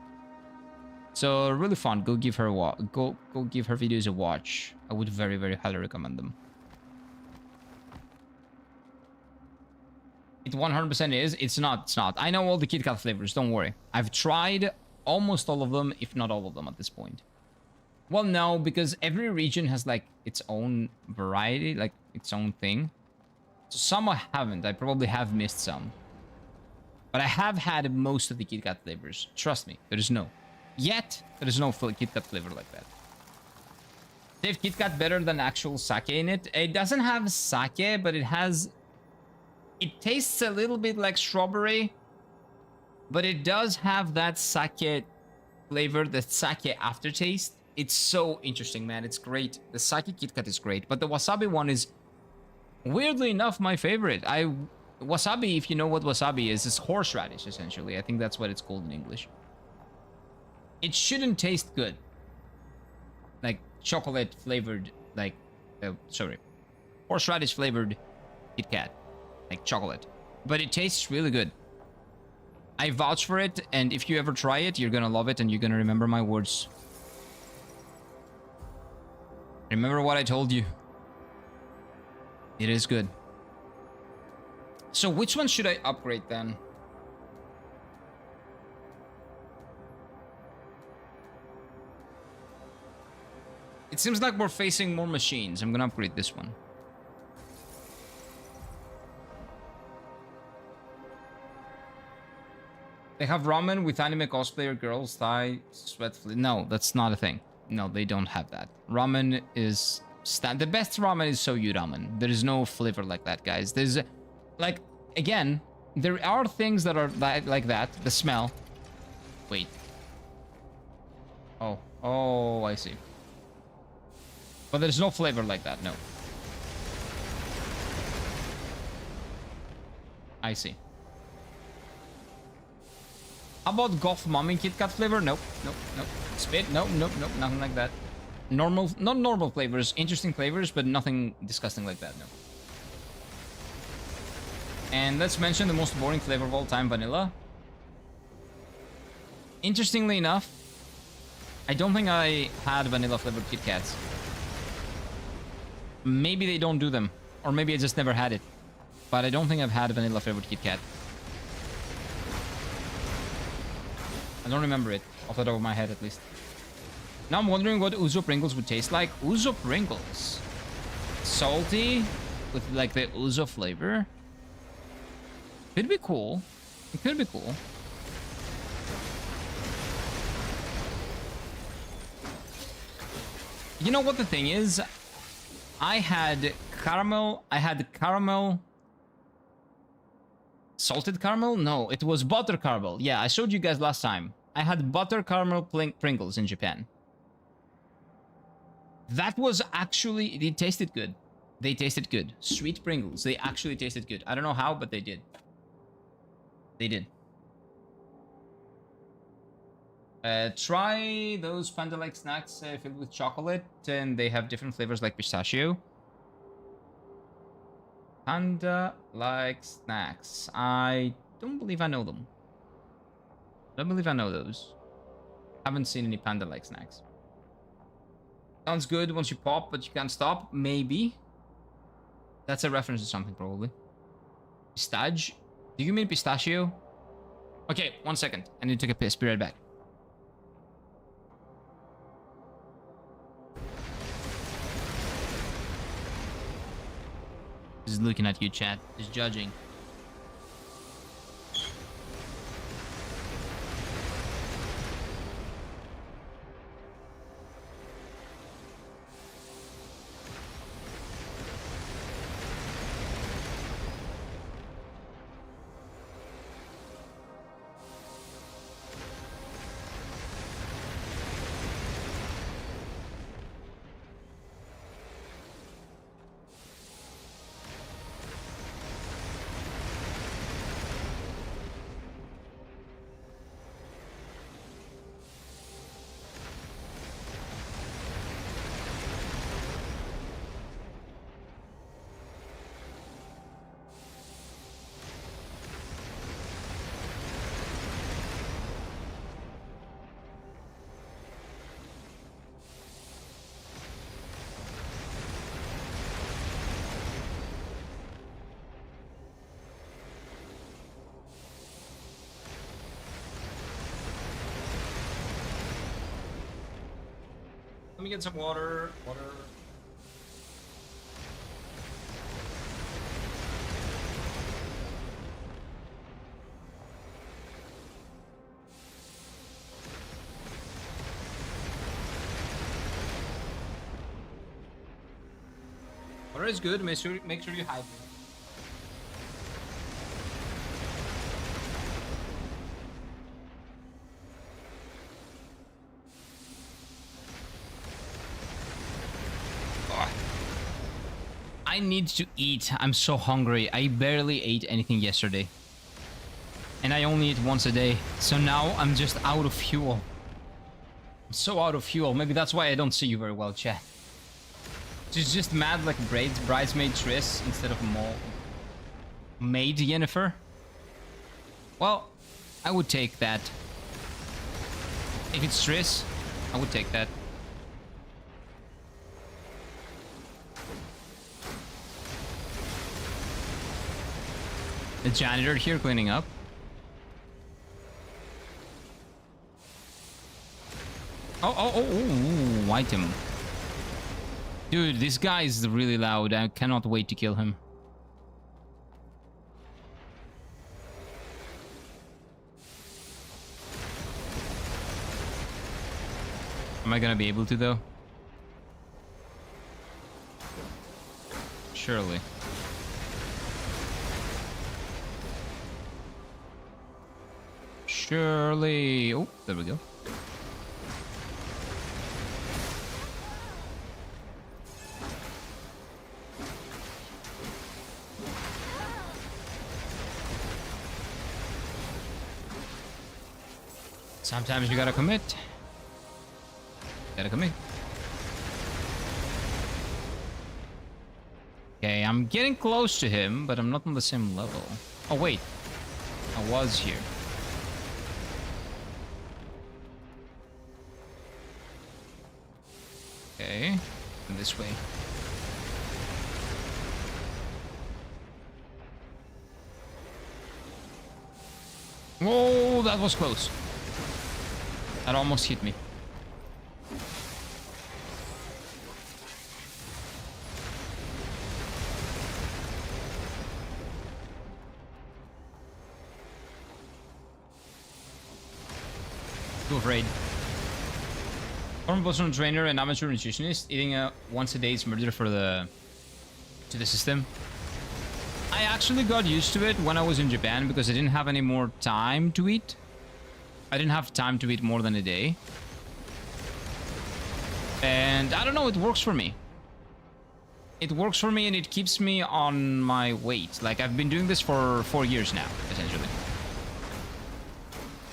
A: So really fun. Go give her a go give her videos a watch. I would very, very highly recommend them. It 100% is. It's not. It's not. I know all the Kit Kat flavors. Don't worry. I've tried almost all of them, if not all of them at this point. Well, no, because every region has like its own variety, like its own thing. So some I haven't. I probably have missed some. But I have had most of the Kit Kat flavors. Trust me, there is no. Yet, there is no Kit Kat flavor like that. They have Kit Kat better than actual sake in it. It doesn't have sake, but it has... It tastes a little bit like strawberry. But it does have that sake flavor, the sake aftertaste. It's so interesting, man. It's great. The sake Kit Kat is great. But the wasabi one is, weirdly enough, my favorite. Wasabi, if you know what wasabi is horseradish, essentially. I think that's what it's called in English. It shouldn't taste good. Like chocolate flavored, like, horseradish flavored Kit Kat. Like chocolate. But it tastes really good. I vouch for it, and if you ever try it, you're gonna love it, and you're gonna remember my words. Remember what I told you. It is good. So which one should I upgrade then? It seems like we're facing more machines. I'm gonna upgrade this one. They have ramen with anime cosplayer girls, Thai, sweat. No, that's not a thing. No, they don't have that. Ramen is... The best ramen is Soyu ramen. There is no flavor like that, guys. There's... Like, again, there are things that are like that. The smell. Wait. Oh, I see. But there's no flavor like that, no. I see. How about Goth Mommy Kit Kat flavor? Nope. Spit? Nope. Nothing like that. Normal, not normal flavors, interesting flavors, but nothing disgusting like that, no. And let's mention the most boring flavor of all time, vanilla. Interestingly enough, I don't think I had vanilla flavored Kit Kats. Maybe they don't do them. Or maybe I just never had it. But I don't think I've had a vanilla flavored Kit Kat. I don't remember it, off the top of my head at least. Now I'm wondering what Ouzo Pringles would taste like. Ouzo Pringles. Salty, with like the Ouzo flavor. Could be cool. It could be cool. You know what the thing is? I had caramel. Salted caramel? No, it was butter caramel. Yeah, I showed you guys last time. I had butter caramel Pringles in Japan. That was actually... They tasted good. They tasted good. Sweet Pringles. They actually tasted good. I don't know how, but they did. They did. Try those panda-like snacks filled with chocolate, and they have different flavors like pistachio. Panda-like snacks. I don't believe I know them. Don't believe I know those. Haven't seen any panda-like snacks. Sounds good once you pop, but you can't stop. Maybe. That's a reference to something, probably. Pistage? Do you mean pistachio? Okay, 1 second. I need to take a piss. Be right back. Just looking at you, chat. Just judging. Let me get some water. Water is good. Make sure you hydrate. I need to eat. I'm so hungry. I barely ate anything yesterday. And I only eat once a day. So now I'm just out of fuel. I'm so out of fuel. Maybe that's why I don't see you very well, chat. She's just mad like bridesmaid Triss instead of maid Yennefer. Well, I would take that. If it's Triss, I would take that. The janitor here cleaning up. Oh, item. Dude, this guy is really loud. I cannot wait to kill him. Am I gonna be able to, though? Surely. Surely. Oh, there we go. Sometimes you gotta commit. Gotta commit. Okay, I'm getting close to him, but I'm not on the same level. Oh, wait. I was here. Okay. This way. Whoa, that was close. That almost hit me. Too afraid. Former personal trainer and amateur nutritionist, eating a once a day is murder for the system. I actually got used to it when I was in Japan because I didn't have any more time to eat. I didn't have time to eat more than a day. And I don't know, it works for me. It works for me and it keeps me on my weight. Like, I've been doing this for 4 years now, essentially.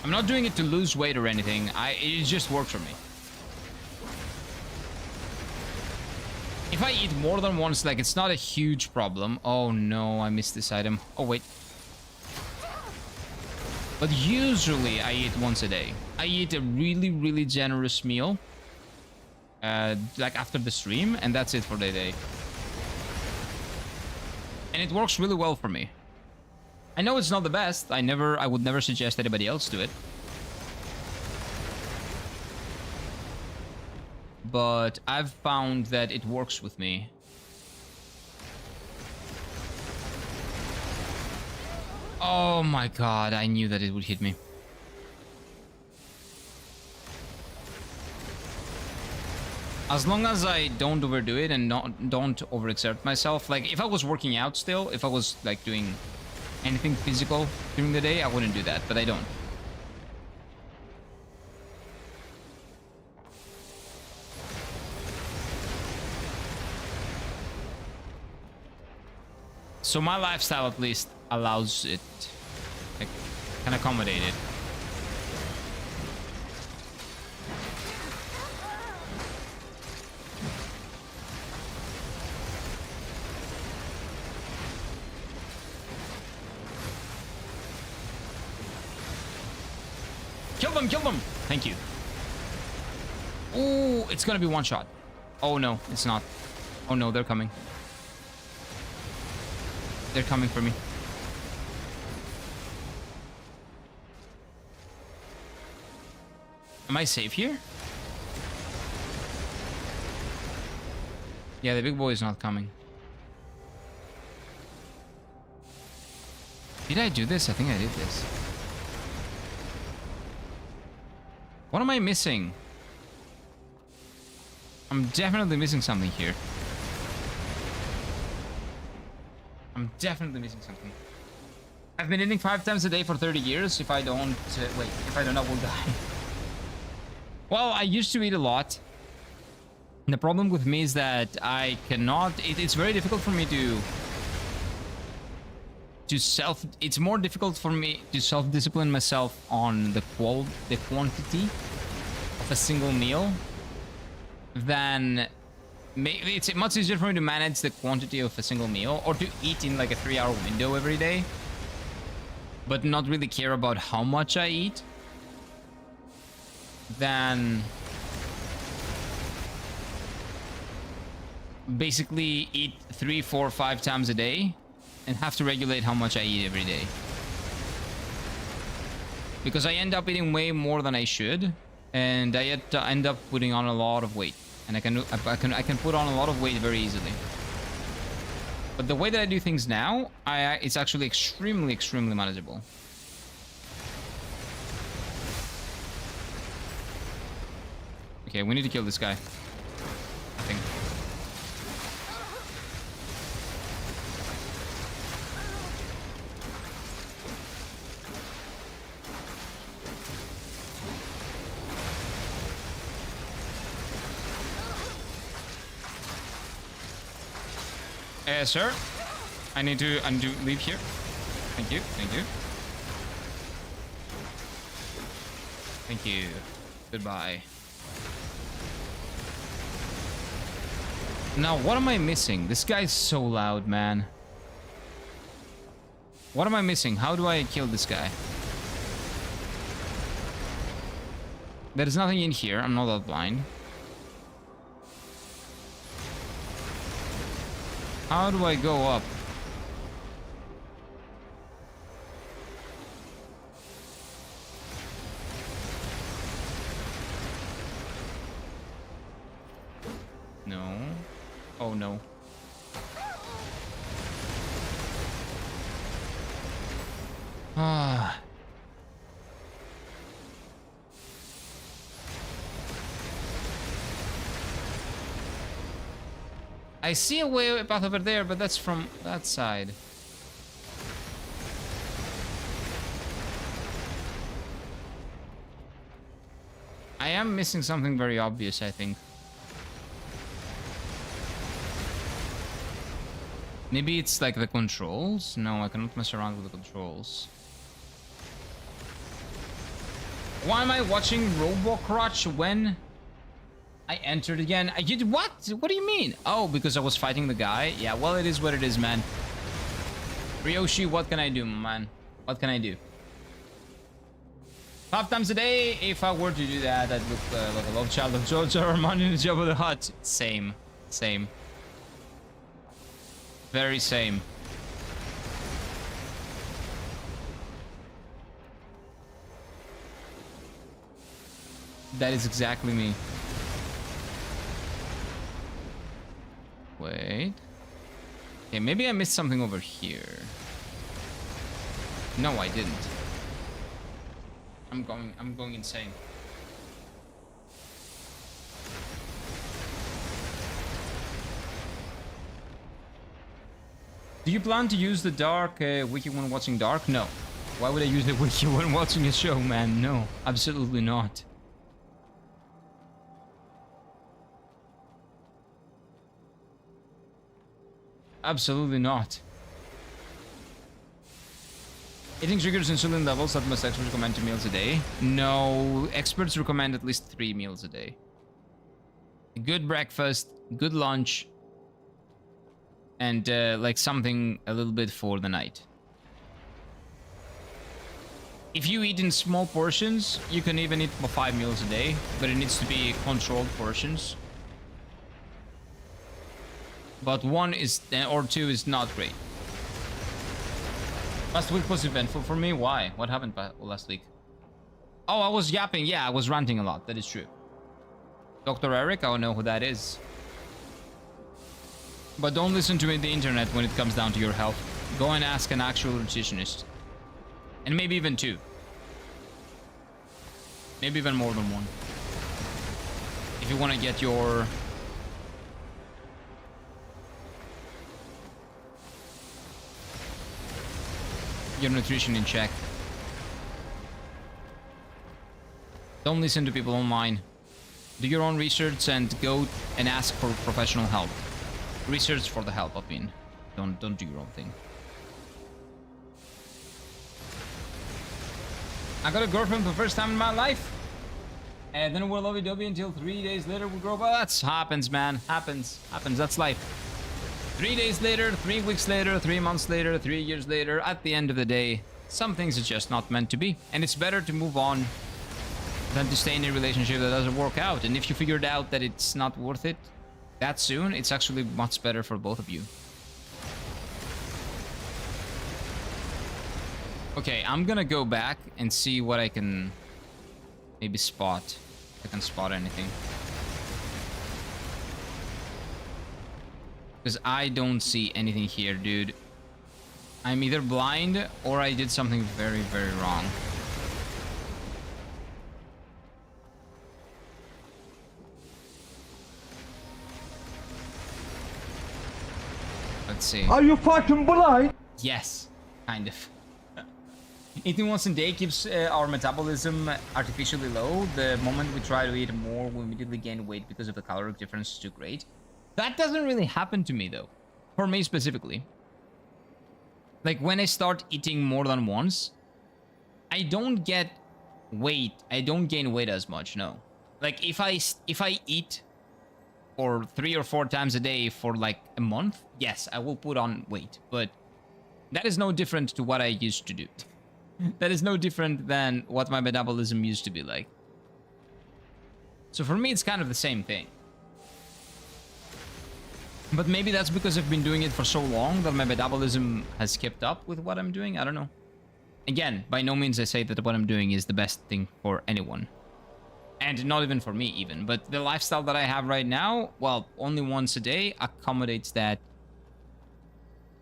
A: I'm not doing it to lose weight or anything. It just works for me. If I eat more than once, like, it's not a huge problem. Oh no, I missed this item. Oh wait. But usually I eat once a day. I eat a really, really generous meal. Like after the stream, and that's it for the day. And it works really well for me. I know it's not the best. I would never suggest anybody else do it. But I've found that it works with me. Oh my god, I knew that it would hit me. As long as I don't overdo it and don't overexert myself. Like, if I was working out still, if I was like doing anything physical during the day, I wouldn't do that, but I don't. So my lifestyle at least allows it, like, can accommodate it. Kill them! Thank you. Ooh, it's gonna be one shot. Oh no, it's not. Oh no, they're coming. They're coming for me. Am I safe here? Yeah, the big boy is not coming. Did I do this? I think I did this. What am I missing? I'm definitely missing something here. I'm definitely missing something. I've been eating 5 times a day for 30 years. If I don't... wait, if I don't, I will die. Well, I used to eat a lot. And the problem with me is that I cannot... It's very difficult for me to it's more difficult for me to self-discipline myself on the quantity of a single meal than it's much easier for me to manage the quantity of a single meal or to eat in like a 3-hour window every day, but not really care about how much I eat, than basically eat 3, 4, 5 times a day and have to regulate how much I eat every day. Because I end up eating way more than I should, and I end up putting on a lot of weight. And I can put on a lot of weight very easily. But the way that I do things now, it's actually extremely manageable. Okay, we need to kill this guy, I think. Sir, I need to leave here. Thank you, thank you. Thank you. Goodbye. Now, what am I missing? This guy's so loud, man. What am I missing? How do I kill this guy? There is nothing in here. I'm not that blind. How do I go up? No. Oh no. Ah. I see a way path over there, but that's from that side. I am missing something very obvious, I think. Maybe it's like the controls? No, I cannot mess around with the controls. Why am I watching Robocrotch when I entered again? I did what? What do you mean? Oh, because I was fighting the guy? Yeah, well, it is what it is, man. Ryoshi, what can I do, man? What can I do? 5 times a day? If I were to do that, I'd look like a love child of George or Armani in the Jabba the Hutt. Same. Same. Very same. That is exactly me. Wait. Okay, maybe I missed something over here. No, I didn't. I'm going insane. Do you plan to use the dark wiki when watching Dark? No. Why would I use the wiki when watching a show, man? No, absolutely not. Absolutely not. Eating triggers insulin levels that most experts recommend 2 meals a day. No, experts recommend at least 3 meals a day. A good breakfast, good lunch, and like something a little bit for the night. If you eat in small portions, you can even eat 5 meals a day, but it needs to be controlled portions. But 1 is or 2 is not great. Last week was eventful for me. Why? What happened last week? Oh, I was yapping. Yeah, I was ranting a lot. That is true. Dr. Eric, I don't know who that is. But don't listen to the internet when it comes down to your health. Go and ask an actual nutritionist. And maybe even 2. Maybe even more than 1. If you want to get your nutrition in check. Don't listen to people online. Do your own research and go and ask for professional help. Research for the help, I mean. Don't do your own thing. I got a girlfriend for the first time in my life. And then we're lovey-dovey until 3 days later we grow up. That happens, man. Happens. That's life. 3 days later, 3 weeks later, 3 months later, 3 years later, at the end of the day, some things are just not meant to be. And it's better to move on than to stay in a relationship that doesn't work out. And if you figured out that it's not worth it that soon, it's actually much better for both of you. Okay, I'm gonna go back and see what I can maybe spot. If I can spot anything. Because I don't see anything here, dude. I'm either blind or I did something very, very wrong. Let's see.
B: Are you fucking blind?
A: Yes, kind of. Eating once a day keeps our metabolism artificially low. The moment we try to eat more, we immediately gain weight because of the caloric difference is too great. That doesn't really happen to me, though. For me specifically. Like, when I start eating more than once, I don't get weight. I don't gain weight as much, no. Like, if I eat for 3 or 4 times a day for, like, a month, yes, I will put on weight. But that is no different to what I used to do. That is no different than what my metabolism used to be like. So for me, it's kind of the same thing. But maybe that's because I've been doing it for so long that my metabolism has kept up with what I'm doing. I don't know. Again, by no means I say that what I'm doing is the best thing for anyone. And not even for me even. But the lifestyle that I have right now, well, only once a day accommodates that.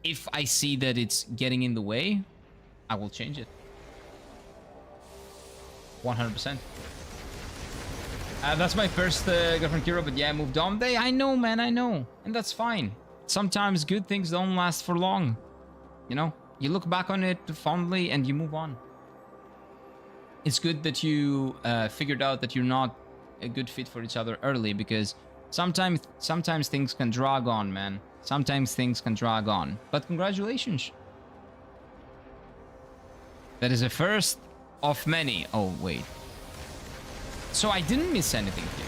A: If I see that it's getting in the way, I will change it. 100%. That's my first girlfriend Kira, but yeah, I moved on. I know, man, I know. And that's fine. Sometimes good things don't last for long. You know, you look back on it fondly and you move on. It's good that you figured out that you're not a good fit for each other early, because sometimes things can drag on, man. Sometimes things can drag on. But congratulations. That is a first of many. Oh, wait. So I didn't miss anything here.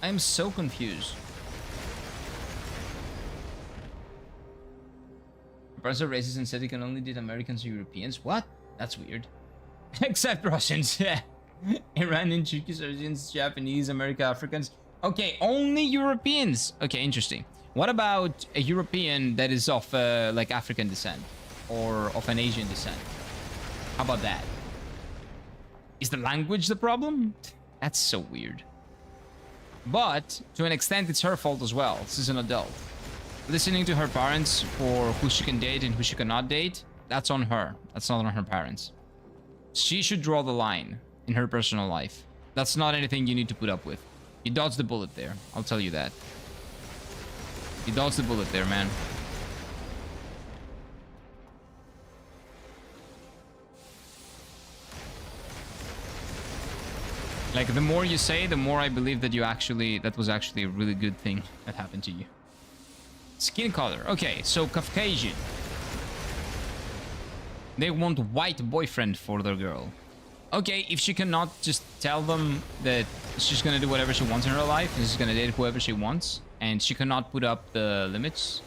A: I am so confused. Parents are racist and said they can only date Americans or Europeans. What? That's weird. Except Russians. Yeah. Iranian, Turkish, Asians, Japanese, American, Africans. Okay, only Europeans. Okay, interesting. What about a European that is of like African descent? Or of an Asian descent? How about that? Is the language the problem? That's so weird. But to an extent, it's her fault as well. This is an adult. Listening to her parents for who she can date and who she cannot date, that's on her. That's not on her parents. She should draw the line in her personal life. That's not anything you need to put up with. You dodged the bullet there. I'll tell you that. You dodged the bullet there, man. Like, the more you say, the more I believe that that was actually a really good thing that happened to you. Skin color. Okay, so Caucasian. They want white boyfriend for their girl. Okay, if she cannot just tell them that she's gonna do whatever she wants in her life, and she's gonna date whoever she wants, and she cannot put up the limits,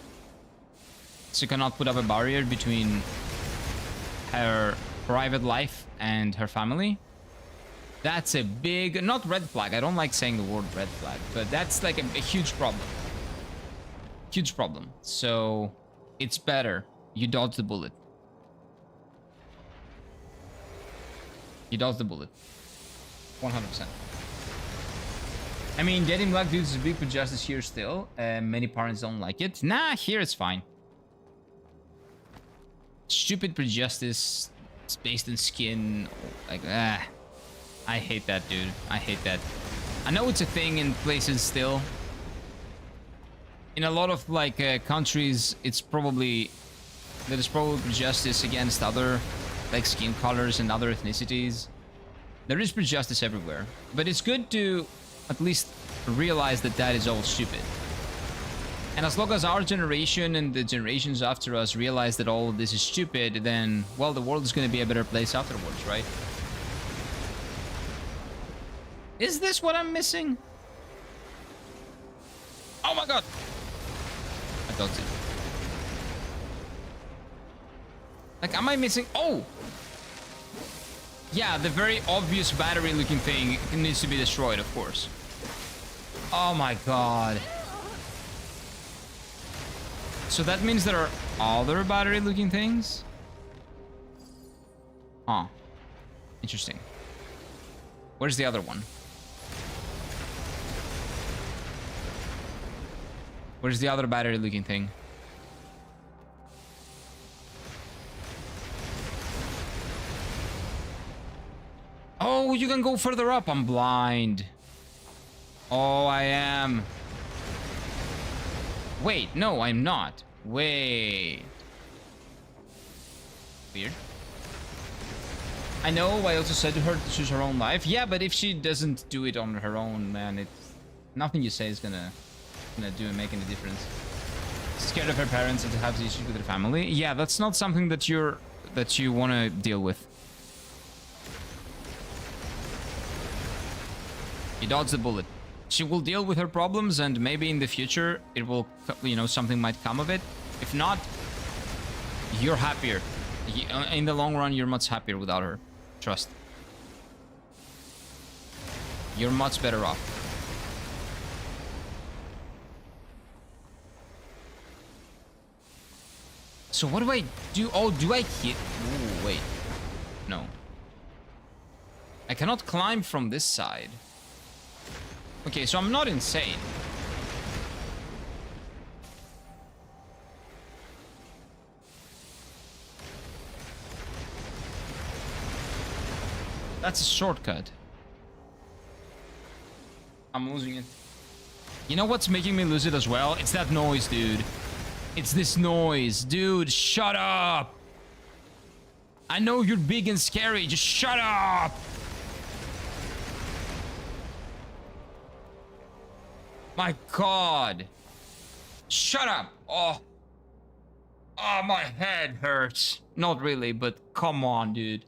A: she cannot put up a barrier between her private life and her family, that's a big, not red flag, I don't like saying the word red flag, but that's like a huge problem. Huge problem. So it's better you dodge the bullet. You dodge the bullet. 100%. I mean, dating black dudes is big prejudice here still. Many parents don't like it. Nah, here it's fine. Stupid prejudice. It's based in skin. Like, I hate that, dude. I hate that. I know it's a thing in places still. In a lot of, like, countries, there's probably prejudice against other, like, skin colors and other ethnicities. There is prejudice everywhere. But it's good to at least realize that that is all stupid. And as long as our generation and the generations after us realize that all of this is stupid, then, well, the world is going to be a better place afterwards, right? Is this what I'm missing? Oh my god! I thought so. Like, am I missing? Oh! Yeah, the very obvious battery looking thing needs to be destroyed, of course. Oh my god. So that means there are other battery looking things? Huh. Interesting. Where's the other one? Where's the other battery looking thing? Oh, you can go further up. I'm blind. Oh, I am. Wait, no, I'm not. Wait. Weird. I know, I also said to her to choose her own life. Yeah, but if she doesn't do it on her own, man, it's... nothing you say is gonna make any difference. Scared of her parents and to have the issues with her family. Yeah, that's not something that you want to deal with. You dodge the bullet. She will deal with her problems, and maybe in the future it will, you know, something might come of it. If not, you're happier. In the long run, you're much happier without her. Trust. You're much better off. So what do I do? Oh, do I hit? Ooh, wait. No. I cannot climb from this side. Okay, so I'm not insane. That's a shortcut. I'm losing it. You know what's making me lose it as well? It's that noise, dude. It's this noise. Dude, shut up. I know you're big and scary. Just shut up. My God. Shut up. Oh. Oh, my head hurts. Not really, but come on, dude.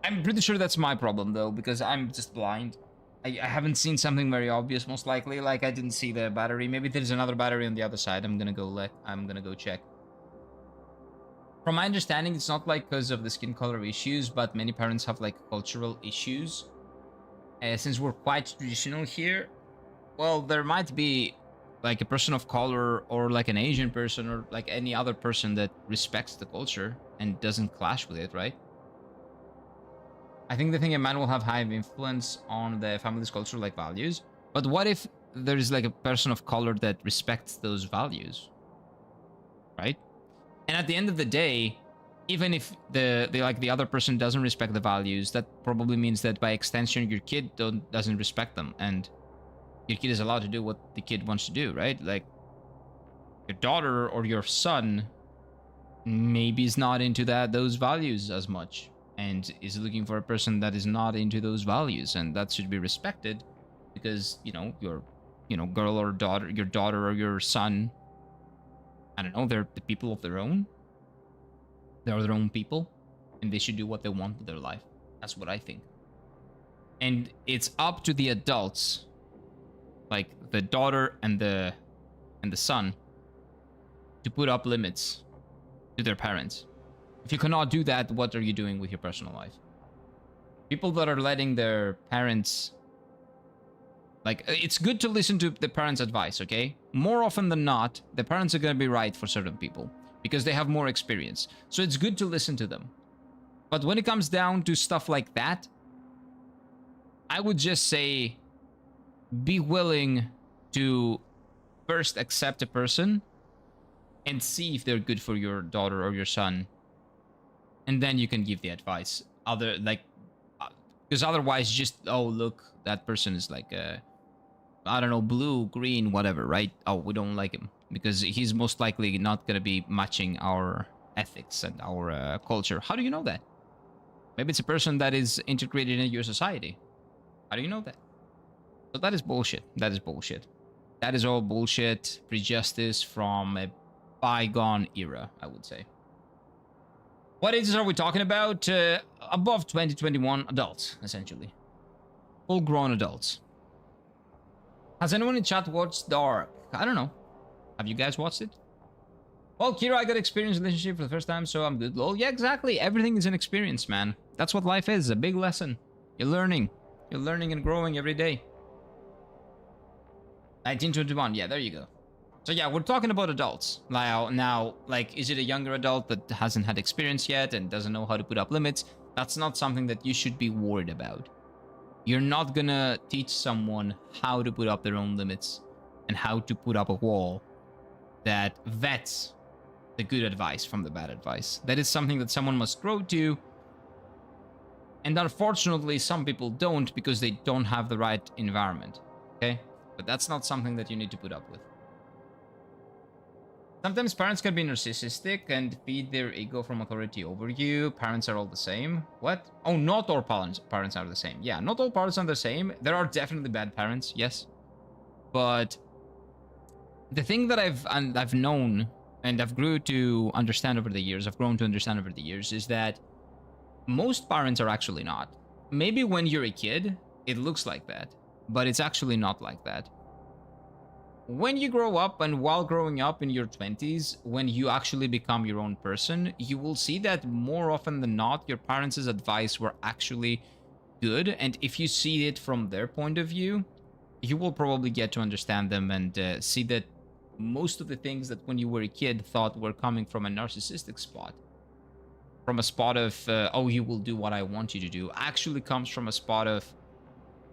A: I'm pretty sure that's my problem, though, because I'm just blind. I haven't seen something very obvious, most likely. Like, I didn't see the battery. Maybe there's another battery on the other side. I'm gonna go check. From my understanding, it's not like because of the skin color issues, but many parents have like cultural issues. Since we're quite traditional here, well, there might be like a person of color or like an Asian person or like any other person that respects the culture and doesn't clash with it, right? I think the thing a man will have high influence on the family's culture, like values. But what if there's like a person of color that respects those values, right? And at the end of the day, even if the other person doesn't respect the values, that probably means that by extension your kid doesn't respect them, and your kid is allowed to do what the kid wants to do, right? Like your daughter or your son maybe is not into those values as much, and is looking for a person that is not into those values, and that should be respected, because your girl or daughter, your daughter or your son, I don't know, they're the people of their own. They're their own people, and they should do what they want with their life. That's what I think. And it's up to the adults, like the daughter and the son, to put up limits to their parents. If you cannot do that, what are you doing with your personal life? People that are letting their parents... Like, it's good to listen to the parents' advice, okay? More often than not, the parents are going to be right for certain people, because they have more experience. So it's good to listen to them. But when it comes down to stuff like that, I would just say, be willing to first accept a person and see if they're good for your daughter or your son. And then you can give the advice. Because otherwise, just, oh, look, that person is like, I don't know, blue, green, whatever, right? Oh, we don't like him. Because he's most likely not going to be matching our ethics and our culture. How do you know that? Maybe it's a person that is integrated into your society. How do you know that? So that is bullshit. That is bullshit. That is all bullshit. Prejudice from a bygone era, I would say. What ages are we talking about? Above 2021 adults, essentially. Full-grown adults. Has anyone in chat watched Dark? I don't know. Have you guys watched it? Well, Kira, I got experience in relationship for the first time, so I'm good. Lol, yeah, exactly. Everything is an experience, man. That's what life is, a big lesson. You're learning. You're learning and growing every day. 1921, yeah, there you go. So yeah, we're talking about adults. Now, like, is it a younger adult that hasn't had experience yet and doesn't know how to put up limits? That's not something that you should be worried about. You're not gonna teach someone how to put up their own limits and how to put up a wall that vets the good advice from the bad advice. That is something that someone must grow to. And unfortunately, some people don't because they don't have the right environment. Okay? But that's not something that you need to put up with. Sometimes parents can be narcissistic and feed their ego from authority over you. Parents are all the same. What? Oh, not all parents are the same. Yeah, not all parents are the same. There are definitely bad parents, yes. But the thing that I've known and I've grown to understand over the years is that most parents are actually not. Maybe when you're a kid, it looks like that, but it's actually not like that. When you grow up, and while growing up in your 20s, when you actually become your own person, you will see that more often than not, your parents' advice were actually good, and if you see it from their point of view, you will probably get to understand them and see that most of the things that when you were a kid thought were coming from a narcissistic spot, from a spot of, oh, you will do what I want you to do, actually comes from a spot of,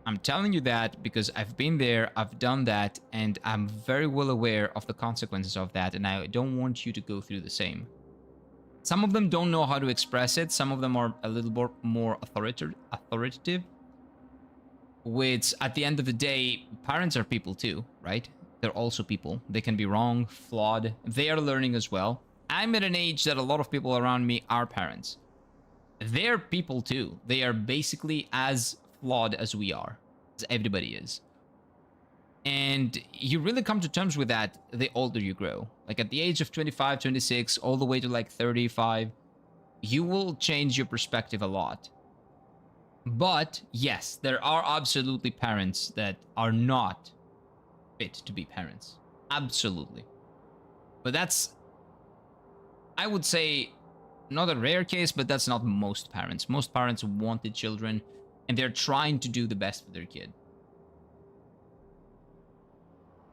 A: I'm telling you that because I've been there, I've done that, and I'm very well aware of the consequences of that, and I don't want you to go through the same. Some of them don't know how to express it. Some of them are a little more authoritative, which at the end of the day, parents are people too, right? They're also people. They can be wrong, flawed. They are learning as well. I'm at an age that a lot of people around me are parents. They're people too. They are basically as flawed as we are, as everybody is. And you really come to terms with that the older you grow. Like at the age of 25, 26, all the way to like 35, you will change your perspective a lot. But yes, there are absolutely parents that are not fit to be parents. Absolutely. But that's, I would say, not a rare case, but that's not most parents. Most parents wanted children, and they're trying to do the best for their kid.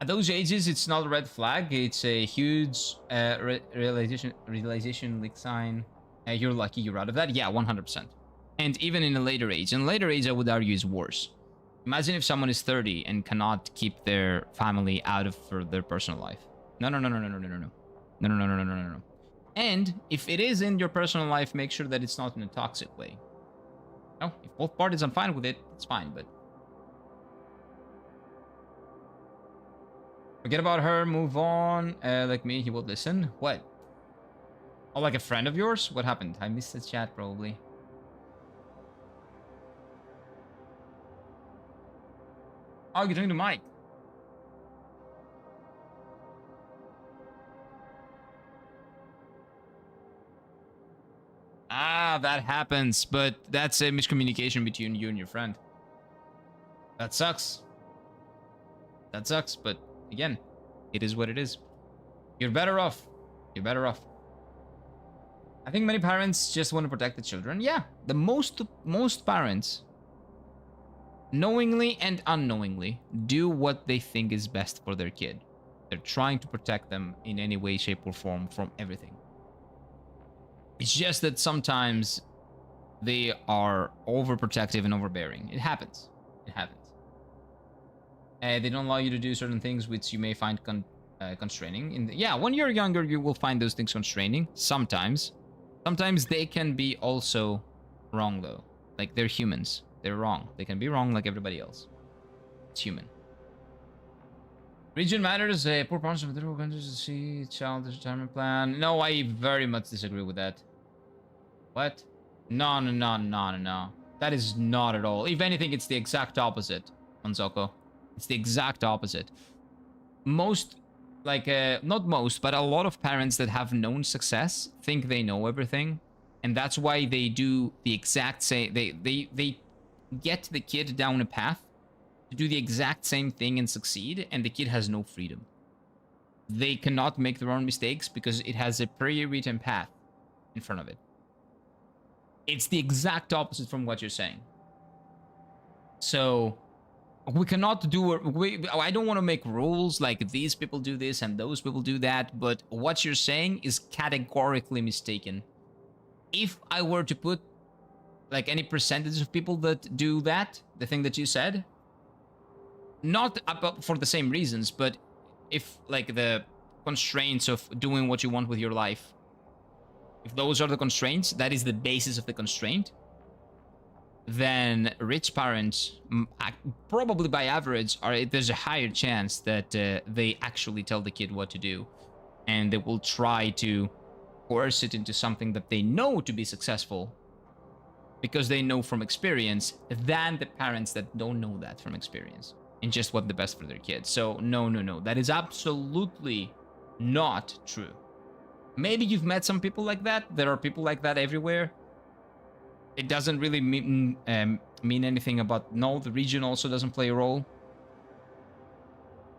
A: At those ages, it's not a red flag. It's a huge realization like sign. You're lucky you're out of that. Yeah, 100%. And even in a later age. In a later age, I would argue is worse. Imagine if someone is 30 and cannot keep their family out of for their personal life. No. And if it is in your personal life, make sure that it's not in a toxic way. No, if both parties are fine with it, it's fine, but forget about her, move on. Like me, he will listen. What? Oh, like a friend of yours? What happened? I missed the chat, probably. Oh, you're doing the mic. Ah, that happens, but that's a miscommunication between you and your friend. That sucks. That sucks, but again, it is what it is. You're better off. You're better off. I think many parents just want to protect the children. Yeah, the most parents, knowingly and unknowingly, do what they think is best for their kid. They're trying to protect them in any way, shape, or form from everything. It's just that sometimes they are overprotective and overbearing. It happens. It happens. They don't allow you to do certain things which you may find constraining. Yeah, when you're younger, you will find those things constraining. Sometimes. Sometimes they can be also wrong, though. Like, they're humans. They're wrong. They can be wrong like everybody else. It's human. Region matters. Poor parents of the countries to see child retirement plan. No, I very much disagree with that. What? No. That is not at all. If anything, it's the exact opposite, Monzoko. It's the exact opposite. Most, like, not most, but a lot of parents that have known success think they know everything. And that's why they do the exact same. They get the kid down a path to do the exact same thing and succeed, and the kid has no freedom. They cannot make their own mistakes because it has a pre-written path in front of it. It's the exact opposite from what you're saying. So we cannot do... I don't want to make rules like these people do this and those people do that, but what you're saying is categorically mistaken. If I were to put like any percentage of people that do that, the thing that you said, not for the same reasons, but if like the constraints of doing what you want with your life, if those are the constraints, that is the basis of the constraint, then rich parents, probably by average, there's a higher chance that they actually tell the kid what to do, and they will try to coerce it into something that they know to be successful because they know from experience, than the parents that don't know that from experience and just want the best for their kids. So no. That is absolutely not true. Maybe you've met some people like that. There are people like that everywhere. It doesn't really mean anything about... No, the region also doesn't play a role.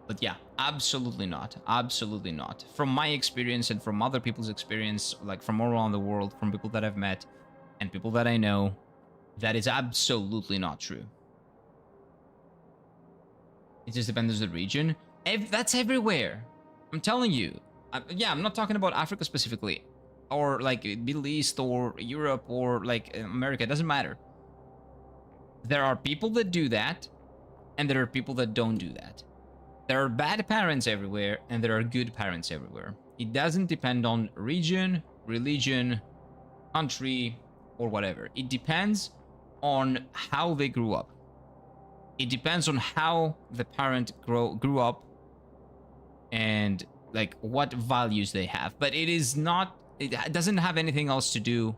A: But yeah, absolutely not. Absolutely not. From my experience and from other people's experience, like from all around the world, from people that I've met and people that I know, That is absolutely not true. It just depends on the region. That's everywhere. I'm telling you. Yeah, I'm not talking about Africa specifically, or like Middle East or Europe or like America. It doesn't matter. There are people that do that, and there are people that don't do that. There are bad parents everywhere, and there are good parents everywhere. It doesn't depend on region, religion, country, or whatever. It depends on how they grew up. It depends on how the parent grew up and like what values they have. But it is not, it doesn't have anything else to do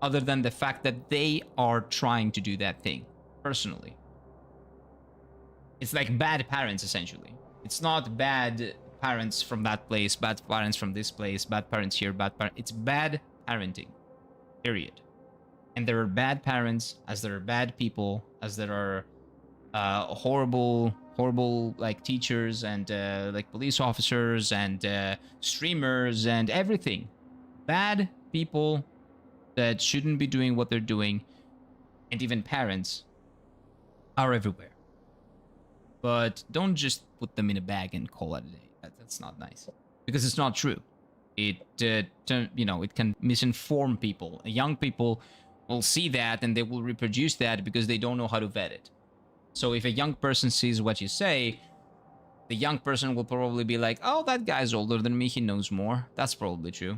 A: other than the fact that they are trying to do that thing personally. It's like bad parents, essentially. It's not bad parents from that place, bad parents from this place, bad parents here, bad parents. It's bad parenting, period. And there are bad parents, as there are bad people, as there are horrible like teachers and like police officers and streamers and everything. Bad people that shouldn't be doing what they're doing, and even parents are everywhere. But don't just put them in a bag and call it a day. That's not nice, because it's not true. It you know, it can misinform people. Young people will see that and they will reproduce that because they don't know how to vet it. So if a young person sees what you say, the young person will probably be like, oh, that guy's older than me, he knows more. That's probably true.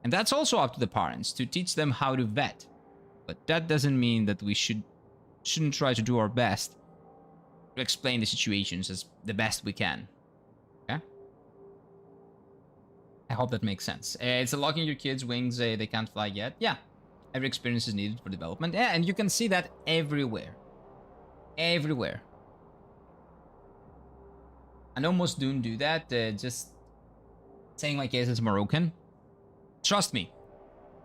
A: And that's also up to the parents to teach them how to vet. But that doesn't mean that we shouldn't try to do our best to explain the situations as the best we can. Okay? I hope that makes sense. It's locking your kids' wings, they can't fly yet. Yeah, every experience is needed for development. Yeah, and you can see that everywhere. Everywhere. I know most don't do that, just saying like, yes, it's Moroccan. Trust me,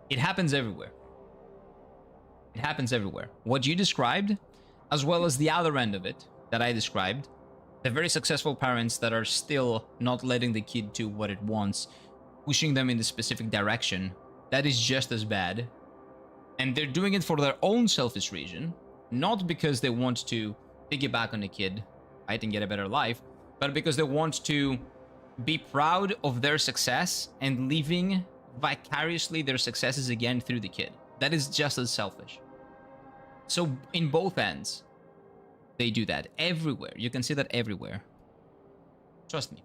A: it happens everywhere. It happens everywhere. What you described, as well as the other end of it that I described, the very successful parents that are still not letting the kid do what it wants, pushing them in the specific direction, that is just as bad. And they're doing it for their own selfish reason, not because they want to piggyback on a kid, right, and get a better life, but because they want to be proud of their success and living vicariously their successes again through the kid. That is just as selfish. So in both ends, they do that everywhere. You can see that everywhere. Trust me.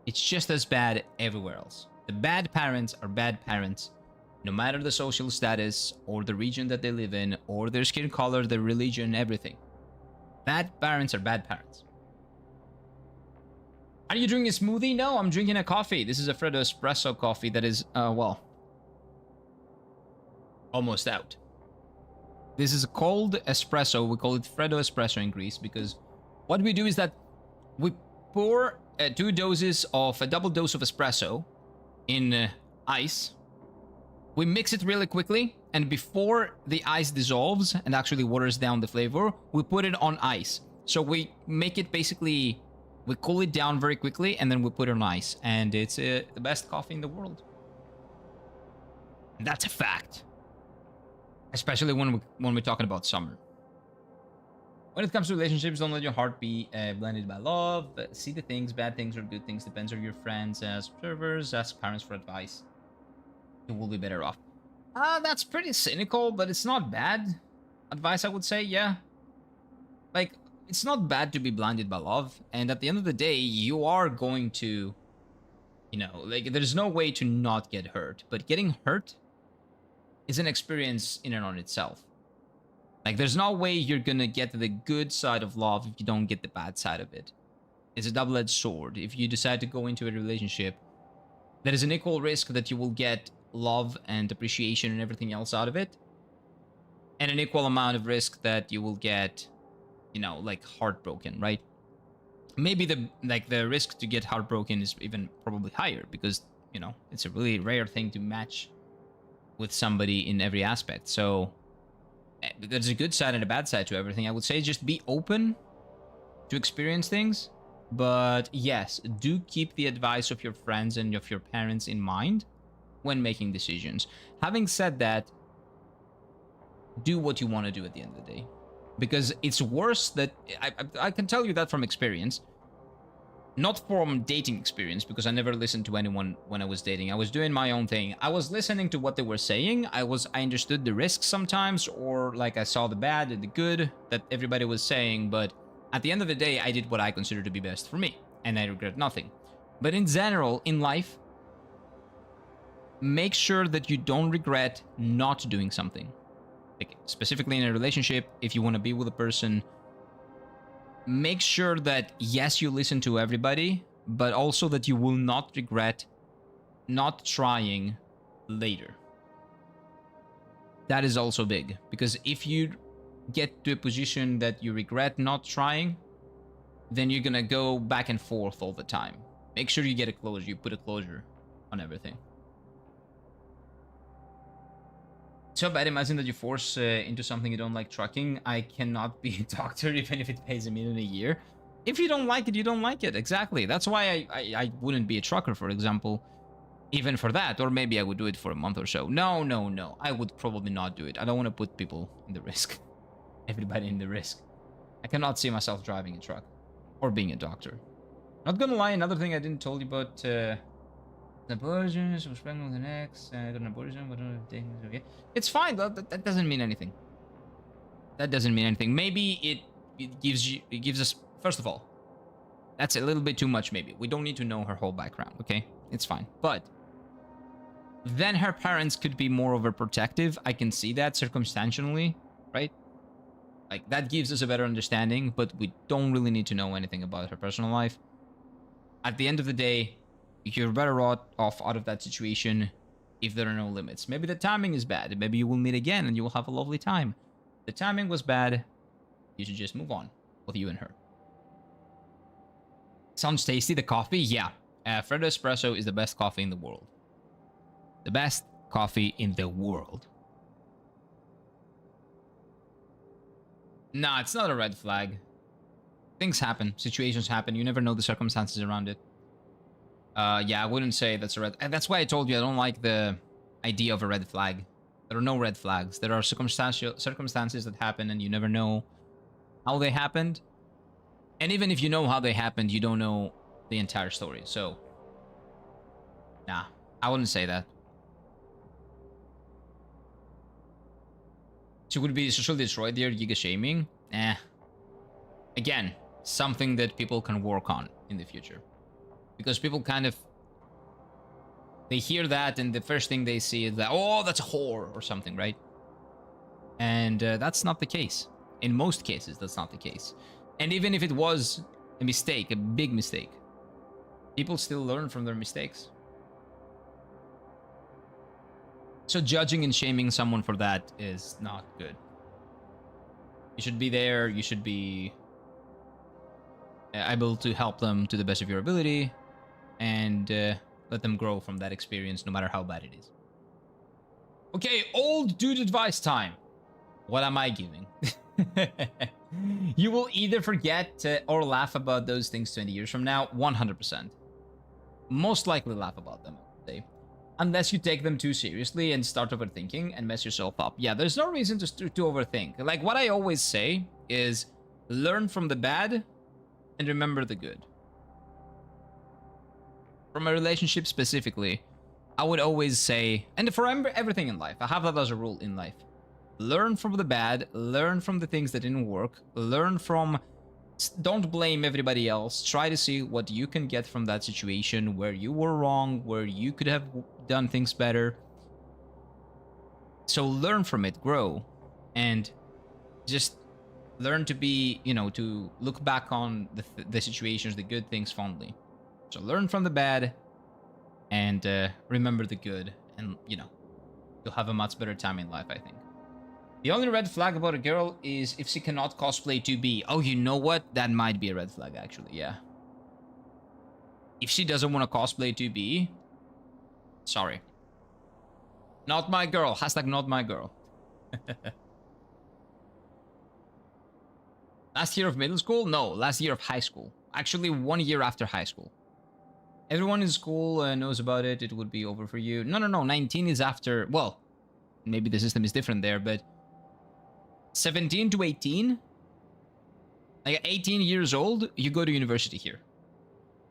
A: It's just as bad everywhere else. The bad parents are bad parents, no matter the social status or the region that they live in or their skin color, their religion, everything. Bad parents are bad parents. Are you drinking a smoothie? No, I'm drinking a coffee. This is a Freddo Espresso coffee that is, well, almost out. This is a cold espresso. We call it Freddo Espresso in Greece because what we do is that we pour 2 doses of a double dose of espresso in ice. We mix it really quickly, and before the ice dissolves and actually waters down the flavor, we put it on ice. So we make it basically, we cool it down very quickly, and then we put it on ice. And it's the best coffee in the world. And that's a fact. Especially when we're talking about summer. When it comes to relationships, don't let your heart be blended by love. See the things, bad things or good things, depends on your friends as observers, ask parents for advice. You will be better off. That's pretty cynical, but it's not bad advice, I would say. Yeah, like, it's not bad to be blinded by love, and at the end of the day, you are going to, you know, like, there's no way to not get hurt, but getting hurt is an experience in and on itself. Like, there's no way you're gonna get the good side of love if you don't get the bad side of it. It's a double-edged sword. If you decide to go into a relationship, there is an equal risk that you will get love and appreciation and everything else out of it, and an equal amount of risk that you will get, you know, like, heartbroken, right? Maybe the risk to get heartbroken is even probably higher because, you know, it's a really rare thing to match with somebody in every aspect. So there's a good side and a bad side to everything. I would say just be open to experience things, but yes, do keep the advice of your friends and of your parents in mind when making decisions. Having said that, do what you want to do at the end of the day. Because it's worse that... I can tell you that from experience. Not from dating experience, because I never listened to anyone when I was dating. I was doing my own thing. I was listening to what they were saying. I understood the risks sometimes, or like I saw the bad and the good that everybody was saying, but at the end of the day, I did what I considered to be best for me, and I regret nothing. But in general, in life, make sure that you don't regret not doing something. Like specifically in a relationship, if you want to be with a person, make sure that, yes, you listen to everybody, but also that you will not regret not trying later. That is also big, because if you get to a position that you regret not trying, then you're gonna go back and forth all the time. Make sure you get a closure, you put a closure on everything. So bad, imagine that you force into something you don't like, trucking. I cannot be a doctor even if it pays $1 million a year. If you don't like it, you don't like it. Exactly. That's why I wouldn't be a trucker, for example, even for that. Or maybe I would do it for a month or so. No. I would probably not do it. I don't want to put people in the risk. Everybody in the risk. I cannot see myself driving a truck or being a doctor. Not gonna lie, another thing I didn't tell you about... abortions, was pregnant with an ex, got an abortion, but okay. It's fine, that doesn't mean anything. That doesn't mean anything. Maybe it gives us, first of all, that's a little bit too much maybe. We don't need to know her whole background, okay? It's fine. But then her parents could be more overprotective. I can see that circumstantially, right? Like, that gives us a better understanding, but we don't really need to know anything about her personal life. At the end of the day, you're better off out of that situation if there are no limits. Maybe the timing is bad. Maybe you will meet again and you will have a lovely time. The timing was bad. You should just move on with you and her. Sounds tasty. The coffee? Yeah. Freddo Espresso is the best coffee in the world. The best coffee in the world. Nah, it's not a red flag. Things happen. Situations happen. You never know the circumstances around it. Yeah, I wouldn't say that's a red... And that's why I told you I don't like the idea of a red flag. There are no red flags. There are circumstances that happen and you never know how they happened. And even if you know how they happened, you don't know the entire story. So, nah, I wouldn't say that. She would be socially destroyed there, giga shaming. Again, something that people can work on in the future. Because people kind of... They hear that and the first thing they see is that, oh, that's a whore or something, right? And that's not the case. In most cases, that's not the case. And even if it was a mistake, a big mistake, people still learn from their mistakes. So judging and shaming someone for that is not good. You should be there. You should be able to help them to the best of your ability and let them grow from that experience, no matter how bad it is. Okay, old dude advice time. What am I giving? You will either forget or laugh about those things 20 years from now, 100%. Most likely laugh about them, I would say. Unless you take them too seriously and start overthinking and mess yourself up. Yeah, there's no reason to overthink. Like, what I always say is learn from the bad and remember the good. From a relationship specifically, I would always say, and for everything in life, I have that as a rule in life. Learn from the bad, learn from the things that didn't work, learn from... Don't blame everybody else. Try to see what you can get from that situation, where you were wrong, where you could have done things better. So learn from it, grow, and just learn to be, you know, to look back on the situations, the good things fondly. So learn from the bad and remember the good, and, you know, you'll have a much better time in life, I think. The only red flag about a girl is if she cannot cosplay 2B. Oh, you know what? That might be a red flag, actually, yeah. If she doesn't want to cosplay 2B, sorry. Not my girl. Hashtag not my girl. Last year of middle school? No, last year of high school. Actually, 1 year after high school. Everyone in school knows about it. It would be over for you. No. 19 is after... Well, maybe the system is different there, but... 17 to 18, like 18 years old, you go to university here.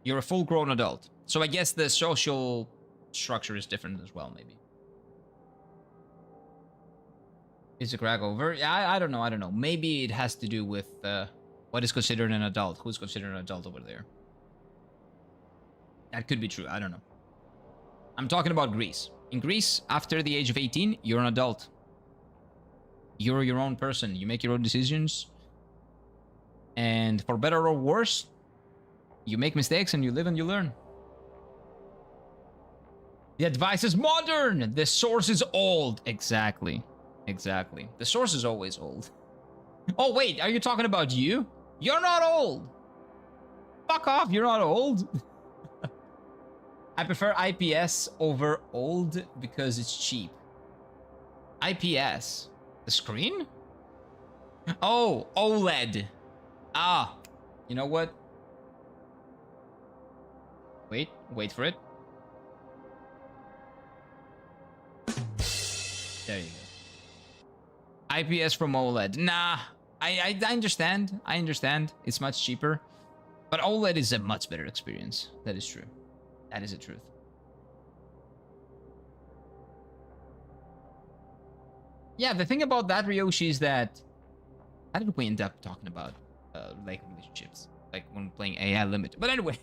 A: You're a full-grown adult. So I guess the social structure is different as well, maybe. Is the crack over? Yeah, I don't know. I don't know. Maybe it has to do with what is considered an adult. Who's considered an adult over there? That could be true. I don't know. I'm talking about Greece. In Greece, after the age of 18, you're an adult. You're your own person. You make your own decisions. And for better or worse, you make mistakes and you live and you learn. The advice is modern. The source is old. Exactly. Exactly. The source is always old. Oh, wait. Are you talking about you? You're not old. Fuck off. You're not old. I prefer IPS over old because it's cheap. IPS? The screen? Oh, OLED. Ah. You know what? Wait for it. There you go. IPS from OLED. Nah, I understand. I understand. It's much cheaper. But OLED is a much better experience. That is true. That is the truth. Yeah, the thing about that, Ryoshi, is that... How did we end up talking about like relationships? Like when playing AI Limited. But anyway...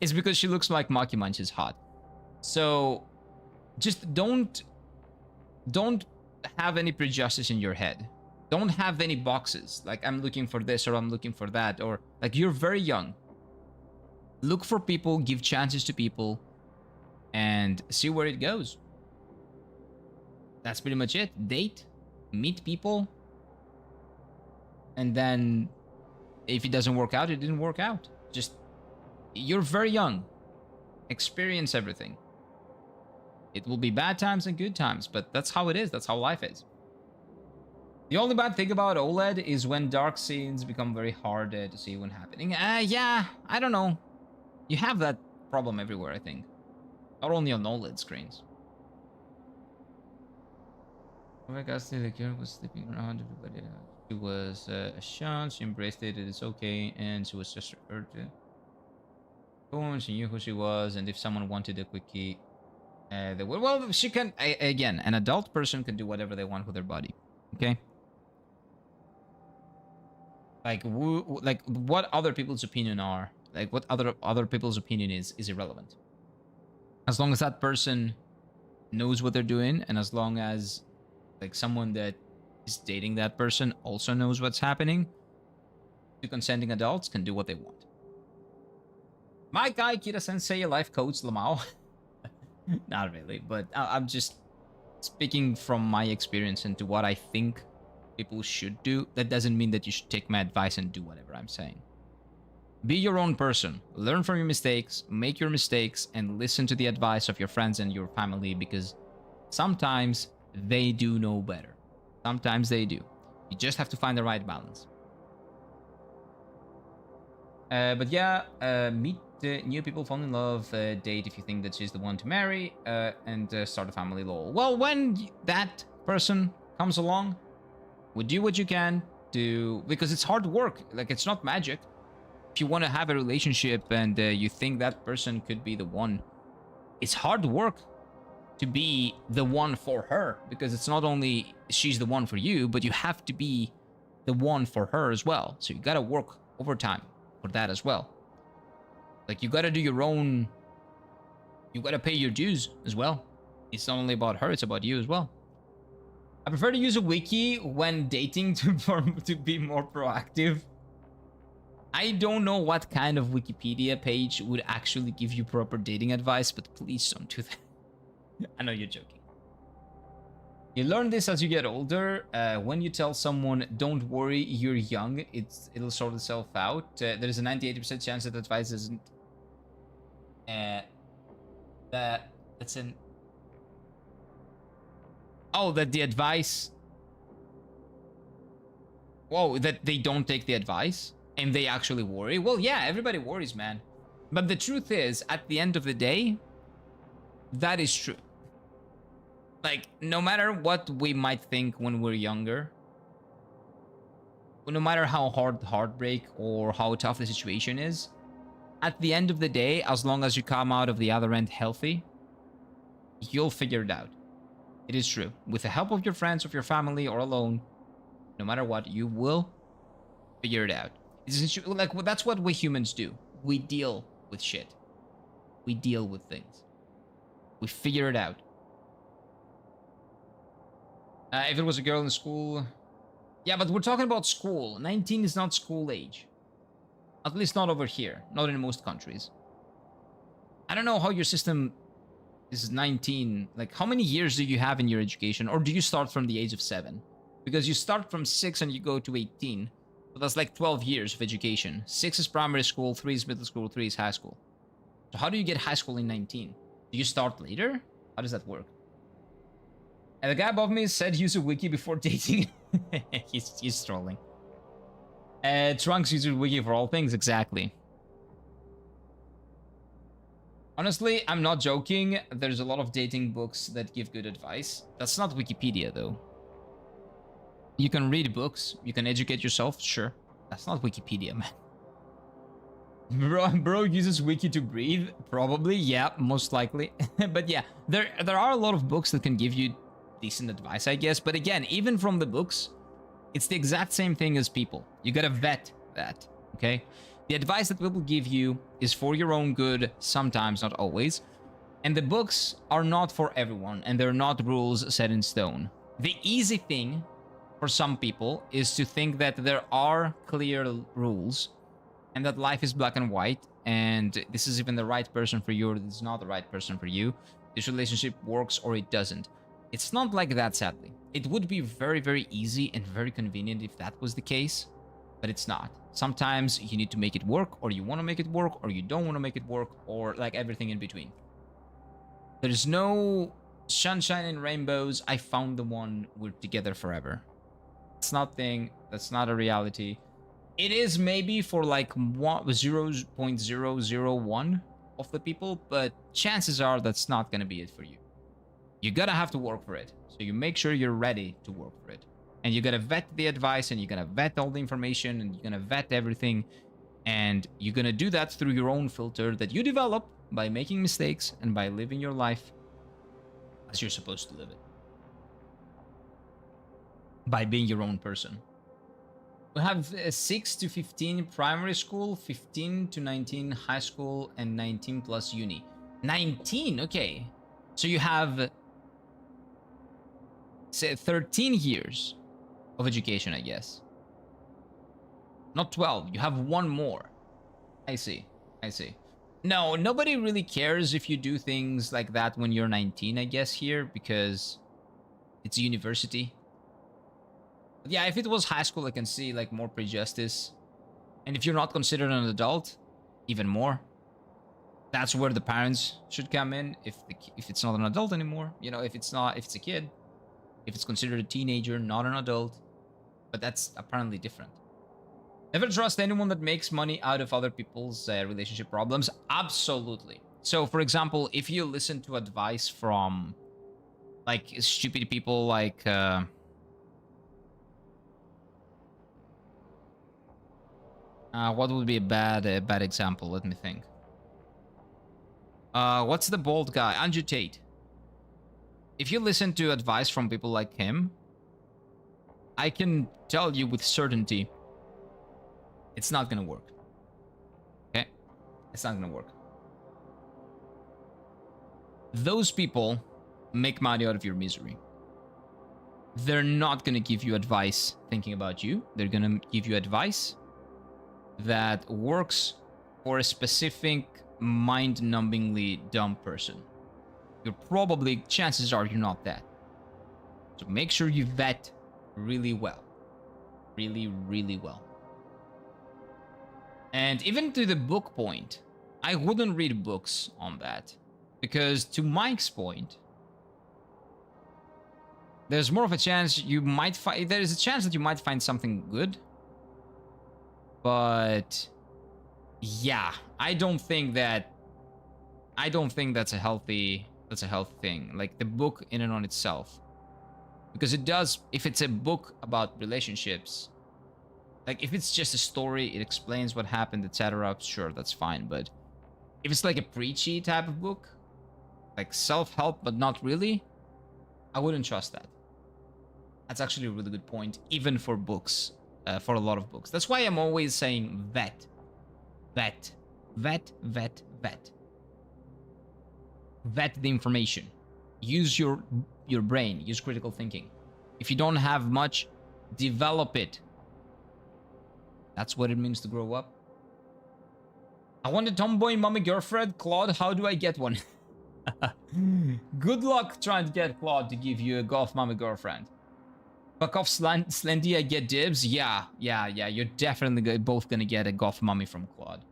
A: It's because she looks like Maki Munch is hot. So... Just don't have any prejudice in your head. Don't have any boxes. Like, I'm looking for this or I'm looking for that. Or, like, you're very young. Look for people, give chances to people, and see where it goes. That's pretty much it. Date, meet people, and then if it doesn't work out, it didn't work out. Just, you're very young. Experience everything. It will be bad times and good times, but that's how it is. That's how life is. The only bad thing about OLED is when dark scenes become very hard to see when happening. Yeah, I don't know. You have that problem everywhere, I think. Not only on OLED screens. Oh my god, the girl was sleeping around everybody. She was a shot, she embraced it, it's okay, and she was just referred to. Boom, she knew who she was, and if someone wanted a quickie, they would. Well, she can, again, an adult person can do whatever they want with their body, okay? Like, what other people's opinion are, like, what other people's opinion is irrelevant. As long as that person knows what they're doing, and as long as, like, someone that is dating that person also knows what's happening, two consenting adults can do what they want. My guy, Kira-sensei, life coach, Lamau. Not really, but I'm just speaking from my experience into what I think people should do. That doesn't mean that you should take my advice and do whatever I'm saying. Be your own person. Learn from your mistakes, make your mistakes, and listen to the advice of your friends and your family, because sometimes they do know better. Sometimes they do. You just have to find the right balance. But yeah, meet new people, fall in love, date if you think that she's the one to marry, and start a family, lol. Well, when that person comes along, do what you can to, because it's hard work. Like, it's not magic. If you want to have a relationship and you think that person could be the one, it's hard work to be the one for her, because it's not only she's the one for you, but you have to be the one for her as well. So you gotta work overtime for that as well. Like, you gotta do your own, you gotta pay your dues as well. It's not only about her, it's about you as well. I prefer to use a wiki when dating to be more proactive. I don't know what kind of Wikipedia page would actually give you proper dating advice, but please don't do that. I know you're joking. You learn this as you get older. When you tell someone, don't worry, you're young, it'll sort itself out. There is a 98% chance that advice isn't... that's an... Oh, that the advice... Whoa, that they don't take the advice? And they actually worry? Well, yeah, everybody worries, man. But the truth is, at the end of the day, that is true. Like, no matter what we might think when we're younger, no matter how hard the heartbreak or how tough the situation is, at the end of the day, as long as you come out of the other end healthy, you'll figure it out. It is true. With the help of your friends, of your family, or alone, no matter what, you will figure it out. It's like, well, that's what we humans do. We deal with shit. We deal with things. We figure it out. If it was a girl in school... Yeah, but we're talking about school. 19 is not school age. At least not over here. Not in most countries. I don't know how your system is 19. Like, how many years do you have in your education? Or do you start from the age of 7? Because you start from 6 and you go to 18. So that's like 12 years of education. 6 is primary school, 3 is middle school, 3 is high school. So how do you get high school in 19? Do you start later? How does that work? And the guy above me said use a wiki before dating. he's trolling. Trunks uses wiki for all things, exactly. Honestly, I'm not joking. There's a lot of dating books that give good advice. That's not Wikipedia, though. You can read books. You can educate yourself, sure. That's not Wikipedia, man. Bro uses wiki to breathe? Probably, yeah, most likely. But yeah, there are a lot of books that can give you decent advice, I guess. But again, even from the books, it's the exact same thing as people. You gotta vet that, okay? The advice that people give you is for your own good, sometimes, not always. And the books are not for everyone, and they're not rules set in stone. The easy thing for some people is to think that there are clear rules and that life is black and white, and this is even the right person for you or this is not the right person for you. This relationship works or it doesn't. It's not like that, sadly. It would be very, very easy and very convenient if that was the case, but it's not. Sometimes you need to make it work, or you want to make it work, or you don't want to make it work, or like everything in between. There's no sunshine and rainbows. I found the one, we're together forever. It's not a thing. That's not a reality. It is maybe for like 0.001 of the people, but chances are that's not going to be it for you. You gotta have to work for it. So you make sure you're ready to work for it. And you gotta vet the advice, and you're gonna vet all the information, and you're gonna vet everything. And you're gonna do that through your own filter that you develop by making mistakes and by living your life as you're supposed to live it. By being your own person. We have 6 to 15 primary school, 15 to 19 high school, and 19 plus uni. 19, okay. So you have, say, 13 years of education, I guess. Not 12. You have one more. I see. I see. No, nobody really cares if you do things like that when you're 19, I guess, here, because it's university. But yeah, if it was high school, I can see, like, more prejudice. And if you're not considered an adult, even more. That's where the parents should come in. If it's not an adult anymore, you know, if it's a kid, if it's considered a teenager, not an adult, but that's apparently different. Never trust anyone that makes money out of other people's relationship problems. Absolutely. So, for example, if you listen to advice from like stupid people, like what would be a bad example? Let me think. What's the bald guy? Andrew Tate. If you listen to advice from people like him, I can tell you with certainty, it's not gonna work. Okay? It's not gonna work. Those people make money out of your misery. They're not gonna give you advice thinking about you. They're gonna give you advice that works for a specific mind-numbingly dumb person. You're probably, chances are you're not that. So make sure you vet really well. Really, really well. And even to the book point, I wouldn't read books on that. Because to Mike's point, there's more of a chance you might find, there's a chance that you might find something good. But yeah, I don't think that's a healthy thing. Like the book in and on itself. Because it does, if it's a book about relationships, Like, if it's just a story, it explains what happened, etc., sure, that's fine. But if it's like a preachy type of book, like self-help, but not really, I wouldn't trust that. That's actually a really good point, even for books, for a lot of books. That's why I'm always saying vet. Vet. Vet, vet, vet. Vet the information. Use your brain. Use critical thinking. If you don't have much, develop it. That's what it means to grow up. I want a tomboy mommy girlfriend. Claude, how do I get one? Good luck trying to get Claude to give you a golf mommy girlfriend. Fuck off, Slendy, I get dibs. Yeah. You're definitely both gonna get a golf mommy from Claude.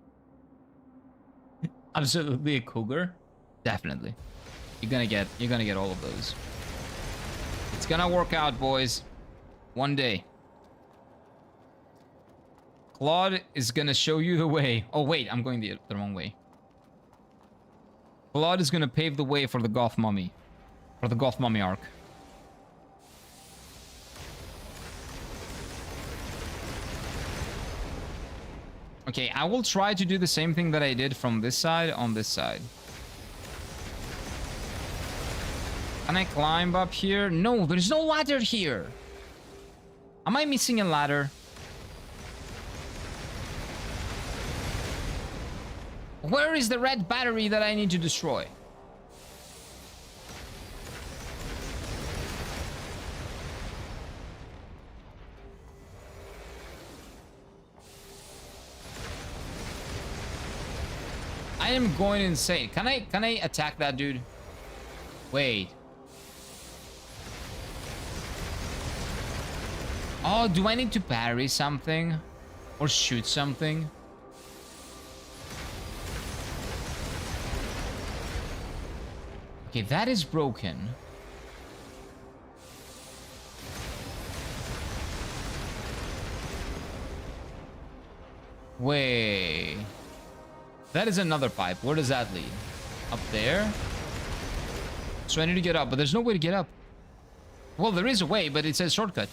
A: Absolutely a cougar. Definitely. You're gonna get all of those. It's gonna work out, boys. One day. Claude is gonna show you the way. Oh wait, I'm going the wrong way. Claude is gonna pave the way for the golf mummy. For the golf mummy arc. Okay, I will try to do the same thing that I did from this side on this side. Can I climb up here? No, there's no ladder here. Am I missing a ladder? Where is the red battery that I need to destroy? I am going insane. Can I attack that dude? Wait. Oh, do I need to parry something? Or shoot something? Okay, that is broken. Wait. That is another pipe. Where does that lead? Up there? So I need to get up, but there's no way to get up. Well, there is a way, but it says shortcut.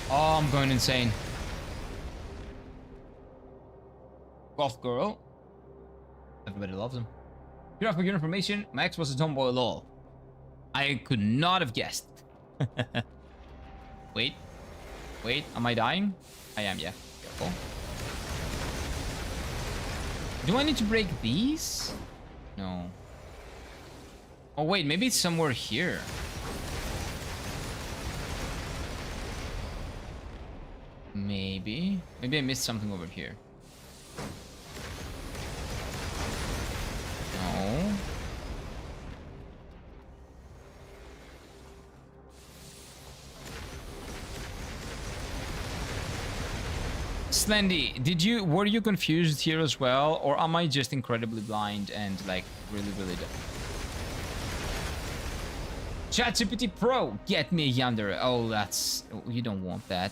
A: Oh, I'm going insane. Goth girl. Everybody loves him. Here for your information, my ex was a tomboy lol. I could not have guessed. Wait. Wait, am I dying? I am, yeah. Careful. Do I need to break these? No. Oh wait, maybe it's somewhere here. Maybe. Maybe I missed something over here. No. Slendy, were you confused here as well, or am I just incredibly blind and like really dumb? ChatGPT Pro, get me yonder. Oh, that's, you don't want that.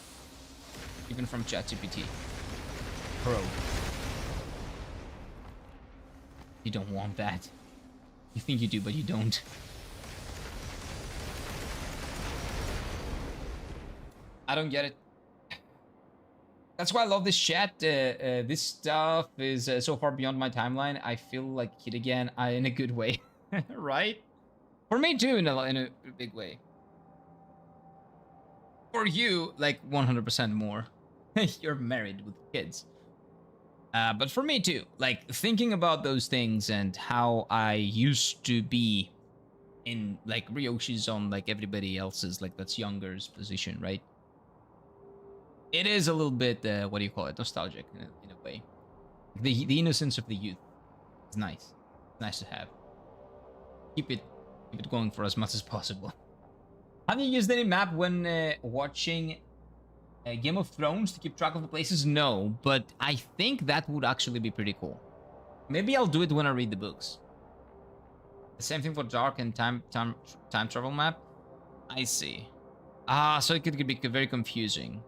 A: Even from ChatGPT Pro. You don't want that. You think you do, but you don't. I don't get it. That's why I love this chat. This stuff is so far beyond my timeline. I feel like kid again in a good way. Right? For me too, in a big way. For you, like 100% more. You're married with kids. But for me too, like thinking about those things and how I used to be in like Ryoshi's on like everybody else's, like that's younger's position, right? It is a little bit, what do you call it? Nostalgic in a way. The innocence of the youth. It's nice. It's nice to have. Keep it going for as much as possible. Have you used any map when watching Game of Thrones to keep track of the places? No, but I think that would actually be pretty cool. Maybe I'll do it when I read the books. The same thing for Dark and time travel map. I see. So it could be very confusing.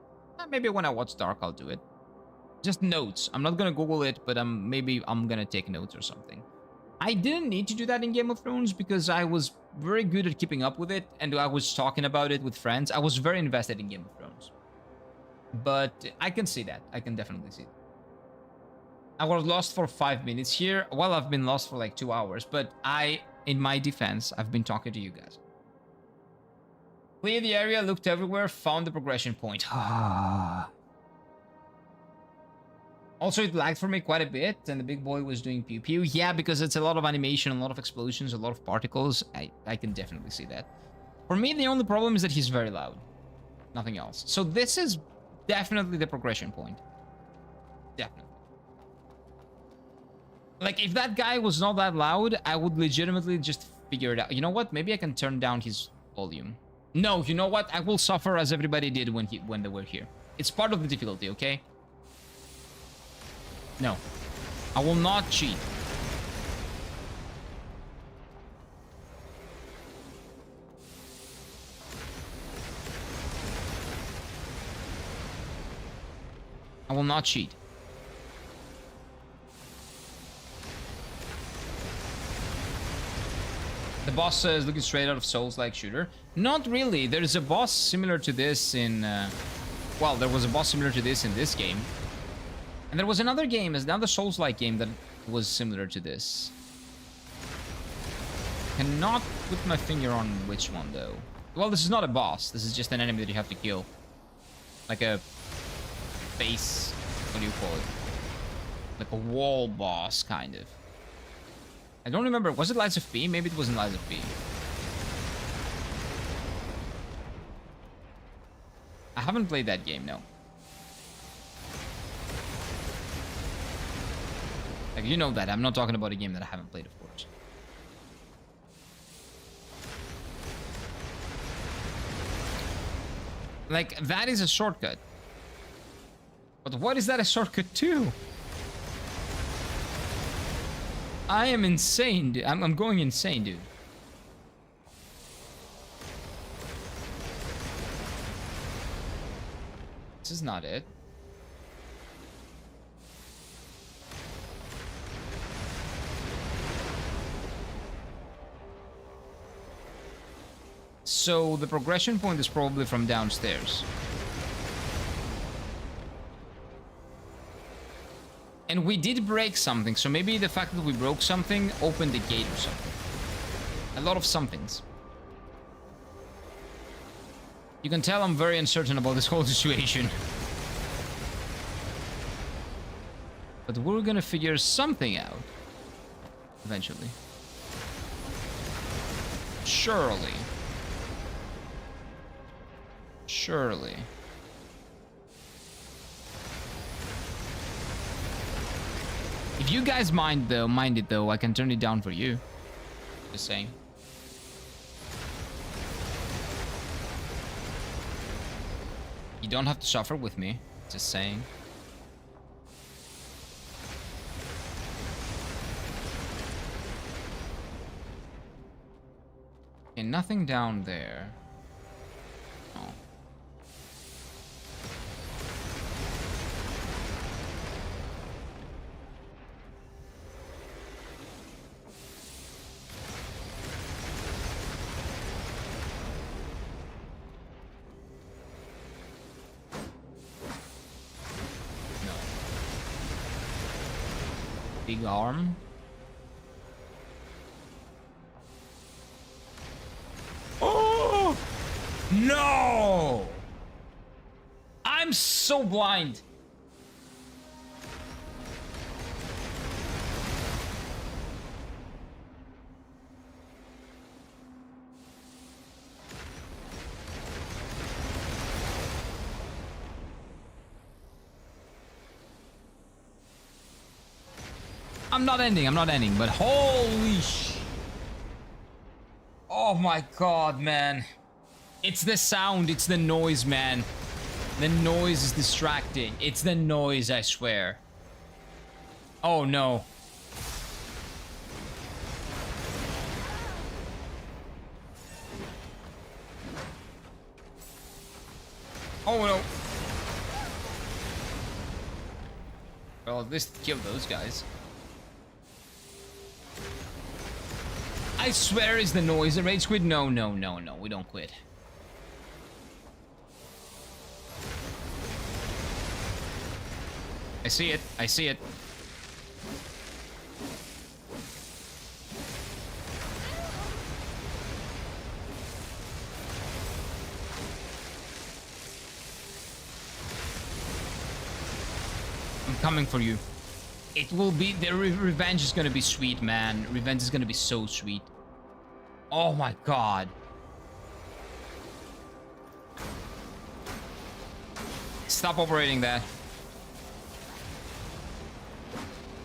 A: Maybe when I watch Dark, I'll do it. Just notes. I'm not gonna Google it, but maybe I'm gonna take notes or something. I didn't need to do that in Game of Thrones because I was very good at keeping up with it, and I was talking about it with friends. I was very invested in Game of Thrones. But I can see that. I can definitely see that. I was lost for 5 minutes here. Well, I've been lost for like 2 hours, but in my defense, I've been talking to you guys. Cleared the area, looked everywhere, found the progression point. Also, it lagged for me quite a bit, and the big boy was doing pew pew. Yeah, because it's a lot of animation, a lot of explosions, a lot of particles. I can definitely see that. For me, the only problem is that he's very loud. Nothing else. So this is definitely the progression point. Definitely. Like, if that guy was not that loud, I would legitimately just figure it out. You know what? Maybe I can turn down his volume. No, you know what? I will suffer as everybody did when they were here. It's part of the difficulty, okay? No. I will not cheat. I will not cheat. The boss is looking straight out of Soulslike shooter. Not really. There's a boss similar to this in... well, there was a boss similar to this in this game. And there was another game, another Souls-like game that was similar to this. Cannot put my finger on which one, though. Well, this is not a boss. This is just an enemy that you have to kill. Like a base... what do you call it? Like a wall boss, kind of. I don't remember. Was it Lies of P? Maybe it wasn't Lies of P. I haven't played that game, no. Like, you know that. I'm not talking about a game that I haven't played, of course. Like, that is a shortcut. But what is that a shortcut to? I am insane, dude. I'm going insane, dude. This is not it. So the progression point is probably from downstairs. And we did break something, so maybe the fact that we broke something opened the gate or something. A lot of somethings. You can tell I'm very uncertain about this whole situation. But we're gonna figure something out. Eventually. Surely. Surely. If you guys mind it though, I can turn it down for you. Just saying. You don't have to suffer with me. Just saying. Okay, nothing down there. Oh. Big arm. Oh no! I'm so blind. I'm not ending, but holy sh... Oh my god, man. It's the sound, it's the noise, man. The noise is distracting. It's the noise, I swear. Oh no. Oh no. Well, at least kill those guys. I swear it's the noise. The rage quit? No, no, no, no. We don't quit. I see it. I see it. I'm coming for you. It will be... The revenge is gonna be sweet, man. Revenge is gonna be so sweet. Oh my god. Stop operating that.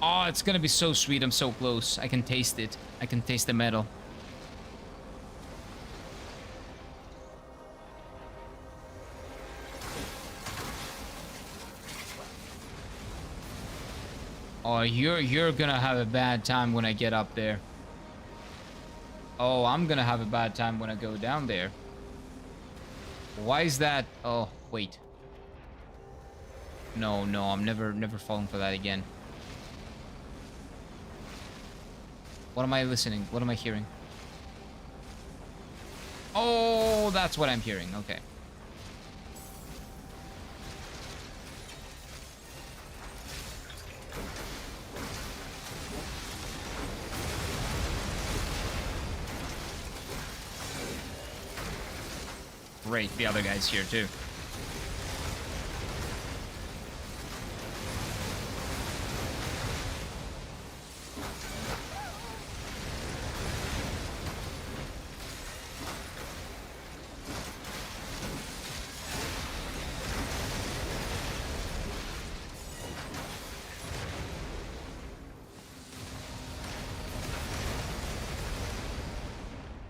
A: Oh, it's gonna be so sweet. I'm so close. I can taste it. I can taste the metal. Oh, you're gonna have a bad time when I get up there. Oh, I'm gonna have a bad time when I go down there. Why is that? Oh, wait. No, I'm never falling for that again. What am I listening? What am I hearing? Oh, that's what I'm hearing. Okay. Great, the other guy's here too.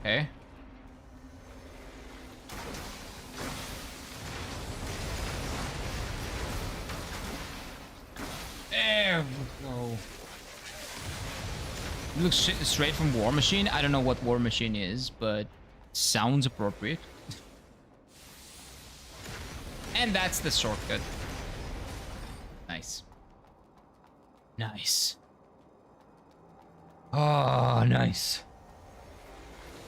A: Okay. There we go. It looks straight from War Machine. I don't know what War Machine is, but sounds appropriate. And that's the shortcut. Nice. Nice. Oh, nice.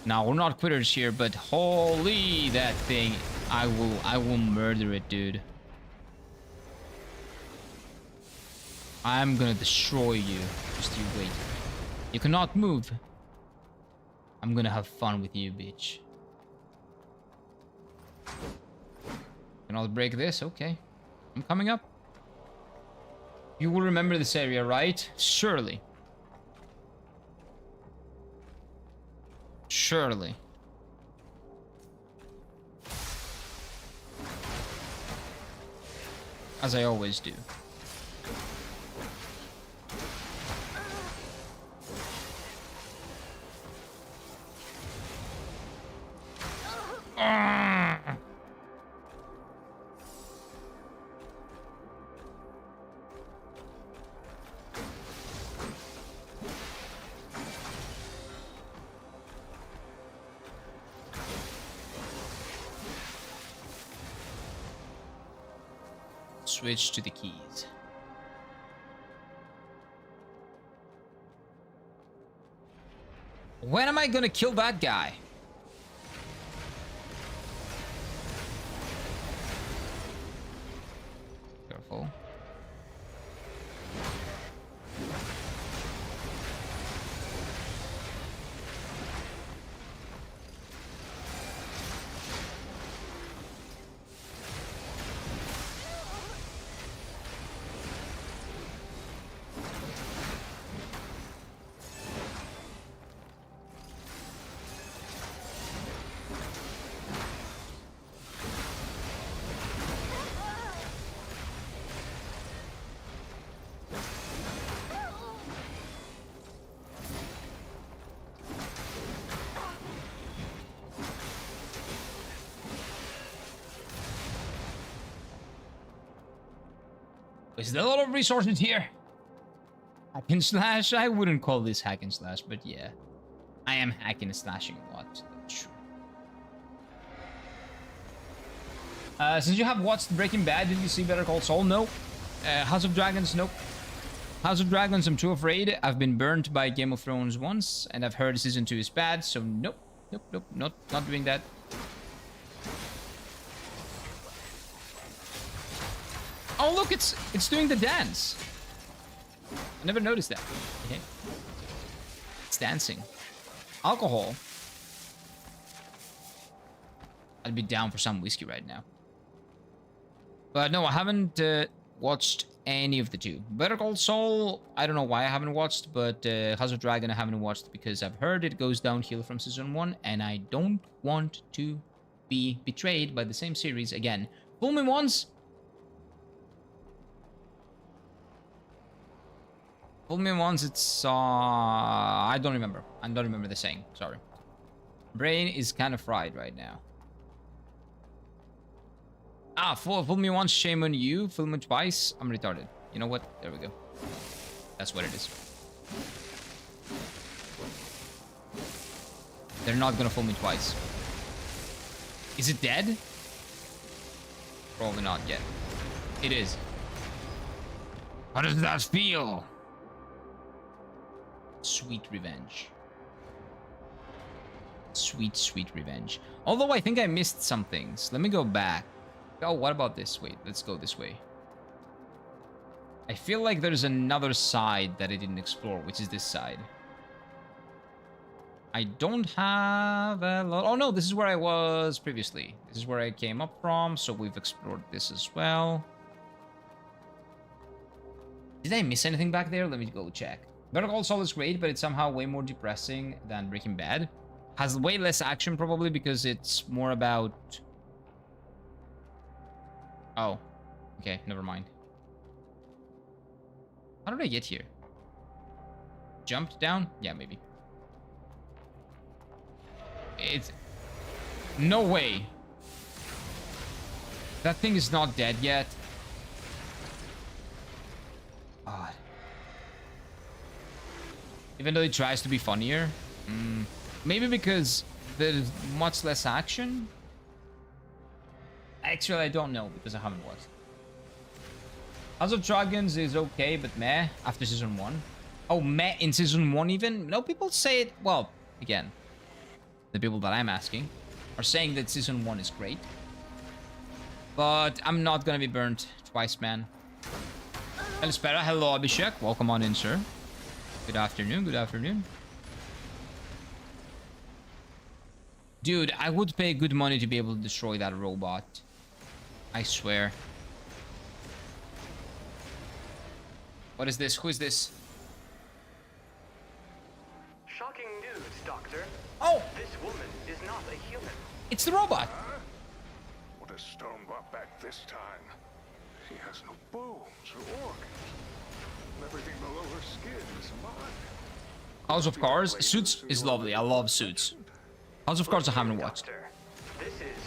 A: Now, we're not quitters here, but holy, that thing. I will murder it, dude. I'm gonna destroy you. Just you wait. You cannot move. I'm gonna have fun with you, bitch. Cannot break this? Okay. I'm coming up. You will remember this area, right? Surely. Surely. As I always do. Switch to the keys. When am I gonna kill that guy? Careful. Is there a lot of resources here? Hack and slash? I wouldn't call this hack and slash, but yeah. I am hacking and slashing a lot. That's true. Since you have watched Breaking Bad, did you see Better Call Saul? No. House of Dragons? Nope. House of Dragons, I'm too afraid. I've been burnt by Game of Thrones once, and I've heard season 2 is bad, so nope. Nope, not doing that. Oh, look, it's doing the dance. I never noticed that. Okay. It's dancing. Alcohol. I'd be down for some whiskey right now. But no, I haven't watched any of the two. Better Call Saul, I don't know why I haven't watched, but House of Dragon I haven't watched because I've heard it goes downhill from season 1, and I don't want to be betrayed by the same series again. Fool me once. Fool me once, it's... I don't remember. I don't remember the saying. Sorry. Brain is kind of fried right now. Ah, fool me once, shame on you. Fool me twice, I'm retarded. You know what? There we go. That's what it is. They're not gonna fool me twice. Is it dead? Probably not yet. It is. How does that feel? Sweet revenge. Sweet, sweet revenge. Although I think I missed some things. Let me go back. Oh, what about this? Wait, let's go this way. I feel like there's another side that I didn't explore, which is this side. I don't have a lot... Oh, no, this is where I was previously. This is where I came up from, so we've explored this as well. Did I miss anything back there? Let me go check. Better Call Saul is great, but it's somehow way more depressing than Breaking Bad. Has way less action, probably, because it's more about... Oh, okay, never mind. How did I get here? Jumped down? Yeah, maybe. It's... No way. That thing is not dead yet. God. Even though it tries to be funnier. Maybe because there's much less action? Actually, I don't know because I haven't watched. House of Dragons is okay, but meh after season 1. Oh, meh in season 1 even? No, people say it... Well, again, the people that I'm asking are saying that season 1 is great. But I'm not gonna be burnt twice, man. Elspera, hello, Abhishek. Welcome on in, sir. Good afternoon, good afternoon. Dude, I would pay good money to be able to destroy that robot. I swear. What is this? Who is this?
B: Shocking news, Doctor.
A: Oh!
B: This woman is not a human.
A: It's the robot!
C: What has Stone brought back this time? She has no bones or organs. Everything below her skin is mud.
A: House of Cards. Suits is lovely. I love Suits. House of Cards I haven't watched.
B: Doctor, this is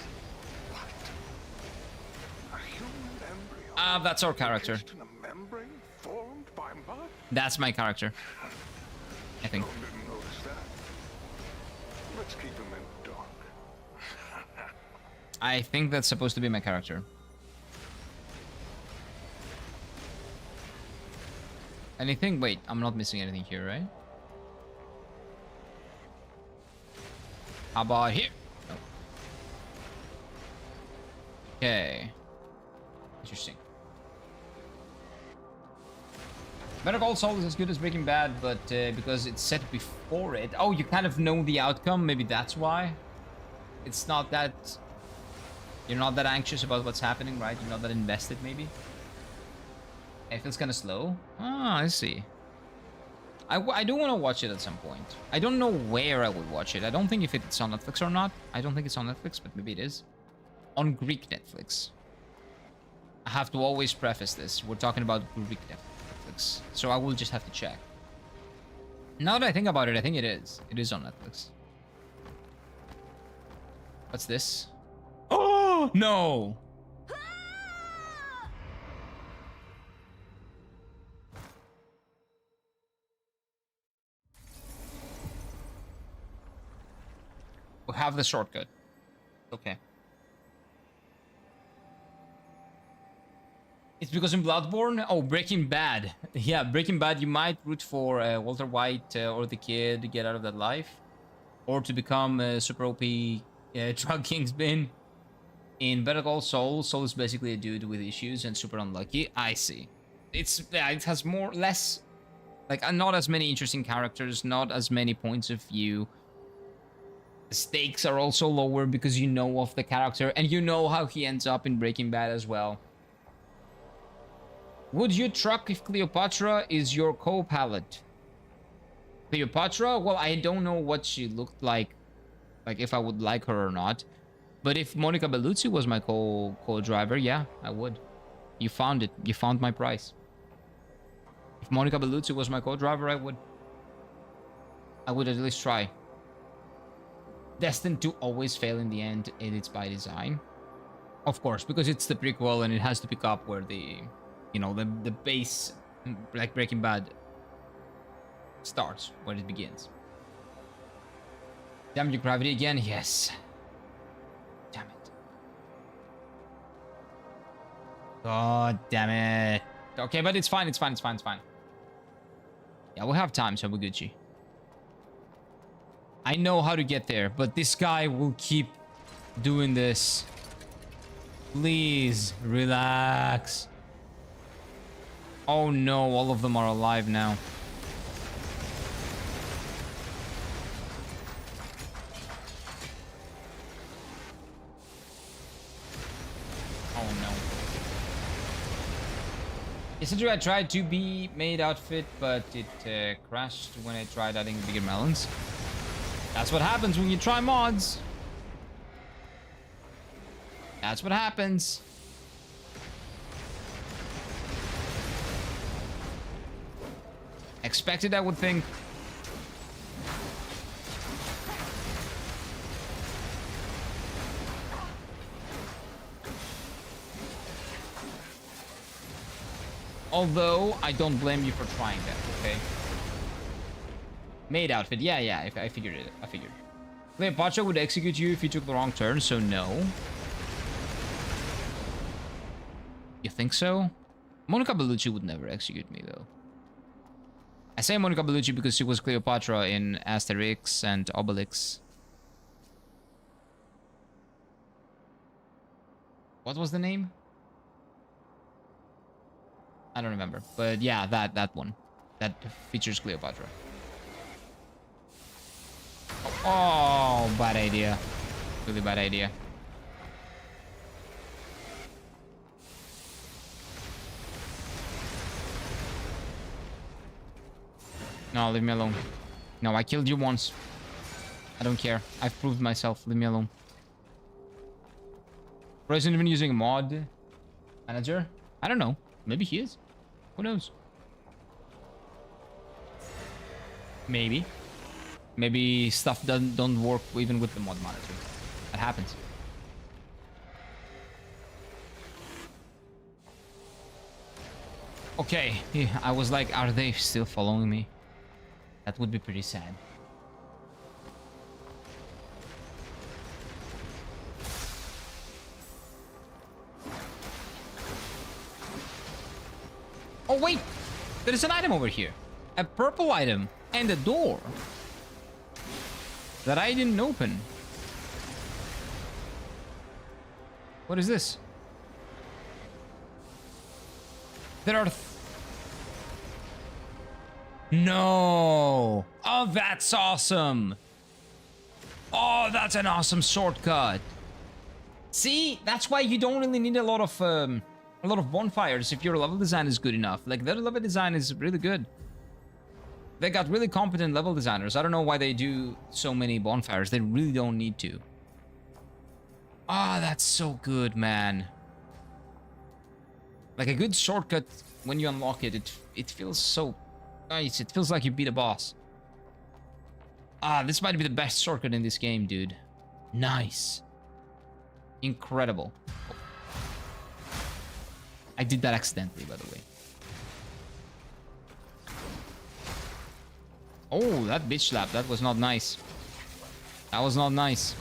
C: A human embryo.
A: That's our character.
C: encased in a membrane formed by mud?
A: That's my character. I think.
C: Stone didn't notice that. Let's keep him in dark.
A: I think that's supposed to be my character. Anything? Wait, I'm not missing anything here, right? How about here? No. Okay. Interesting. Better Call Saul is as good as Breaking Bad, but because it's set before it... Oh, you kind of know the outcome. Maybe that's why. It's not that... You're not that anxious about what's happening, right? You're not that invested, maybe? It feels kind of slow. Ah, I see. I do want to watch it at some point. I don't know where I would watch it. I don't think if it's on Netflix or not. I don't think it's on Netflix, but maybe it is. On Greek Netflix. I have to always preface this. We're talking about Greek Netflix. So I will just have to check. Now that I think about it, I think it is. It is on Netflix. What's this? Oh, no! We have the shortcut. Okay. It's because in Bloodborne? Oh, Breaking Bad. Yeah, Breaking Bad, you might root for Walter White or the kid to get out of that life. Or to become a super OP drug kingpin. In Better Call Saul, Saul is basically a dude with issues and super unlucky. I see. It has less, like, not as many interesting characters, not as many points of view. The stakes are also lower because you know of the character and you know how he ends up in Breaking Bad as well. Would you truck if Cleopatra is your co-pilot? Cleopatra? Well, I don't know what she looked like if I would like her or not. But if Monica Bellucci was my co-driver, yeah, I would. You found it. You found my price. If Monica Bellucci was my co-driver, I would. I would at least try. Destined to always fail in the end, and it's by design. Of course, because it's the prequel and it has to pick up where the, you know, the base, like Breaking Bad, starts, where it begins. Damn you, gravity again? Yes. Damn it. God damn it. Okay, but it's fine, it's fine, it's fine, it's fine. Yeah, we'll have time, so we're Gucci. I know how to get there, but this guy will keep doing this. Please, relax. Oh no, all of them are alive now. Oh no. Yesterday I tried to be made outfit, but it crashed when I tried adding bigger melons. That's what happens when you try mods. That's what happens. Expected, I would think. Although, I don't blame you for trying that, okay? Made outfit. Yeah, I figured it. I figured. Cleopatra would execute you if you took the wrong turn, so no. You think so? Monica Bellucci would never execute me, though. I say Monica Bellucci because she was Cleopatra in Asterix and Obelix. What was the name? I don't remember. But yeah, that one. That features Cleopatra. Oh, bad idea. Really bad idea. No, leave me alone. No, I killed you once. I don't care. I've proved myself. Leave me alone. Bro, isn't even using a mod manager? I don't know. Maybe he is. Who knows? Maybe. Maybe stuff don't work even with the mod manager. That happens. Okay, I was like, are they still following me? That would be pretty sad. Oh wait, there is an item over here. A purple item and a door that I didn't open. What is this? There are... No! Oh, that's awesome! Oh, that's an awesome shortcut. See, that's why you don't really need a lot of bonfires if your level design is good enough. Like, their level design is really good. They got really competent level designers. I don't know why they do so many bonfires. They really don't need to. Ah, that's so good, man. Like a good shortcut, when you unlock it, it feels so nice. It feels like you beat a boss. Ah, this might be the best shortcut in this game, dude. Nice. Incredible. I did that accidentally, by the way. Oh, that bitch slap. That was not nice. That was not nice.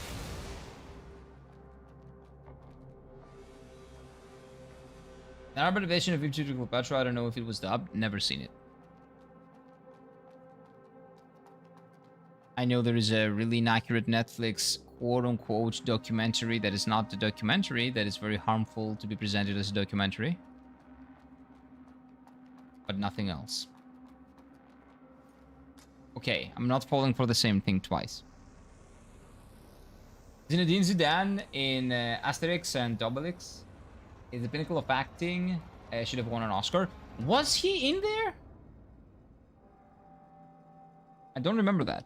A: An arbitration of Ipswich Cleopatra. I don't know if it was dubbed. Never seen it. I know there is a really inaccurate Netflix quote-unquote documentary that is not the documentary, that is very harmful to be presented as a documentary. But nothing else. Okay, I'm not falling for the same thing twice. Zinedine Zidane in Asterix and Obelix is the pinnacle of acting. Should have won an Oscar. Was he in there? I don't remember that.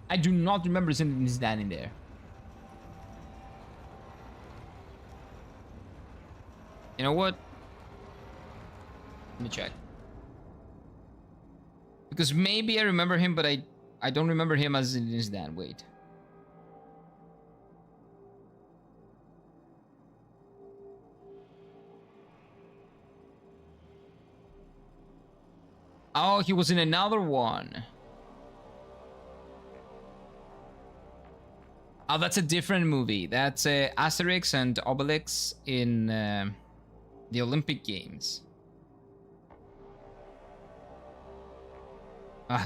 A: I do not remember Zinedine Zidane in there. You know what? Let me check. Because maybe I remember him, but I don't remember him as Zinedine Zidane. Wait. Oh, he was in another one. Oh, that's a different movie. That's Asterix and Obelix in the Olympic Games.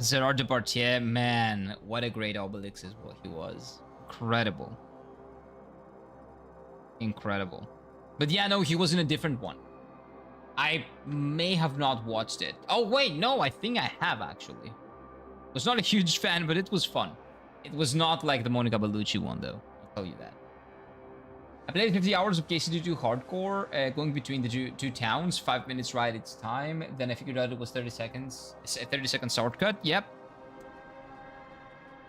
A: Gerard Depardieu, man, what a great Obelix is what he was. Incredible. Incredible. But yeah, no, he was in a different one. I may have not watched it. Oh, wait, no, I think I have, actually. Was not a huge fan, but it was fun. It was not like the Monica Bellucci one, though. I'll tell you that. I played 50 hours of KCD2 Hardcore, going between the two towns. 5 minutes ride its time. Then I figured out it was 30 seconds. A 30-second shortcut. Yep.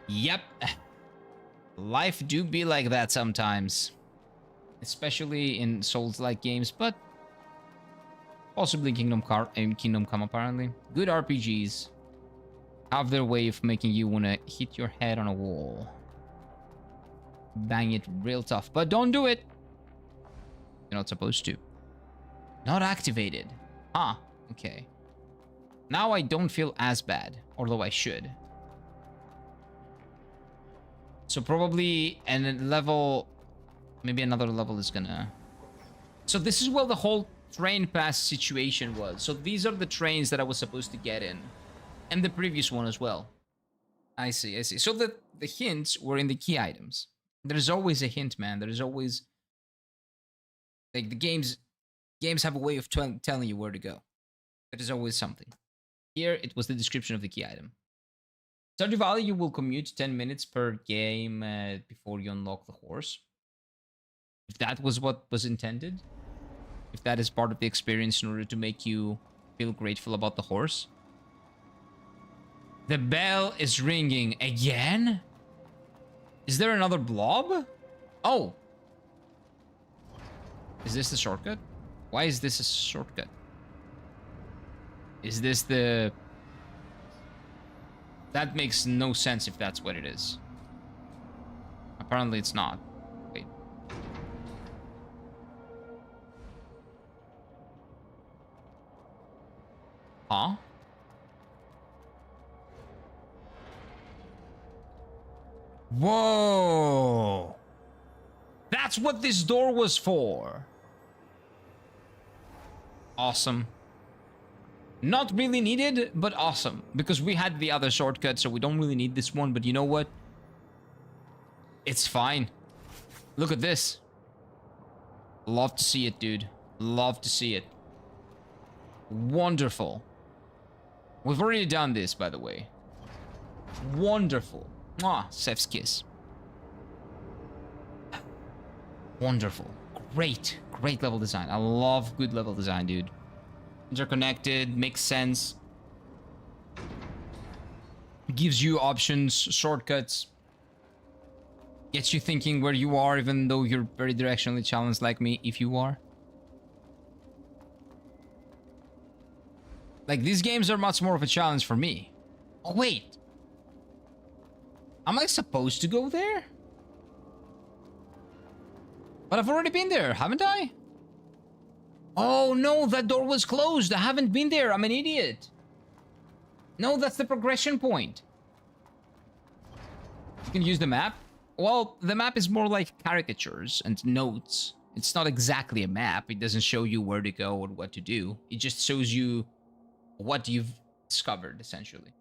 A: Yep. Life do be like that sometimes. Especially in Souls-like games, but possibly Kingdom Come, apparently. Good RPGs have their way of making you want to hit your head on a wall. Bang it real tough. But don't do it. You're not supposed to. Not activated. Ah, okay. Now I don't feel as bad, although I should. So probably a level... Maybe another level is gonna... So this is where the whole train pass situation was. So these are the trains that I was supposed to get in. And the previous one as well. I see, I see. So the hints were in the key items. There's always a hint, man. There's always... Like, the games have a way of telling you where to go. There's always something. Here, it was the description of the key item. Stardew Valley, you will commute 10 minutes per game before you unlock the horse. If that was what was intended. If that is part of the experience in order to make you feel grateful about the horse. The bell is ringing again? Is there another blob? Oh. Is this the shortcut? Why is this a shortcut? Is this the... That makes no sense if that's what it is. Apparently it's not. Wait. Huh? Whoa! That's what this door was for. Awesome. Not really needed, but awesome. Because we had the other shortcut, so we don't really need this one. But you know what? It's fine. Look at this. Love to see it, dude. Love to see it. Wonderful. We've already done this, by the way. Wonderful. Mwah, Seth's kiss. Wonderful. Great. Great level design. I love good level design, dude. Interconnected, makes sense. Gives you options, shortcuts. Gets you thinking where you are, even though you're very directionally challenged like me, if you are. Like, these games are much more of a challenge for me. Oh, wait. Am I supposed to go there? But I've already been there, haven't I? Oh, no, that door was closed. I haven't been there. I'm an idiot. No, that's the progression point. You can use the map. Well, the map is more like caricatures and notes. It's not exactly a map. It doesn't show you where to go or what to do. It just shows you what you've discovered, essentially.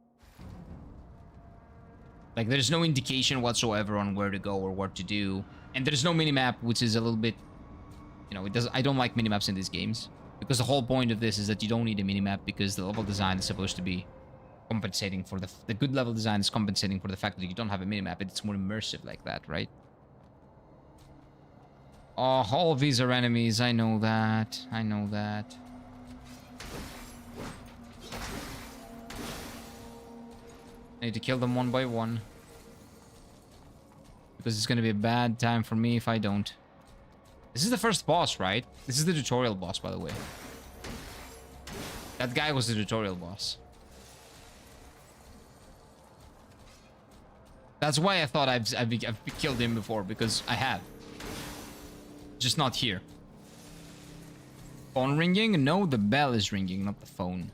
A: Like, there's no indication whatsoever on where to go or what to do. And there's no minimap, which is a little bit... You know, I don't like minimaps in these games. Because the whole point of this is that you don't need a minimap because the level design is supposed to be compensating for the good level design is compensating for the fact that you don't have a minimap. It's more immersive like that, right? Oh, all of these are enemies. I know that. I know that. I need to kill them one by one. Because it's going to be a bad time for me if I don't. This is the first boss, right? This is the tutorial boss, by the way. That guy was the tutorial boss. That's why I thought I've killed him before, because I have. Just not here. Phone ringing? No, the bell is ringing, not the phone.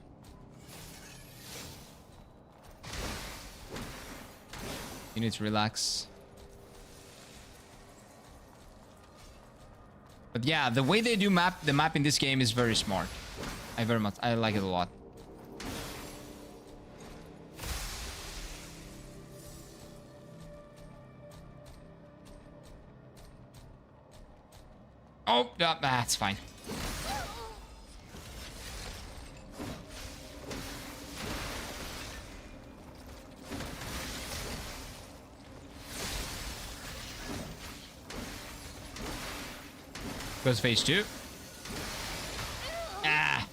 A: You need to relax. But yeah, the way they do the map in this game is very smart. I like it a lot. Oh, that's fine. Goes phase 2. Ah!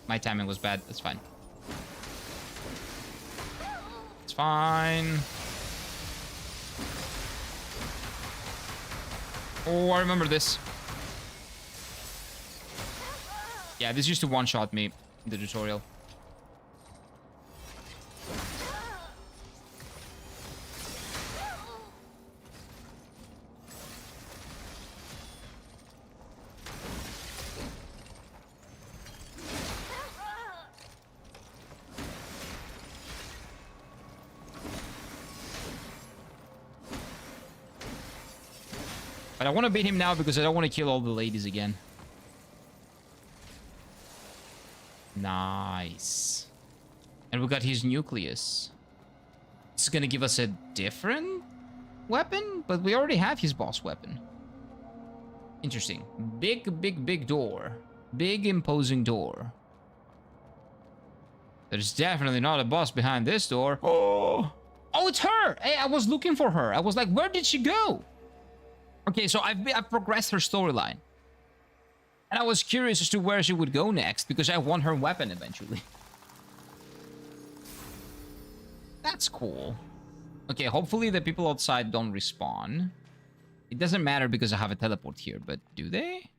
A: My timing was bad. That's fine. It's fine. Oh, I remember this. Yeah, this used to one-shot me in the tutorial. But I want to beat him now because I don't want to kill all the ladies again. Nice. And we got his nucleus. This is gonna give us a different weapon, but we already have his boss weapon. Interesting. Big door. Big imposing door. There's definitely not a boss behind this door. Oh, it's her. Hey, I was looking for her. I was like, where did she go? Okay, so I've progressed her storyline. And I was curious as to where she would go next, because I want her weapon eventually. That's cool. Okay, hopefully the people outside don't respawn. It doesn't matter because I have a teleport here, but do they?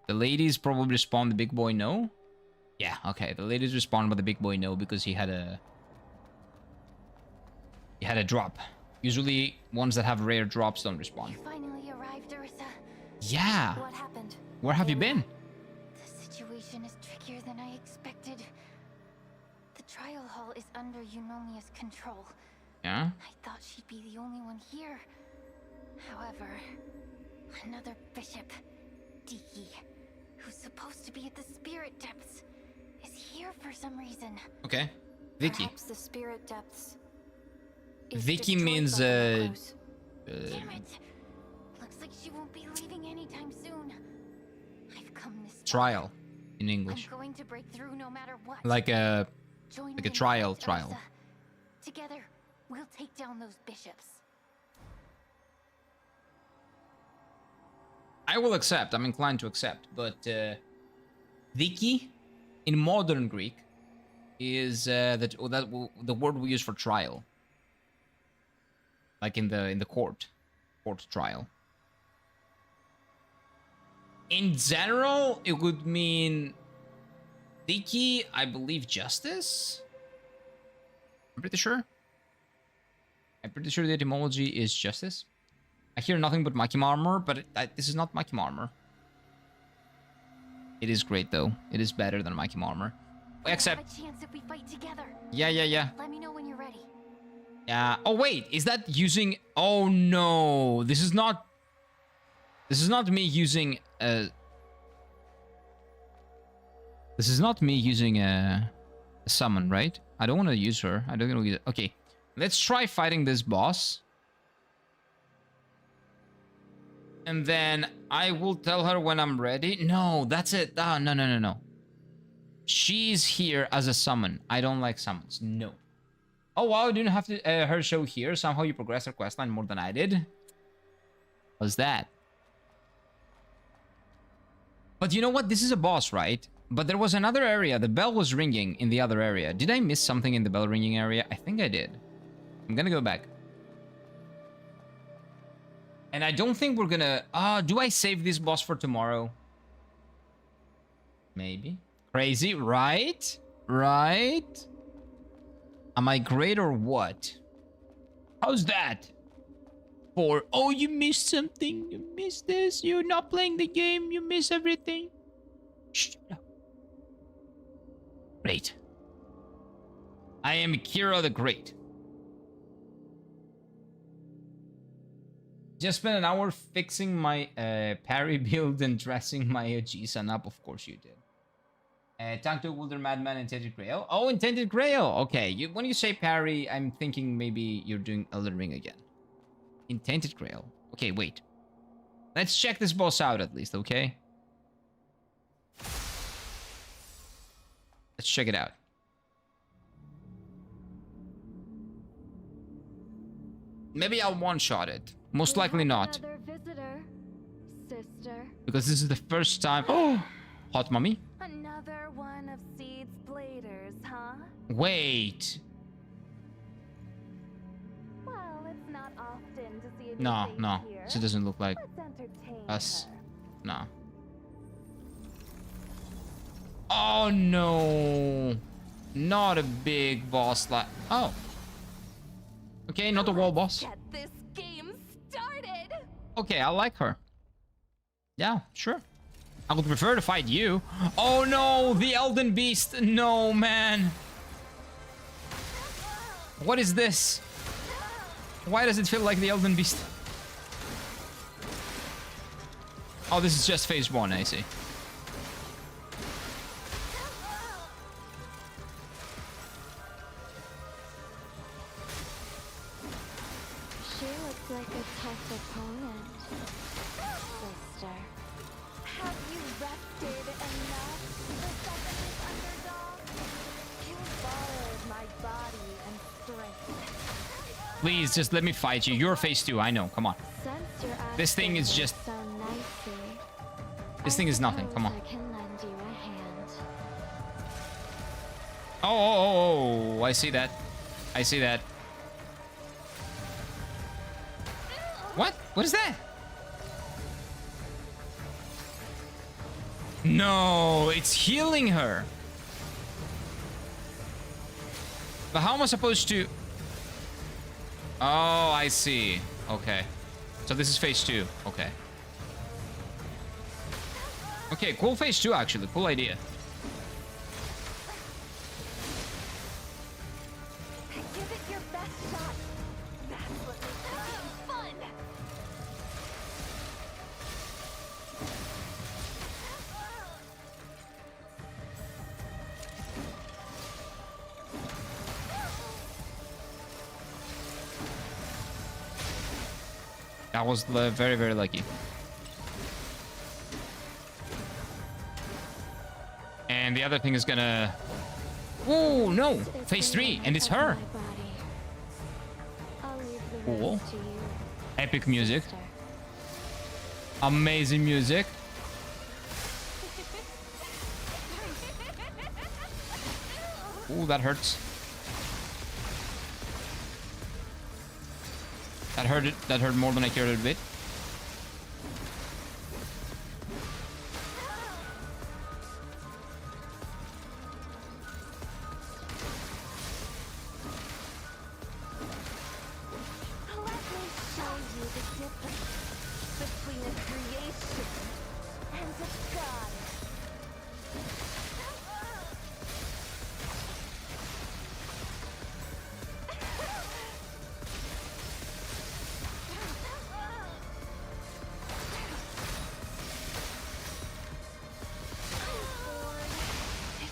A: The ladies probably respawn, the big boy no? Yeah, okay, the ladies respawn, but the big boy no, because he had a drop. Usually, ones that have rare drops don't respawn.
D: You finally arrived, Arrisa.
A: Yeah.
D: What happened?
A: Where have you been?
D: The situation is trickier than I expected. The trial hall is under Eunomia's control.
A: Yeah?
D: I thought she'd be the only one here. However, another bishop, Diki, who's supposed to be at the spirit depths, is here for some reason.
A: Okay. Vicky.
D: Perhaps the spirit depths. is
A: Vicky
D: destroyed
A: means,
D: by the Echoes.
A: uh,
D: Damn it. Looks like she won't be leaving anytime soon. I've come this far.
A: trial in English.
D: I'm going to break through no matter what.
A: Like a
D: Join
A: like
D: me
A: a
D: in
A: trial,
D: the fight,
A: trial.
D: Arrisa. Together, we'll take down those bishops.
A: I will accept. I'm inclined to accept, but Vicky in modern Greek is the word we use for trial. Like in the court trial. In general, it would mean Vicky, I believe, justice. I'm pretty sure. I'm pretty sure the etymology is justice. I hear nothing but Machim armor, but this is not Machim armor. It is great though. It is better than Machim armor. Except,
D: We'll have a chance if we fight together.
A: yeah.
D: Let me know when you're ready.
A: Oh wait, is that using? Oh no, this is not. This is not me using a. This is not me using a summon, right? I don't want to use her. I don't want to use it. Okay, Let's try fighting this boss. And then I will tell her when I'm ready. No, that's it. Ah, no, no, no, no. She's here as a summon. I don't like summons. No. Oh, wow. I didn't have to her show here. Somehow you progressed her questline more than I did. What's that? But you know what? This is a boss, right? But there was another area. The bell was ringing in the other area. Did I miss something in the bell ringing area? I think I did. I'm gonna go back. And I don't think we're gonna... do I save this boss for tomorrow? Maybe. Crazy, right? Right? Am I great or what? How's that? For, oh, you missed something. You missed this. You're not playing the game. You miss everything. Shut up. Great. I am Kira the Great. Just spent an hour fixing my parry build and dressing my G-Sun up. Of course you did. Tank to Wilder Madman, Intended Grail. Oh, Intended Grail. Okay, when you say parry, I'm thinking maybe you're doing Elden Ring again. Intended Grail. Okay, wait. Let's check this boss out at least, okay? Let's check it out. Maybe I'll one-shot it. Most likely not.
D: Visitor, sister.
A: Because this is the first time... Oh! Hot mummy?
D: Another one of Seed's bladers, huh?
A: Wait.
D: Well, it's not often to see a
A: No,
D: face
A: no.
D: here.
A: She doesn't look like
D: Let's entertain
A: us.
D: her.
A: No. Oh, no. Not a big boss like... Oh. Okay, not a wall boss.
D: Get this game started.
A: Okay, I like her. Yeah, sure. I would prefer to fight you. Oh no, the Elden Beast. No, man. What is this? Why does it feel like the Elden Beast? Oh, this is just phase 1, I see.
D: She looks like a tough opponent, sister. Have you rested enough for somebody's underdog? You borrowed my body and strength.
A: Please, just let me fight you. You're phase 2, I know. Come on.
D: Since your
A: This thing is just...
D: so nicely,
A: This thing is nothing. Come on.
D: I can lend you a hand.
A: Oh, I see that. I see that. What? What is that? No, it's healing her. But how am I supposed to... Oh, I see. Okay. So this is phase 2. Okay. Okay, cool phase 2 actually. Cool idea.
D: Give it your best shot. That's what makes the game fun.
A: That was very, very lucky. And the other thing is gonna... Oh, no! Phase 3, and it's her! Cool. Epic music. Amazing music. Ooh, that hurts. That hurt it. That hurt more than I cared a bit.
D: Let me show you the difference between a creation and a god.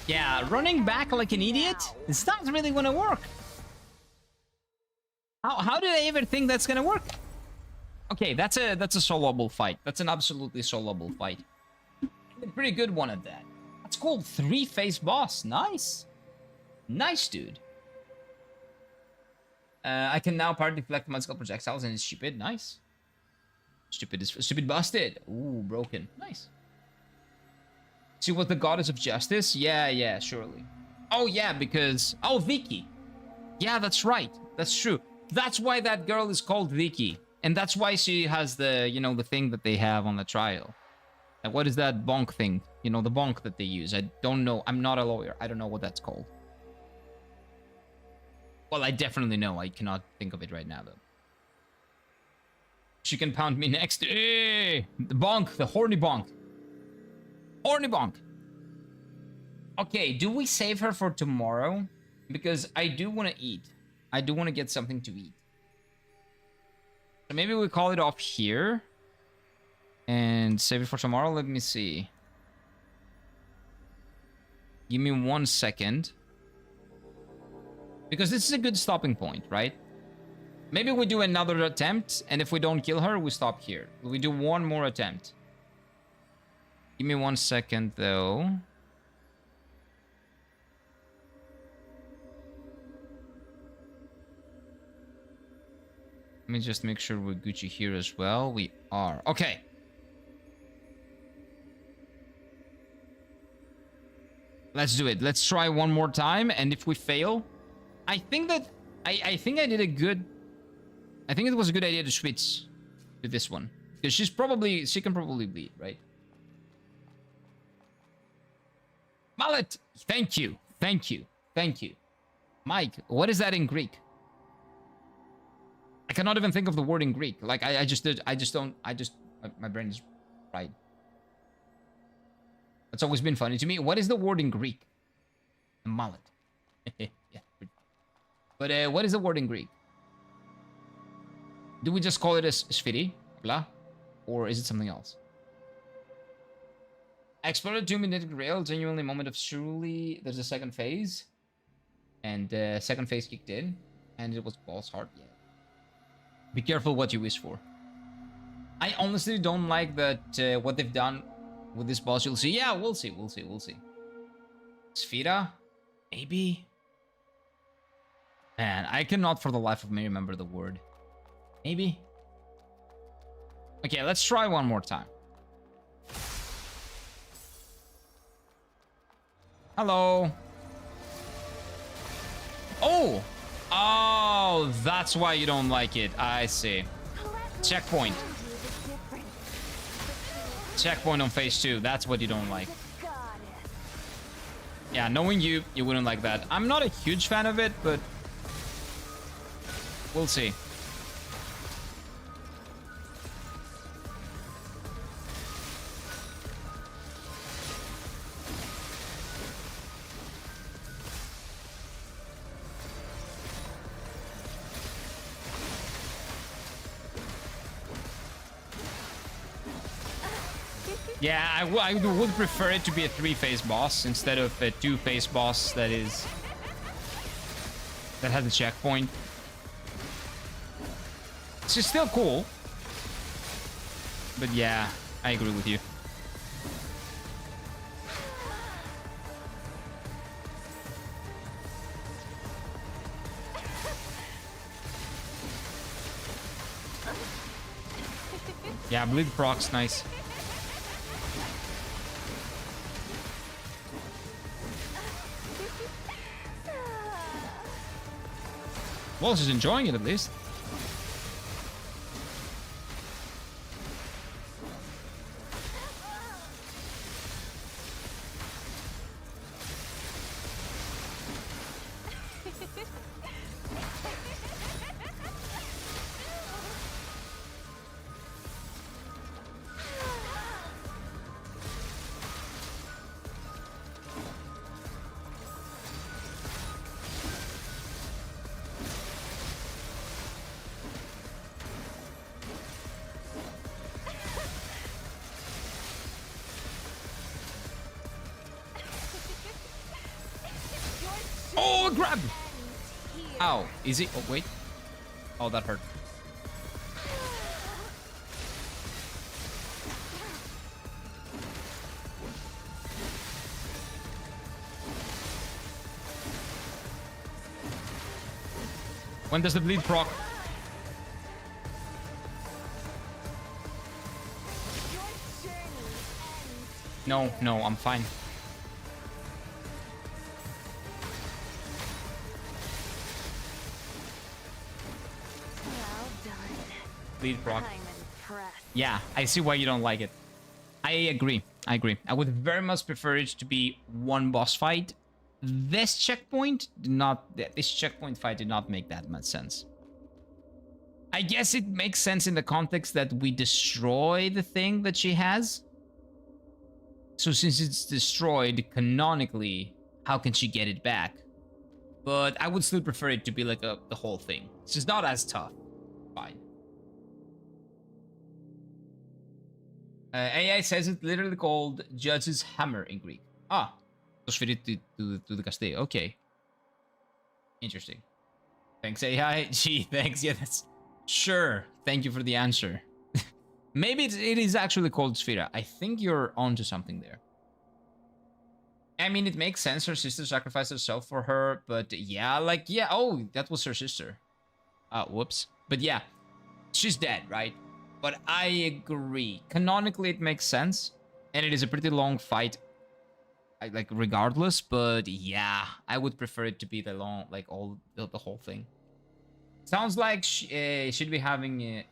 A: Yeah, running back like an idiot? It's not really gonna work. I ever think that's gonna work? Okay, that's a soloable fight. That's an absolutely soloable fight. A pretty good one at that. That's cool. 3-phase boss. Nice. Nice, dude. I can now part deflect magical projectiles and it's stupid. Nice. Stupid busted. Ooh, broken. Nice. See what the goddess of justice? Yeah, surely. Oh, yeah, because... Oh, Vicky. Yeah, that's right. That's true. That's why that girl is called Vicky. And that's why she has the, you know, the thing that they have on the trial. And what is that bonk thing? You know, the bonk that they use. I don't know. I'm not a lawyer. I don't know what that's called. Well, I definitely know. I cannot think of it right now, though. She can pound me next. The bonk. The horny bonk. Horny bonk. Okay, do we save her for tomorrow? Because I do want to eat. I do want to get something to eat. So maybe we call it off here. And save it for tomorrow. Let me see. Give me 1 second. Because this is a good stopping point, right? Maybe we do another attempt. And if we don't kill her, we stop here. We do one more attempt. Give me 1 second, though. Let me just make sure we're Gucci here as well. We are. Okay. Let's do it. Let's try one more time. And if we fail, I think that... I think I did a good... I think it was a good idea to switch to this one. Because she can probably bleed, right? Mallet! Thank you. Thank you. Thank you. Mike, what is that in Greek? I cannot even think of the word in Greek. Like, my brain is fried. That's always been funny to me. What is the word in Greek? A mullet. Yeah. But what is the word in Greek? Do we just call it a spheri? Blah? Or is it something else? I explored 2-minute rail. Genuinely a moment of surely. There's a second phase. And second phase kicked in. And it was balls hard. Yeah. Be careful what you wish for. I honestly don't like that what they've done with this boss. You'll see. Yeah, we'll see. We'll see. Sphera? Maybe? Man, I cannot for the life of me remember the word. Maybe? Okay, let's try one more time. Hello. Oh! Oh, that's why you don't like it. I see. Checkpoint. Checkpoint on phase 2. That's what you don't like. Yeah, knowing you wouldn't like that. I'm not a huge fan of it, but we'll see. Yeah, I would prefer it to be a 3-phase boss instead of a 2-phase boss that has a checkpoint. It's still cool. But yeah, I agree with you. Yeah, bleed proc's nice. Well, she's enjoying it at least. Oh, grab! Ow, is it? Oh, wait. Oh, that hurt. When does the bleed proc? No, no, I'm fine.
D: Well done.
A: Bleed proc.
D: I'm impressed.
A: Yeah, I see why you don't like it. I agree. I agree. I would very much prefer it to be one boss fight. This checkpoint fight did not make that much sense. I guess it makes sense in the context that we destroy the thing that she has. So since it's destroyed canonically, how can she get it back? But I would still prefer it to be like the whole thing. It's just not as tough. Fine. AI says it's literally called Judge's Hammer in Greek. Ah, to the Castillo. Okay. Interesting. Thanks, AI. Gee, thanks. Yeah, that's... Sure. Thank you for the answer. Maybe it is actually called Sphera. I think you're onto something there. I mean, it makes sense. Her sister sacrificed herself for her. But yeah, like, yeah. Oh, that was her sister. Whoops. But yeah, she's dead, right? But I agree. Canonically, it makes sense. And it is a pretty long fight. Like, regardless. But yeah, I would prefer it to be the long, like, the whole thing. Sounds like should be having a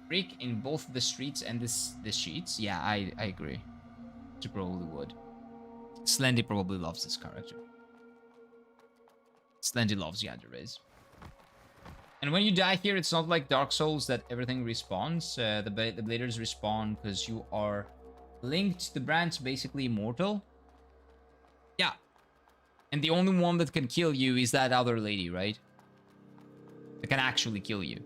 A: freak in both the streets and the sheets. Yeah, I agree. She probably would. Slendy probably loves this character. Slendy loves Yandere. And when you die here, it's not like Dark Souls that everything respawns. The bladers respawn because you are linked to the branch, basically immortal. Yeah. And the only one that can kill you is that other lady, right? That can actually kill you.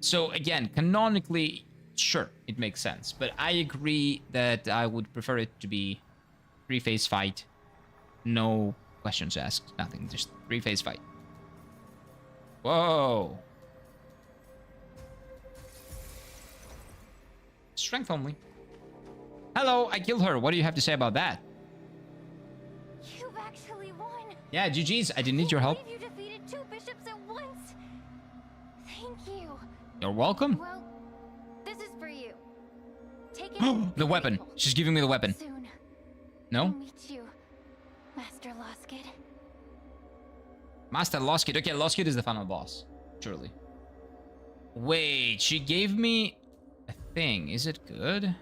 A: So again, canonically, sure, it makes sense. But I agree that I would prefer it to be 3-phase fight. No questions asked, nothing, just 3-phase fight. Whoa. Strength only. Hello, I killed her. What do you have to say about that?
D: You've actually won.
A: Yeah, GG's. I didn't need your help.
D: You defeated 2 bishops at once. Thank you.
A: You're welcome.
D: Well, this is for you. Take it.
A: The weapon. She's giving me the weapon.
D: Soon.
A: No?
D: I'll meet you, Master Loskid.
A: Master Loskid. Okay, Loskid is the final boss. Surely. Wait, she gave me a thing. Is it good?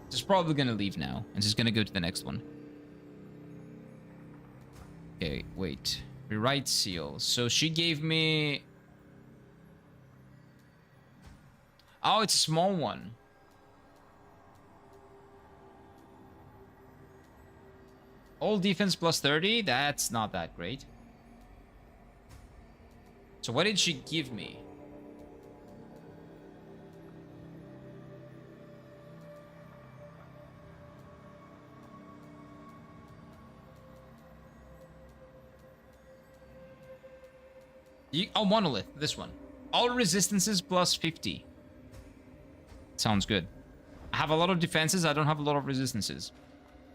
A: She's probably gonna leave now. And she's gonna go to the next one. Okay, wait. Rewrite seal. So she gave me... Oh, it's a small one. All defense plus 30? That's not that great. So what did she give me? Oh, monolith. This one. All resistances plus 50. Sounds good. I have a lot of defenses. I don't have a lot of resistances.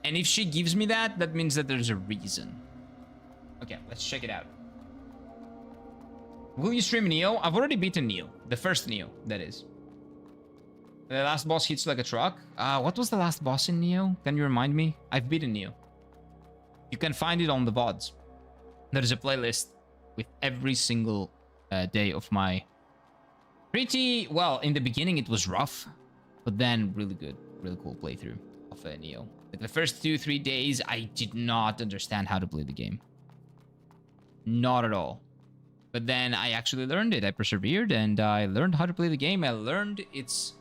A: And if she gives me that, that means that there's a reason. Okay, let's check it out. Will you stream Nioh? I've already beaten Nioh. The first Nioh, that is. The last boss hits like a truck. What was the last boss in Nioh? Can you remind me? I've beaten Nioh. You can find it on the VODs. There is a playlist with every single day of my... Pretty... Well, in the beginning it was rough. But then really good. Really cool playthrough of Nioh. Like the first 2-3 days, I did not understand how to play the game. Not at all. But then I actually learned it. I persevered and I learned how to play the game. I learned its...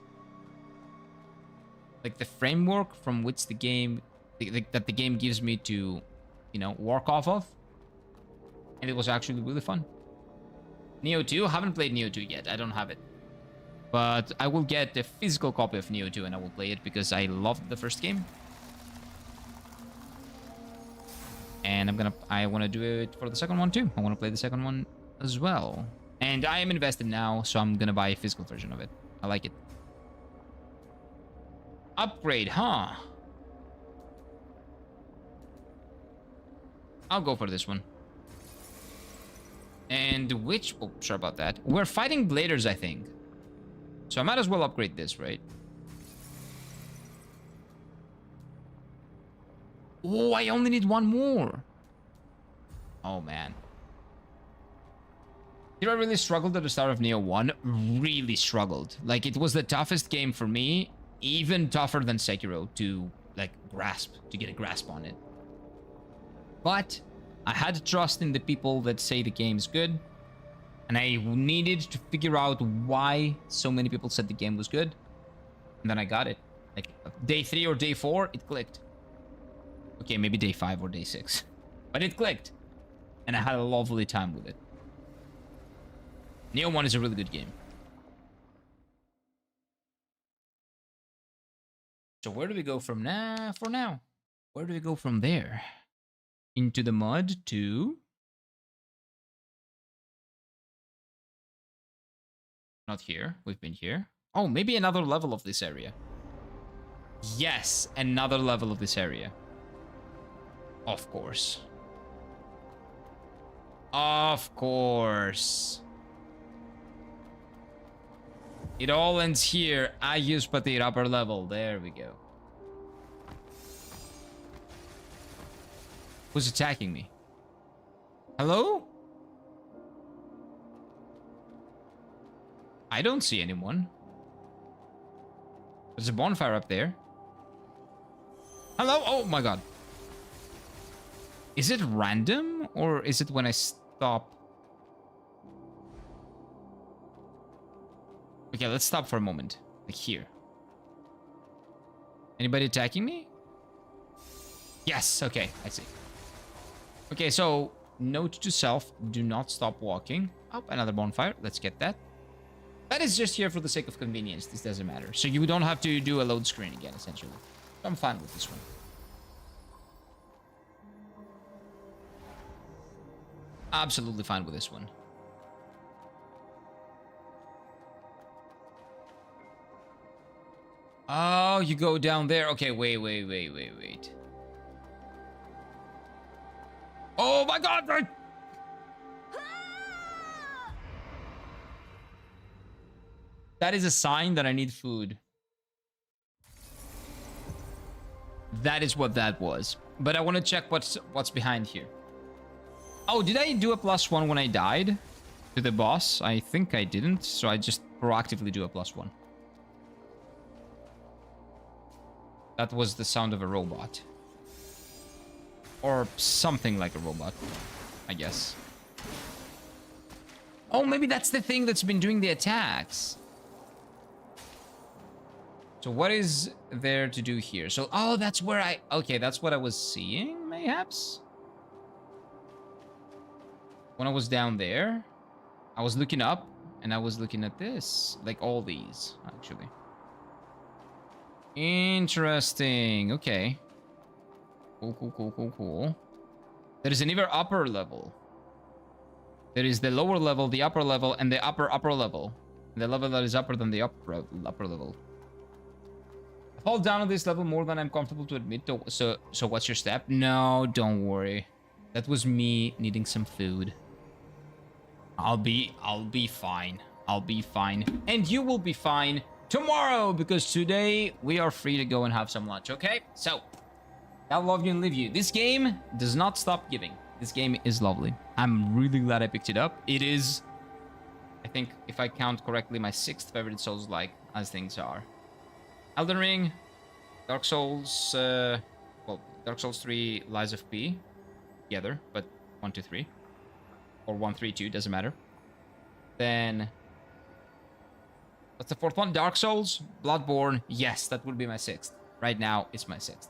A: like the framework from which the game... that the game gives me to, you know, work off of. And it was actually really fun. Nioh 2? Haven't played Nioh 2 yet. I don't have it. But I will get a physical copy of Nioh 2 and I will play it because I loved the first game. And I want to do it for the second one too. I want to play the second one as well. And I am invested now, so I'm gonna buy a physical version of it. I like it. Upgrade, huh? I'll go for this one. And which... Oh, sorry about that. We're fighting bladers, I think. So I might as well upgrade this, right? Oh, I only need one more. Oh, man. Did I really struggled at the start of Nioh 1? Really struggled. Like, it was the toughest game for me. Even tougher than Sekiro to, like, get a grasp on it. But I had trust in the people that say the game's good. And I needed to figure out why so many people said the game was good. And then I got it. Like, day 3 or day 4, it clicked. Okay, maybe day 5 or day 6. But it clicked. And I had a lovely time with it. Nioh 1 is a really good game. So where do we go from now? For now, where do we go from there? Into the mud to... Not here. We've been here. Oh, maybe another level of this area. Yes, another level of this area. Of course. Of course. It all ends here. I use Patir upper level. There we go. Who's attacking me? Hello? I don't see anyone. There's a bonfire up there. Hello? Oh my god. Is it random? Or is it when I stop? Okay, let's stop for a moment. Like here. Anybody attacking me? Yes, okay, I see. Okay, so note to self, do not stop walking. Oh, another bonfire. Let's get that. That is just here for the sake of convenience. This doesn't matter. So you don't have to do a load screen again, essentially. I'm fine with this one. Absolutely fine with this one. Oh, you go down there. Okay, wait. Oh my god! That is a sign that I need food. That is what that was. But I want to check what's behind here. Oh, did I do a +1 when I died to the boss? I think I didn't, so I just proactively do a +1. That was the sound of a robot. Or something like a robot, I guess. Oh, maybe that's the thing that's been doing the attacks. So what is there to do here? So, oh, that's where okay, that's what I was seeing, mayhaps? When I was down there, I was looking up, and I was looking at this. Like all these, actually. Interesting. Okay. Cool. There is an even upper level. There is the lower level, the upper level, and the upper level. The level that is upper than the upper level. I fall down on this level more than I'm comfortable to admit. So what's your step? No, don't worry. That was me needing some food. I'll be fine. I'll be fine. And you will be fine tomorrow, because today we are free to go and have some lunch, okay? So, I'll love you and leave you. This game does not stop giving. This game is lovely. I'm really glad I picked it up. It is, I think, if I count correctly, my 6th favorite Souls-like, as things are. Elden Ring, Dark Souls, well, Dark Souls 3, Lies of P, together, but 1, 2, 3. Or 1, 3, 2, doesn't matter. Then, what's the 4th one? Dark Souls, Bloodborne. Yes, that would be my 6th. Right now, it's my 6th.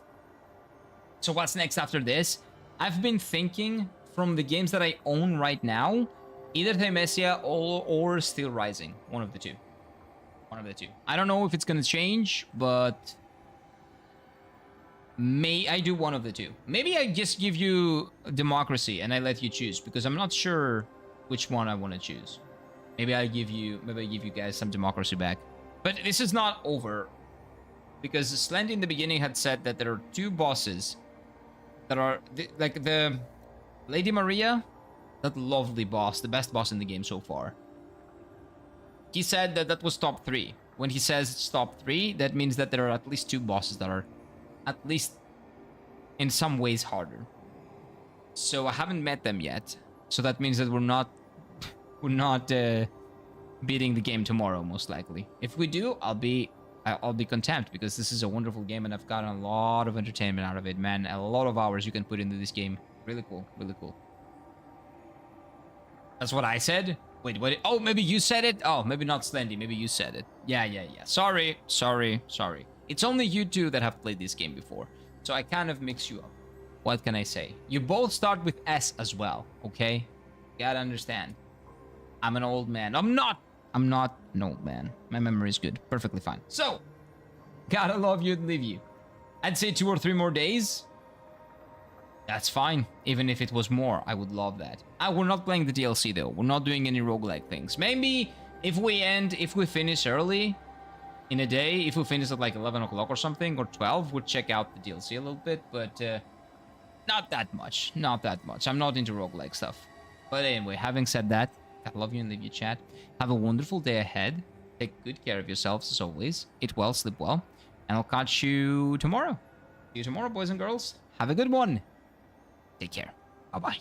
A: So what's next after this? I've been thinking from the games that I own right now, either Thymesia or Steel Rising. One of the two. One of the two. I don't know if it's going to change, but May I do one of the two? Maybe I just give you democracy and I let you choose because I'm not sure which one I want to choose. Maybe I give you guys some democracy back. But this is not over because Slendy in the beginning had said that there are two bosses that are like the Lady Maria, that lovely boss, the best boss in the game so far. He said that that was top 3. When he says it's top 3, that means that there are at least 2 bosses that are at least in some ways harder. So I haven't met them yet. So that means that we're not beating the game tomorrow, most likely. If we do, I'll be content because this is a wonderful game and I've gotten a lot of entertainment out of it, man. A lot of hours you can put into this game. Really cool, really cool. That's what I said? Wait, what? Oh, maybe you said it? Oh, maybe not Slendy. Maybe you said it. Yeah. Sorry. It's only you two that have played this game before. So I kind of mix you up. What can I say? You both start with S as well, okay? You gotta understand. I'm an old man. I'm not an old man. My memory is good. Perfectly fine. So, gotta love you and leave you. I'd say 2 or 3 more days. That's fine. Even if it was more, I would love that. We're not playing the DLC though. We're not doing any roguelike things. Maybe if we finish early in a day, if we finish at like 11 o'clock or something, or 12, we'll check out the DLC a little bit, but not that much. Not that much. I'm not into roguelike stuff. But anyway, having said that, I love you and leave you, chat. Have a wonderful day ahead. Take good care of yourselves as always. Eat well, sleep well, and I'll catch you tomorrow. See you tomorrow, boys and girls. Have a good one. Take care. Bye-bye.